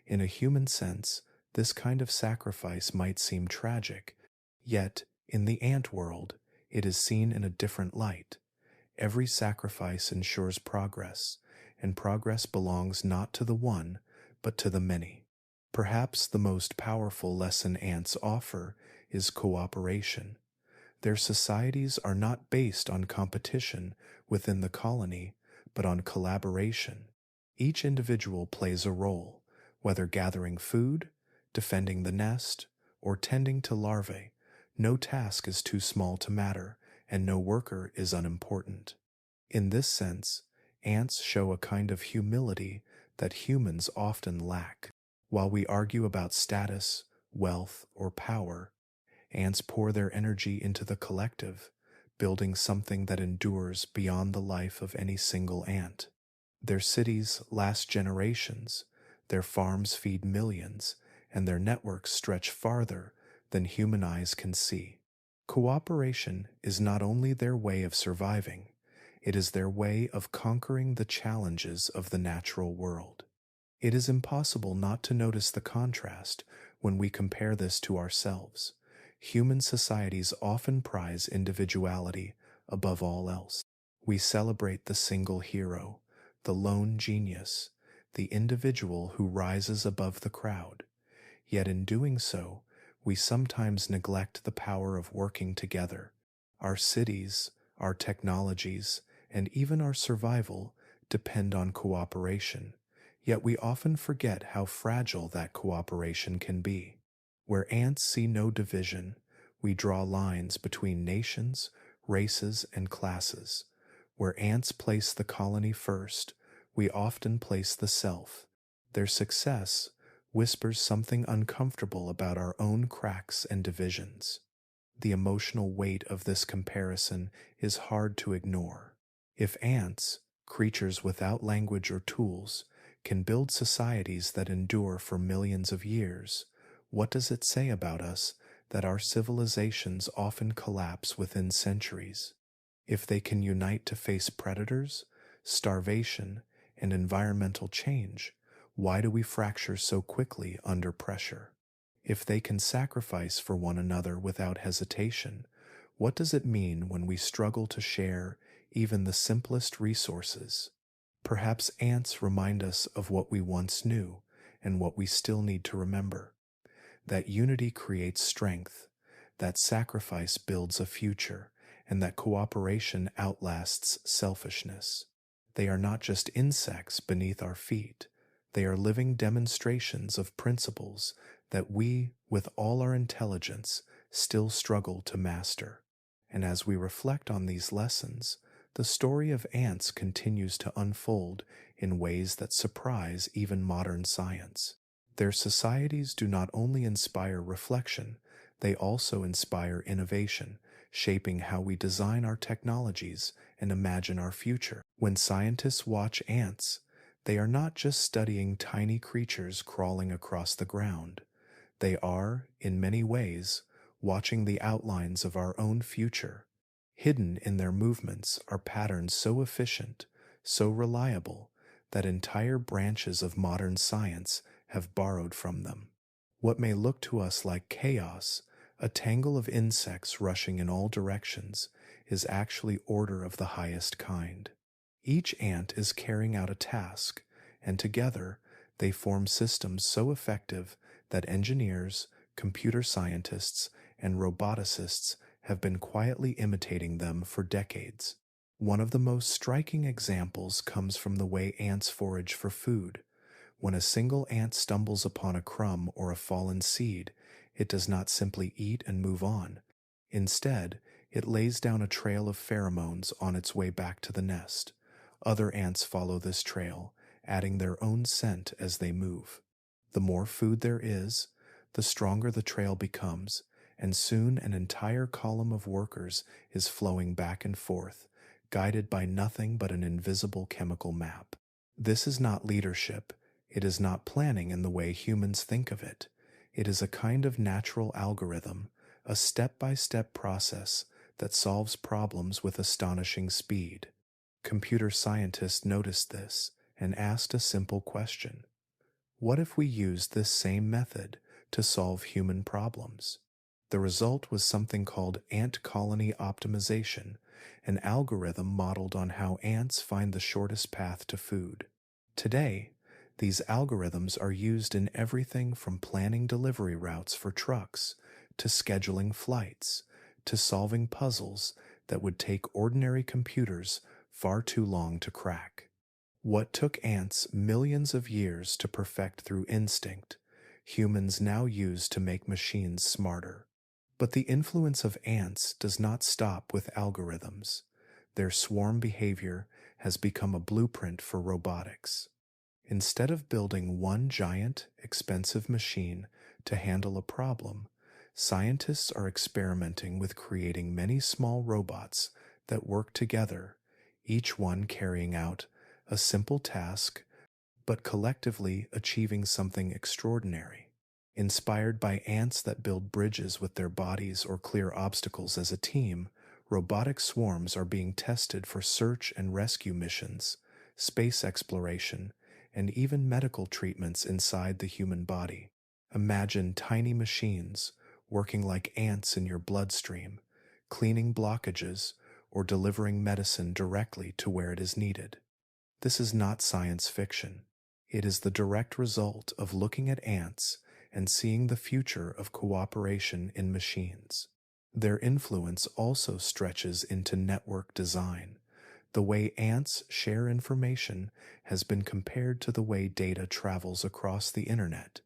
In a human sense, this kind of sacrifice might seem tragic, yet, in the ant world, it is seen in a different light. Every sacrifice ensures progress, and progress belongs not to the one, but to the many. Perhaps the most powerful lesson ants offer is cooperation. Their societies are not based on competition within the colony, but on collaboration. Each individual plays a role, whether gathering food, defending the nest, or tending to larvae. No task is too small to matter, and no worker is unimportant. In this sense, ants show a kind of humility that humans often lack. While we argue about status, wealth, or power, ants pour their energy into the collective, building something that endures beyond the life of any single ant. Their cities last generations, their farms feed millions, and their networks stretch farther than human eyes can see. Cooperation is not only their way of surviving, it is their way of conquering the challenges of the natural world. It is impossible not to notice the contrast when we compare this to ourselves. Human societies often prize individuality above all else. We celebrate the single hero, the lone genius, the individual who rises above the crowd. Yet in doing so, we sometimes neglect the power of working together. Our cities, our technologies, and even our survival depend on cooperation. Yet we often forget how fragile that cooperation can be. Where ants see no division, we draw lines between nations, races, and classes. Where ants place the colony first, we often place the self. Their success whispers something uncomfortable about our own cracks and divisions. The emotional weight of this comparison is hard to ignore. If ants, creatures without language or tools, can build societies that endure for millions of years, what does it say about us that our civilizations often collapse within centuries? If they can unite to face predators, starvation, and environmental change, why do we fracture so quickly under pressure? If they can sacrifice for one another without hesitation, what does it mean when we struggle to share even the simplest resources? Perhaps ants remind us of what we once knew and what we still need to remember. That unity creates strength, that sacrifice builds a future, and that cooperation outlasts selfishness. They are not just insects beneath our feet. They are living demonstrations of principles that we, with all our intelligence, still struggle to master. And as we reflect on these lessons, the story of ants continues to unfold in ways that surprise even modern science. Their societies do not only inspire reflection, they also inspire innovation, shaping how we design our technologies and imagine our future. When scientists watch ants, They are not just studying tiny creatures crawling across the ground. They are, in many ways, watching the outlines of our own future. Hidden in their movements are patterns so efficient, so reliable, that entire branches of modern science have borrowed from them. What may look to us like chaos, a tangle of insects rushing in all directions, is actually order of the highest kind. Each ant is carrying out a task, and together they form systems so effective that engineers, computer scientists, and roboticists have been quietly imitating them for decades. One of the most striking examples comes from the way ants forage for food. When a single ant stumbles upon a crumb or a fallen seed, it does not simply eat and move on. Instead, it lays down a trail of pheromones on its way back to the nest. Other ants follow this trail, adding their own scent as they move. The more food there is, the stronger the trail becomes, and soon an entire column of workers is flowing back and forth, guided by nothing but an invisible chemical map. This is not leadership. It is not planning in the way humans think of it. It is a kind of natural algorithm, a step-by-step process that solves problems with astonishing speed. Computer scientists noticed this and asked a simple question. What if we used this same method to solve human problems? The result was something called ant colony optimization, an algorithm modeled on how ants find the shortest path to food. Today, these algorithms are used in everything from planning delivery routes for trucks, to scheduling flights, to solving puzzles that would take ordinary computers far too long to crack. What took ants millions of years to perfect through instinct, humans now use to make machines smarter. But the influence of ants does not stop with algorithms. Their swarm behavior has become a blueprint for robotics. Instead of building one giant, expensive machine to handle a problem, scientists are experimenting with creating many small robots that work together, each one carrying out a simple task, but collectively achieving something extraordinary. Inspired by ants that build bridges with their bodies or clear obstacles as a team, robotic swarms are being tested for search and rescue missions, space exploration, and even medical treatments inside the human body. Imagine tiny machines working like ants in your bloodstream, cleaning blockages or delivering medicine directly to where it is needed. This is not science fiction. It is the direct result of looking at ants and seeing the future of cooperation in machines. Their influence also stretches into network design. The way ants share information has been compared to the way data travels across the internet.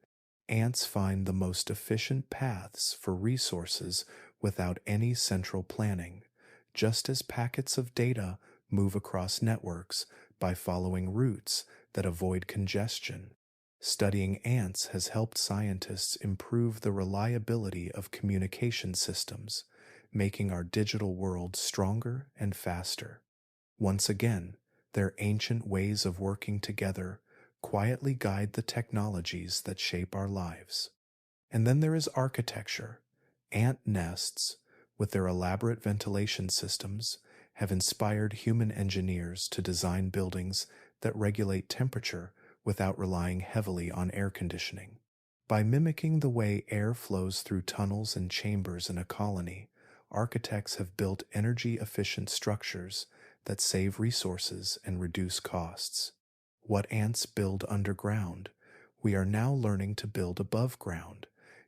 Ants find the most efficient paths for resources without any central planning, just as packets of data move across networks by following routes that avoid congestion. Studying ants has helped scientists improve the reliability of communication systems, making our digital world stronger and faster. Once again, their ancient ways of working together quietly guide the technologies that shape our lives. And then there is architecture. Ant nests, with their elaborate ventilation systems, have inspired human engineers to design buildings that regulate temperature without relying heavily on air conditioning. By mimicking the way air flows through tunnels and chambers in a colony, architects have built energy-efficient structures that save resources and reduce costs. What ants build underground, we are now learning to build above ground,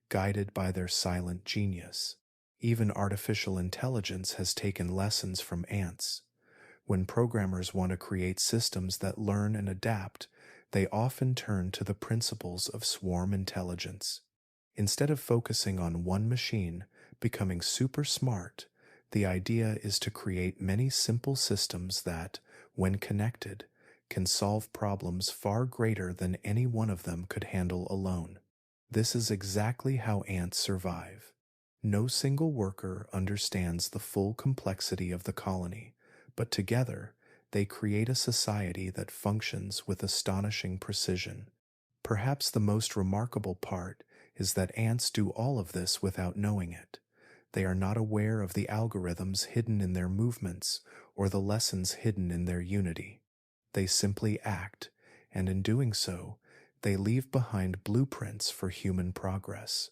guided by their silent genius. Even artificial intelligence has taken lessons from ants. When programmers want to create systems that learn and adapt, they often turn to the principles of swarm intelligence. Instead of focusing on one machine becoming super smart, the idea is to create many simple systems that, when connected, can solve problems far greater than any one of them could handle alone. This is exactly how ants survive. No single worker understands the full complexity of the colony, but together They create a society that functions with astonishing precision. Perhaps the most remarkable part is that ants do all of this without knowing it. They are not aware of the algorithms hidden in their movements or the lessons hidden in their unity. They simply act, and in doing so, they leave behind blueprints for human progress.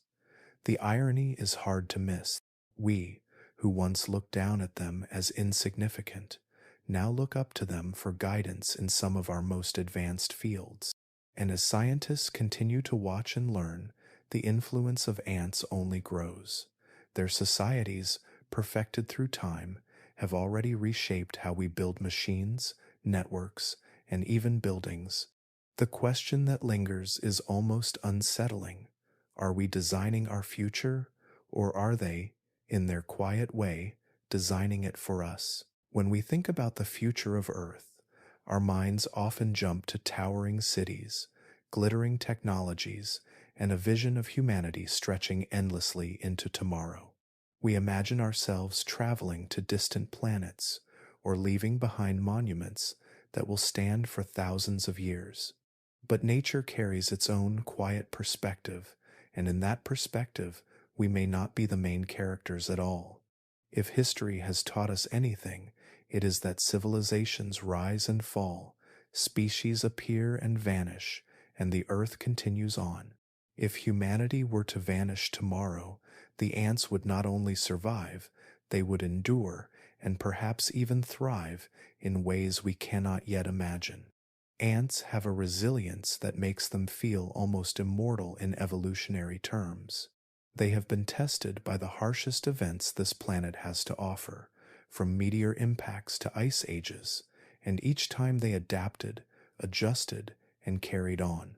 The irony is hard to miss. We, who once looked down at them as insignificant, now look up to them for guidance in some of our most advanced fields. And as scientists continue to watch and learn, the influence of ants only grows. Their societies, perfected through time, have already reshaped how we build machines, networks, and even buildings. The question that lingers is almost unsettling. Are we designing our future, or are they, in their quiet way, designing it for us? When we think about the future of Earth, our minds often jump to towering cities, glittering technologies, and a vision of humanity stretching endlessly into tomorrow. We imagine ourselves traveling to distant planets or leaving behind monuments that will stand for thousands of years. But nature carries its own quiet perspective, and in that perspective, we may not be the main characters at all. If history has taught us anything, it is that civilizations rise and fall, species appear and vanish, and the earth continues on. If humanity were to vanish tomorrow, the ants would not only survive, they would endure and perhaps even thrive in ways we cannot yet imagine. Ants have a resilience that makes them feel almost immortal in evolutionary terms. They have been tested by the harshest events this planet has to offer, from meteor impacts to ice ages, and each time they adapted, adjusted, and carried on.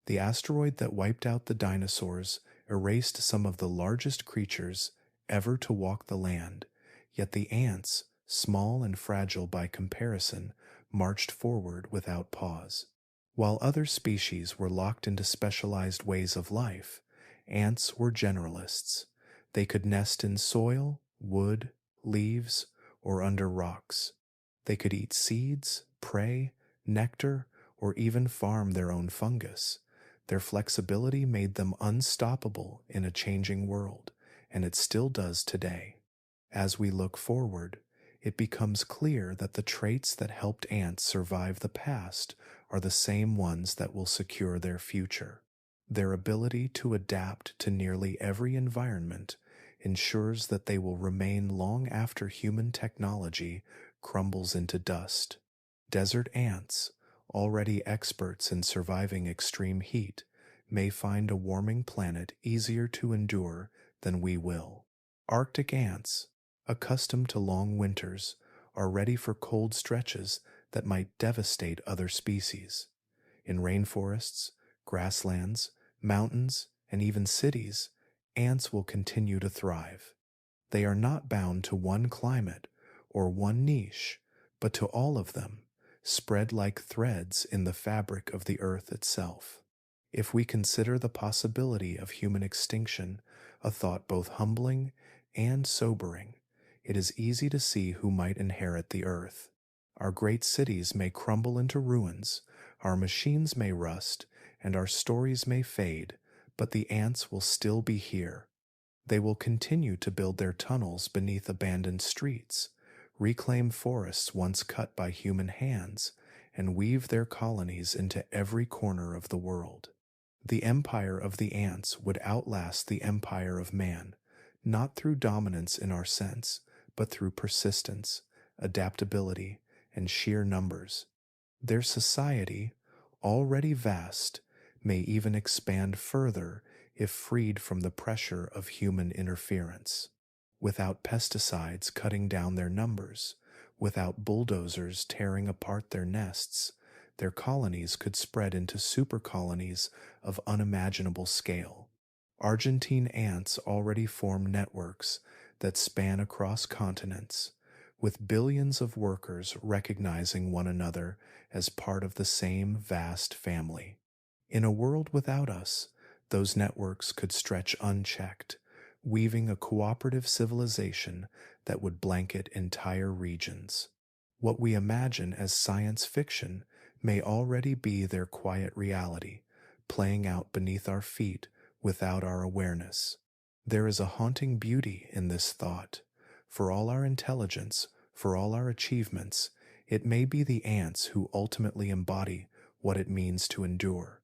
The asteroid that wiped out the dinosaurs erased some of the largest creatures ever to walk the land, yet the ants, small and fragile by comparison, marched forward without pause. While other species were locked into specialized ways of life, ants were generalists. They could nest in soil, wood, leaves, or under rocks. They could eat seeds, prey, nectar, or even farm their own fungus. Their flexibility made them unstoppable in a changing world, and it still does today. As we look forward, it becomes clear that the traits that helped ants survive the past are the same ones that will secure their future. Their ability to adapt to nearly every environment ensures that they will remain long after human technology crumbles into dust. Desert ants, already experts in surviving extreme heat, may find a warming planet easier to endure than we will. Arctic ants, accustomed to long winters, are ready for cold stretches that might devastate other species. In rainforests, grasslands, mountains, and even cities, ants will continue to thrive. They are not bound to one climate or one niche, but to all of them, spread like threads in the fabric of the earth itself. If we consider the possibility of human extinction a thought both humbling and sobering, it is easy to see who might inherit the earth. Our great cities may crumble into ruins, our machines may rust, and our stories may fade, but the ants will still be here. They will continue to build their tunnels beneath abandoned streets, reclaim forests once cut by human hands, and weave their colonies into every corner of the world. The empire of the ants would outlast the empire of man, not through dominance in our sense, but through persistence, adaptability, and sheer numbers. Their society, already vast, may even expand further if freed from the pressure of human interference. Without pesticides cutting down their numbers, without bulldozers tearing apart their nests, their colonies could spread into supercolonies of unimaginable scale. Argentine ants already form networks that span across continents, with billions of workers recognizing one another as part of the same vast family. In a world without us, those networks could stretch unchecked, weaving a cooperative civilization that would blanket entire regions. What we imagine as science fiction may already be their quiet reality, playing out beneath our feet without our awareness. There is a haunting beauty in this thought. For all our intelligence, for all our achievements, it may be the ants who ultimately embody what it means to endure.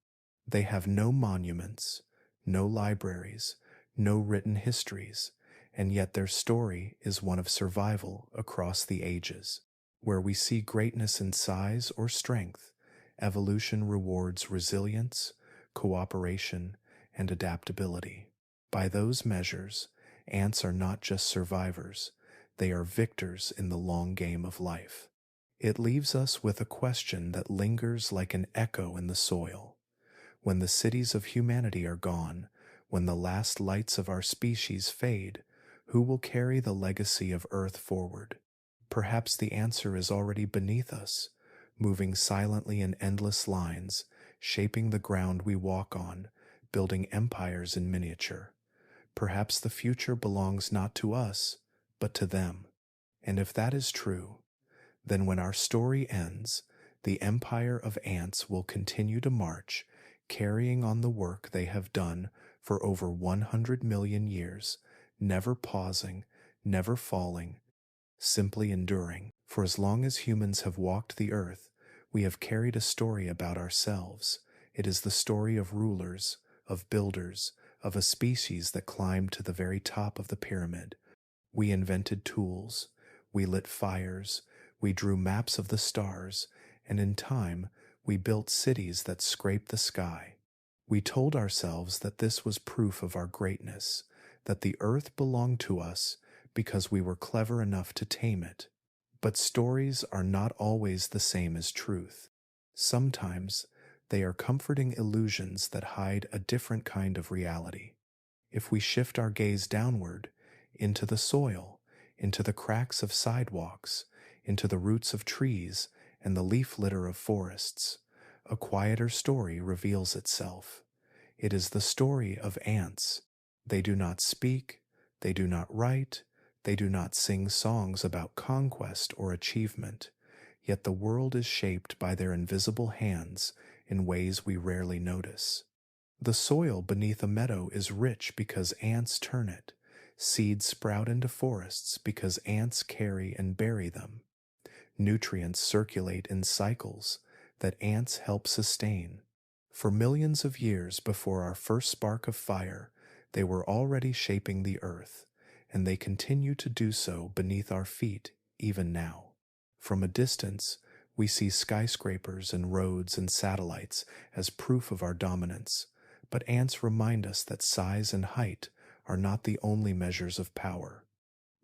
They have no monuments, no libraries, no written histories, and yet their story is one of survival across the ages. Where we see greatness in size or strength, evolution rewards resilience, cooperation, and adaptability. By those measures, ants are not just survivors, they are victors in the long game of life. It leaves us with a question that lingers like an echo in the soil. When the cities of humanity are gone, when the last lights of our species fade, who will carry the legacy of Earth forward? Perhaps the answer is already beneath us, moving silently in endless lines, shaping the ground we walk on, building empires in miniature. Perhaps the future belongs not to us, but to them. And if that is true, then when our story ends, the empire of ants will continue to march, carrying on the work they have done for over 100 million years, never pausing, never falling, simply enduring. For as long as humans have walked the earth, we have carried a story about ourselves. It is the story of rulers, of builders, of a species that climbed to the very top of the pyramid. We invented tools, we lit fires, we drew maps of the stars, and in time we built cities that scraped the sky. We told ourselves that this was proof of our greatness, that the earth belonged to us because we were clever enough to tame it. But stories are not always the same as truth. Sometimes they are comforting illusions that hide a different kind of reality. If we shift our gaze downward, into the soil, into the cracks of sidewalks, into the roots of trees and the leaf litter of forests, a quieter story reveals itself. It is the story of ants. They do not speak, they do not write, they do not sing songs about conquest or achievement, yet the world is shaped by their invisible hands in ways we rarely notice. The soil beneath a meadow is rich because ants turn it. Seeds sprout into forests because ants carry and bury them. Nutrients circulate in cycles that ants help sustain. For millions of years before our first spark of fire, they were already shaping the earth, and they continue to do so beneath our feet even now. From a distance, we see skyscrapers and roads and satellites as proof of our dominance, but ants remind us that size and height are not the only measures of power.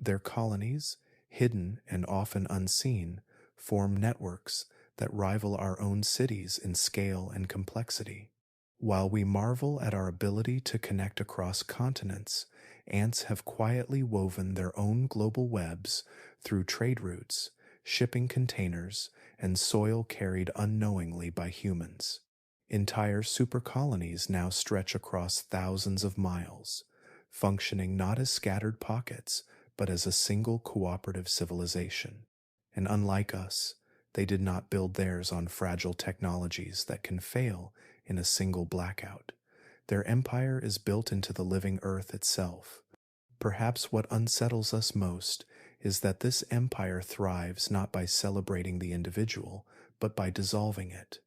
Their colonies, hidden and often unseen, form networks that rival our own cities in scale and complexity. While we marvel at our ability to connect across continents, ants have quietly woven their own global webs through trade routes, shipping containers, and soil carried unknowingly by humans. Entire supercolonies now stretch across thousands of miles, functioning not as scattered pockets, but as a single cooperative civilization. And unlike us, they did not build theirs on fragile technologies that can fail in a single blackout. Their empire is built into the living earth itself. Perhaps what unsettles us most is that this empire thrives not by celebrating the individual, but by dissolving it.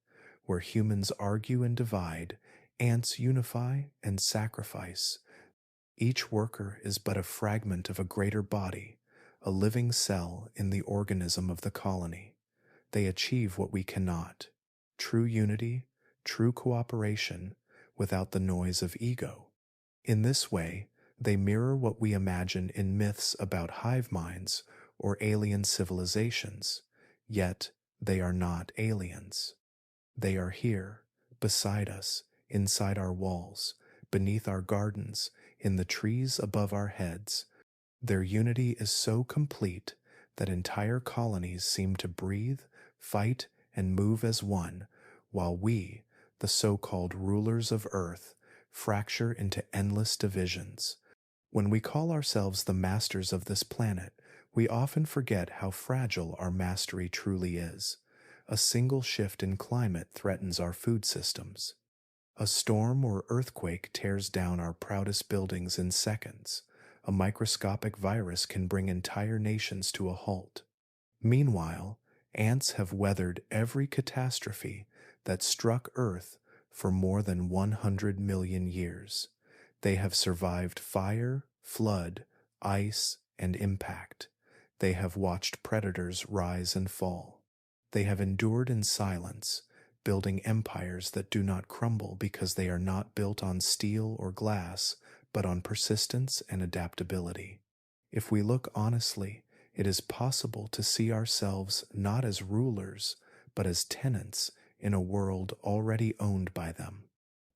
Where humans argue and divide, ants unify and sacrifice. Each worker is but a fragment of a greater body, a living cell in the organism of the colony. They achieve what we cannot: true unity, true cooperation, without the noise of ego. In this way, they mirror what we imagine in myths about hive minds or alien civilizations, yet they are not aliens. They are here, beside us, inside our walls, beneath our gardens, in the trees above our heads. Their unity is so complete that entire colonies seem to breathe, fight, and move as one, while we, the so-called rulers of Earth, fracture into endless divisions. When we call ourselves the masters of this planet, We often forget how fragile our mastery truly is. A single shift in climate threatens our food systems. A storm or earthquake tears down our proudest buildings in seconds. A microscopic virus can bring entire nations to a halt. Meanwhile, ants have weathered every catastrophe that struck Earth for more than 100 million years. They have survived fire, flood, ice, and impact. They have watched predators rise and fall. They have endured in silence, building empires that do not crumble because they are not built on steel or glass, but on persistence and adaptability. If we look honestly, it is possible to see ourselves not as rulers, but as tenants in a world already owned by them.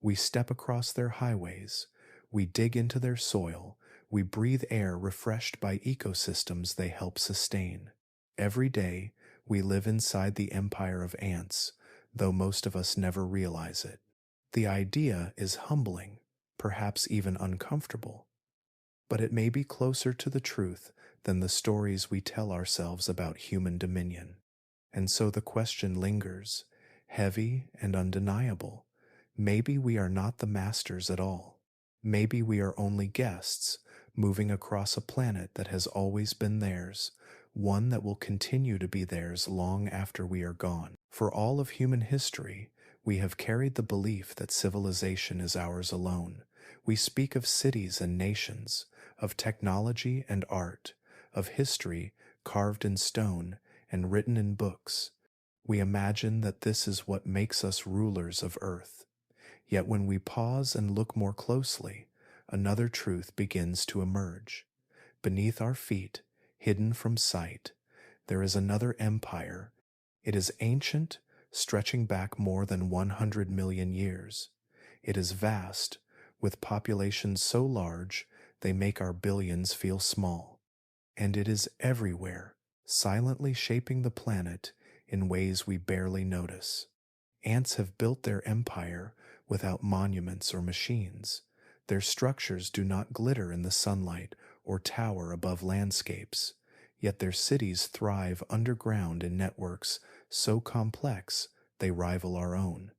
We step across their highways, we dig into their soil, we breathe air refreshed by ecosystems they help sustain. Every day, we live inside the empire of ants, though most of us never realize it. The idea is humbling, perhaps even uncomfortable, but it may be closer to the truth than the stories we tell ourselves about human dominion. And so the question lingers, heavy and undeniable. Maybe we are not the masters at all. Maybe we are only guests, moving across a planet that has always been theirs, one that will continue to be theirs long after we are gone. For all of human history, we have carried the belief that civilization is ours alone. We speak of cities and nations, of technology and art, of history carved in stone and written in books. We imagine that this is what makes us rulers of Earth. Yet when we pause and look more closely, another truth begins to emerge. Beneath our feet, hidden from sight, there is another empire. It is ancient, stretching back more than 100 million years. It is vast, with populations so large they make our billions feel small. And it is everywhere, silently shaping the planet in ways we barely notice. Ants have built their empire without monuments or machines. Their structures do not glitter in the sunlight or tower above landscapes, yet their cities thrive underground in networks so complex they rival our own.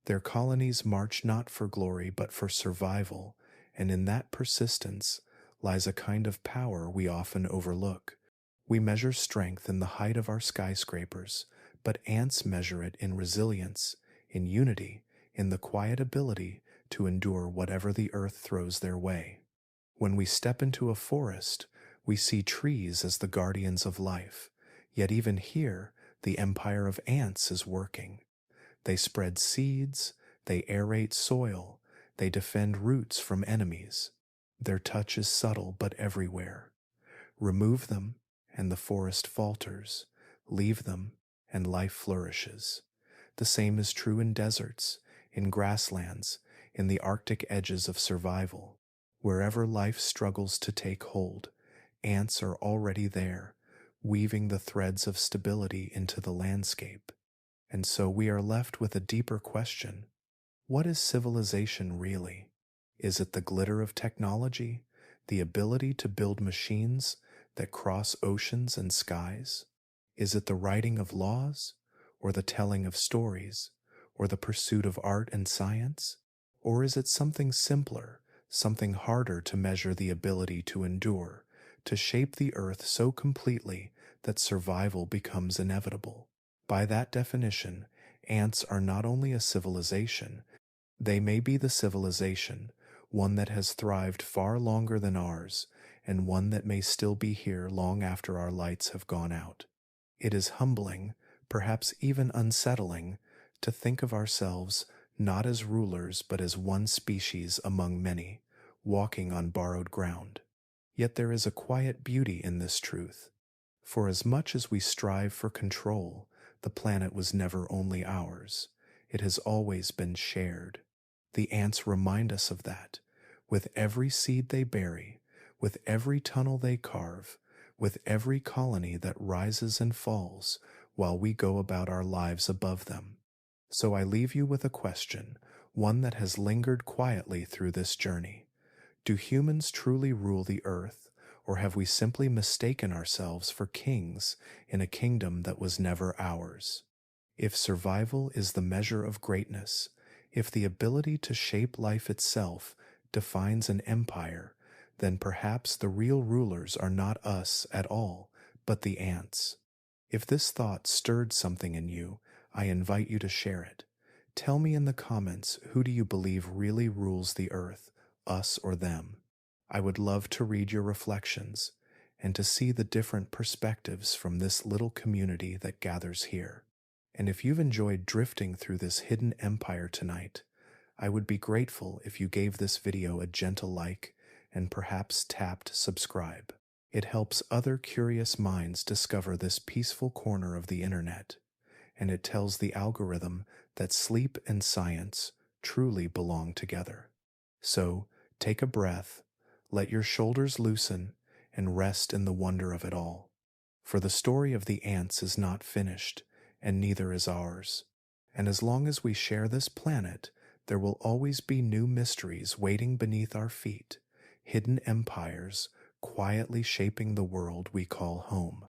Their colonies march not for glory but for survival, and in that persistence lies a kind of power we often overlook. We measure strength in the height of our skyscrapers, but ants measure it in resilience, in unity, in the quiet ability to endure whatever the earth throws their way. When we step into a forest, we see trees as the guardians of life, yet even here, the empire of ants is working. They spread seeds, they aerate soil, they defend roots from enemies. Their touch is subtle but everywhere. Remove them, and the forest falters. Leave them, and life flourishes. The same is true in deserts, in grasslands, in the Arctic edges of survival. Wherever life struggles to take hold, ants are already there, weaving the threads of stability into the landscape. And so we are left with a deeper question. What is civilization really? Is it the glitter of technology, the ability to build machines that cross oceans and skies? Is it the writing of laws, or the telling of stories, or the pursuit of art and science? Or is it something simpler, something harder to measure, the ability to endure, to shape the earth so completely that survival becomes inevitable? By that definition, ants are not only a civilization, they may be the civilization, one that has thrived far longer than ours, and one that may still be here long after our lights have gone out. It is humbling, perhaps even unsettling, to think of ourselves not as rulers but as one species among many, walking on borrowed ground. Yet there is a quiet beauty in this truth. For as much as we strive for control, the planet was never only ours. It has always been shared. The ants remind us of that. With every seed they bury, with every tunnel they carve, with every colony that rises and falls, while we go about our lives above them. So I leave you with a question, one that has lingered quietly through this journey. Do humans truly rule the earth, Or have we simply mistaken ourselves for kings in a kingdom that was never ours? If survival is the measure of greatness, if the ability to shape life itself defines an empire, then perhaps the real rulers are not us at all, but the ants. If this thought stirred something in you, I invite you to share it. Tell me in the comments, who do you believe really rules the earth, us or them? I would love to read your reflections and to see the different perspectives from this little community that gathers here. And if you've enjoyed drifting through this hidden empire tonight, I would be grateful if you gave this video a gentle like and perhaps tapped subscribe. It helps other curious minds discover this peaceful corner of the internet, and it tells the algorithm that sleep and science truly belong together. So, take a breath, let your shoulders loosen, and rest in the wonder of it all. For the story of the ants is not finished, and neither is ours. And as long as we share this planet, there will always be new mysteries waiting beneath our feet, hidden empires quietly shaping the world we call home.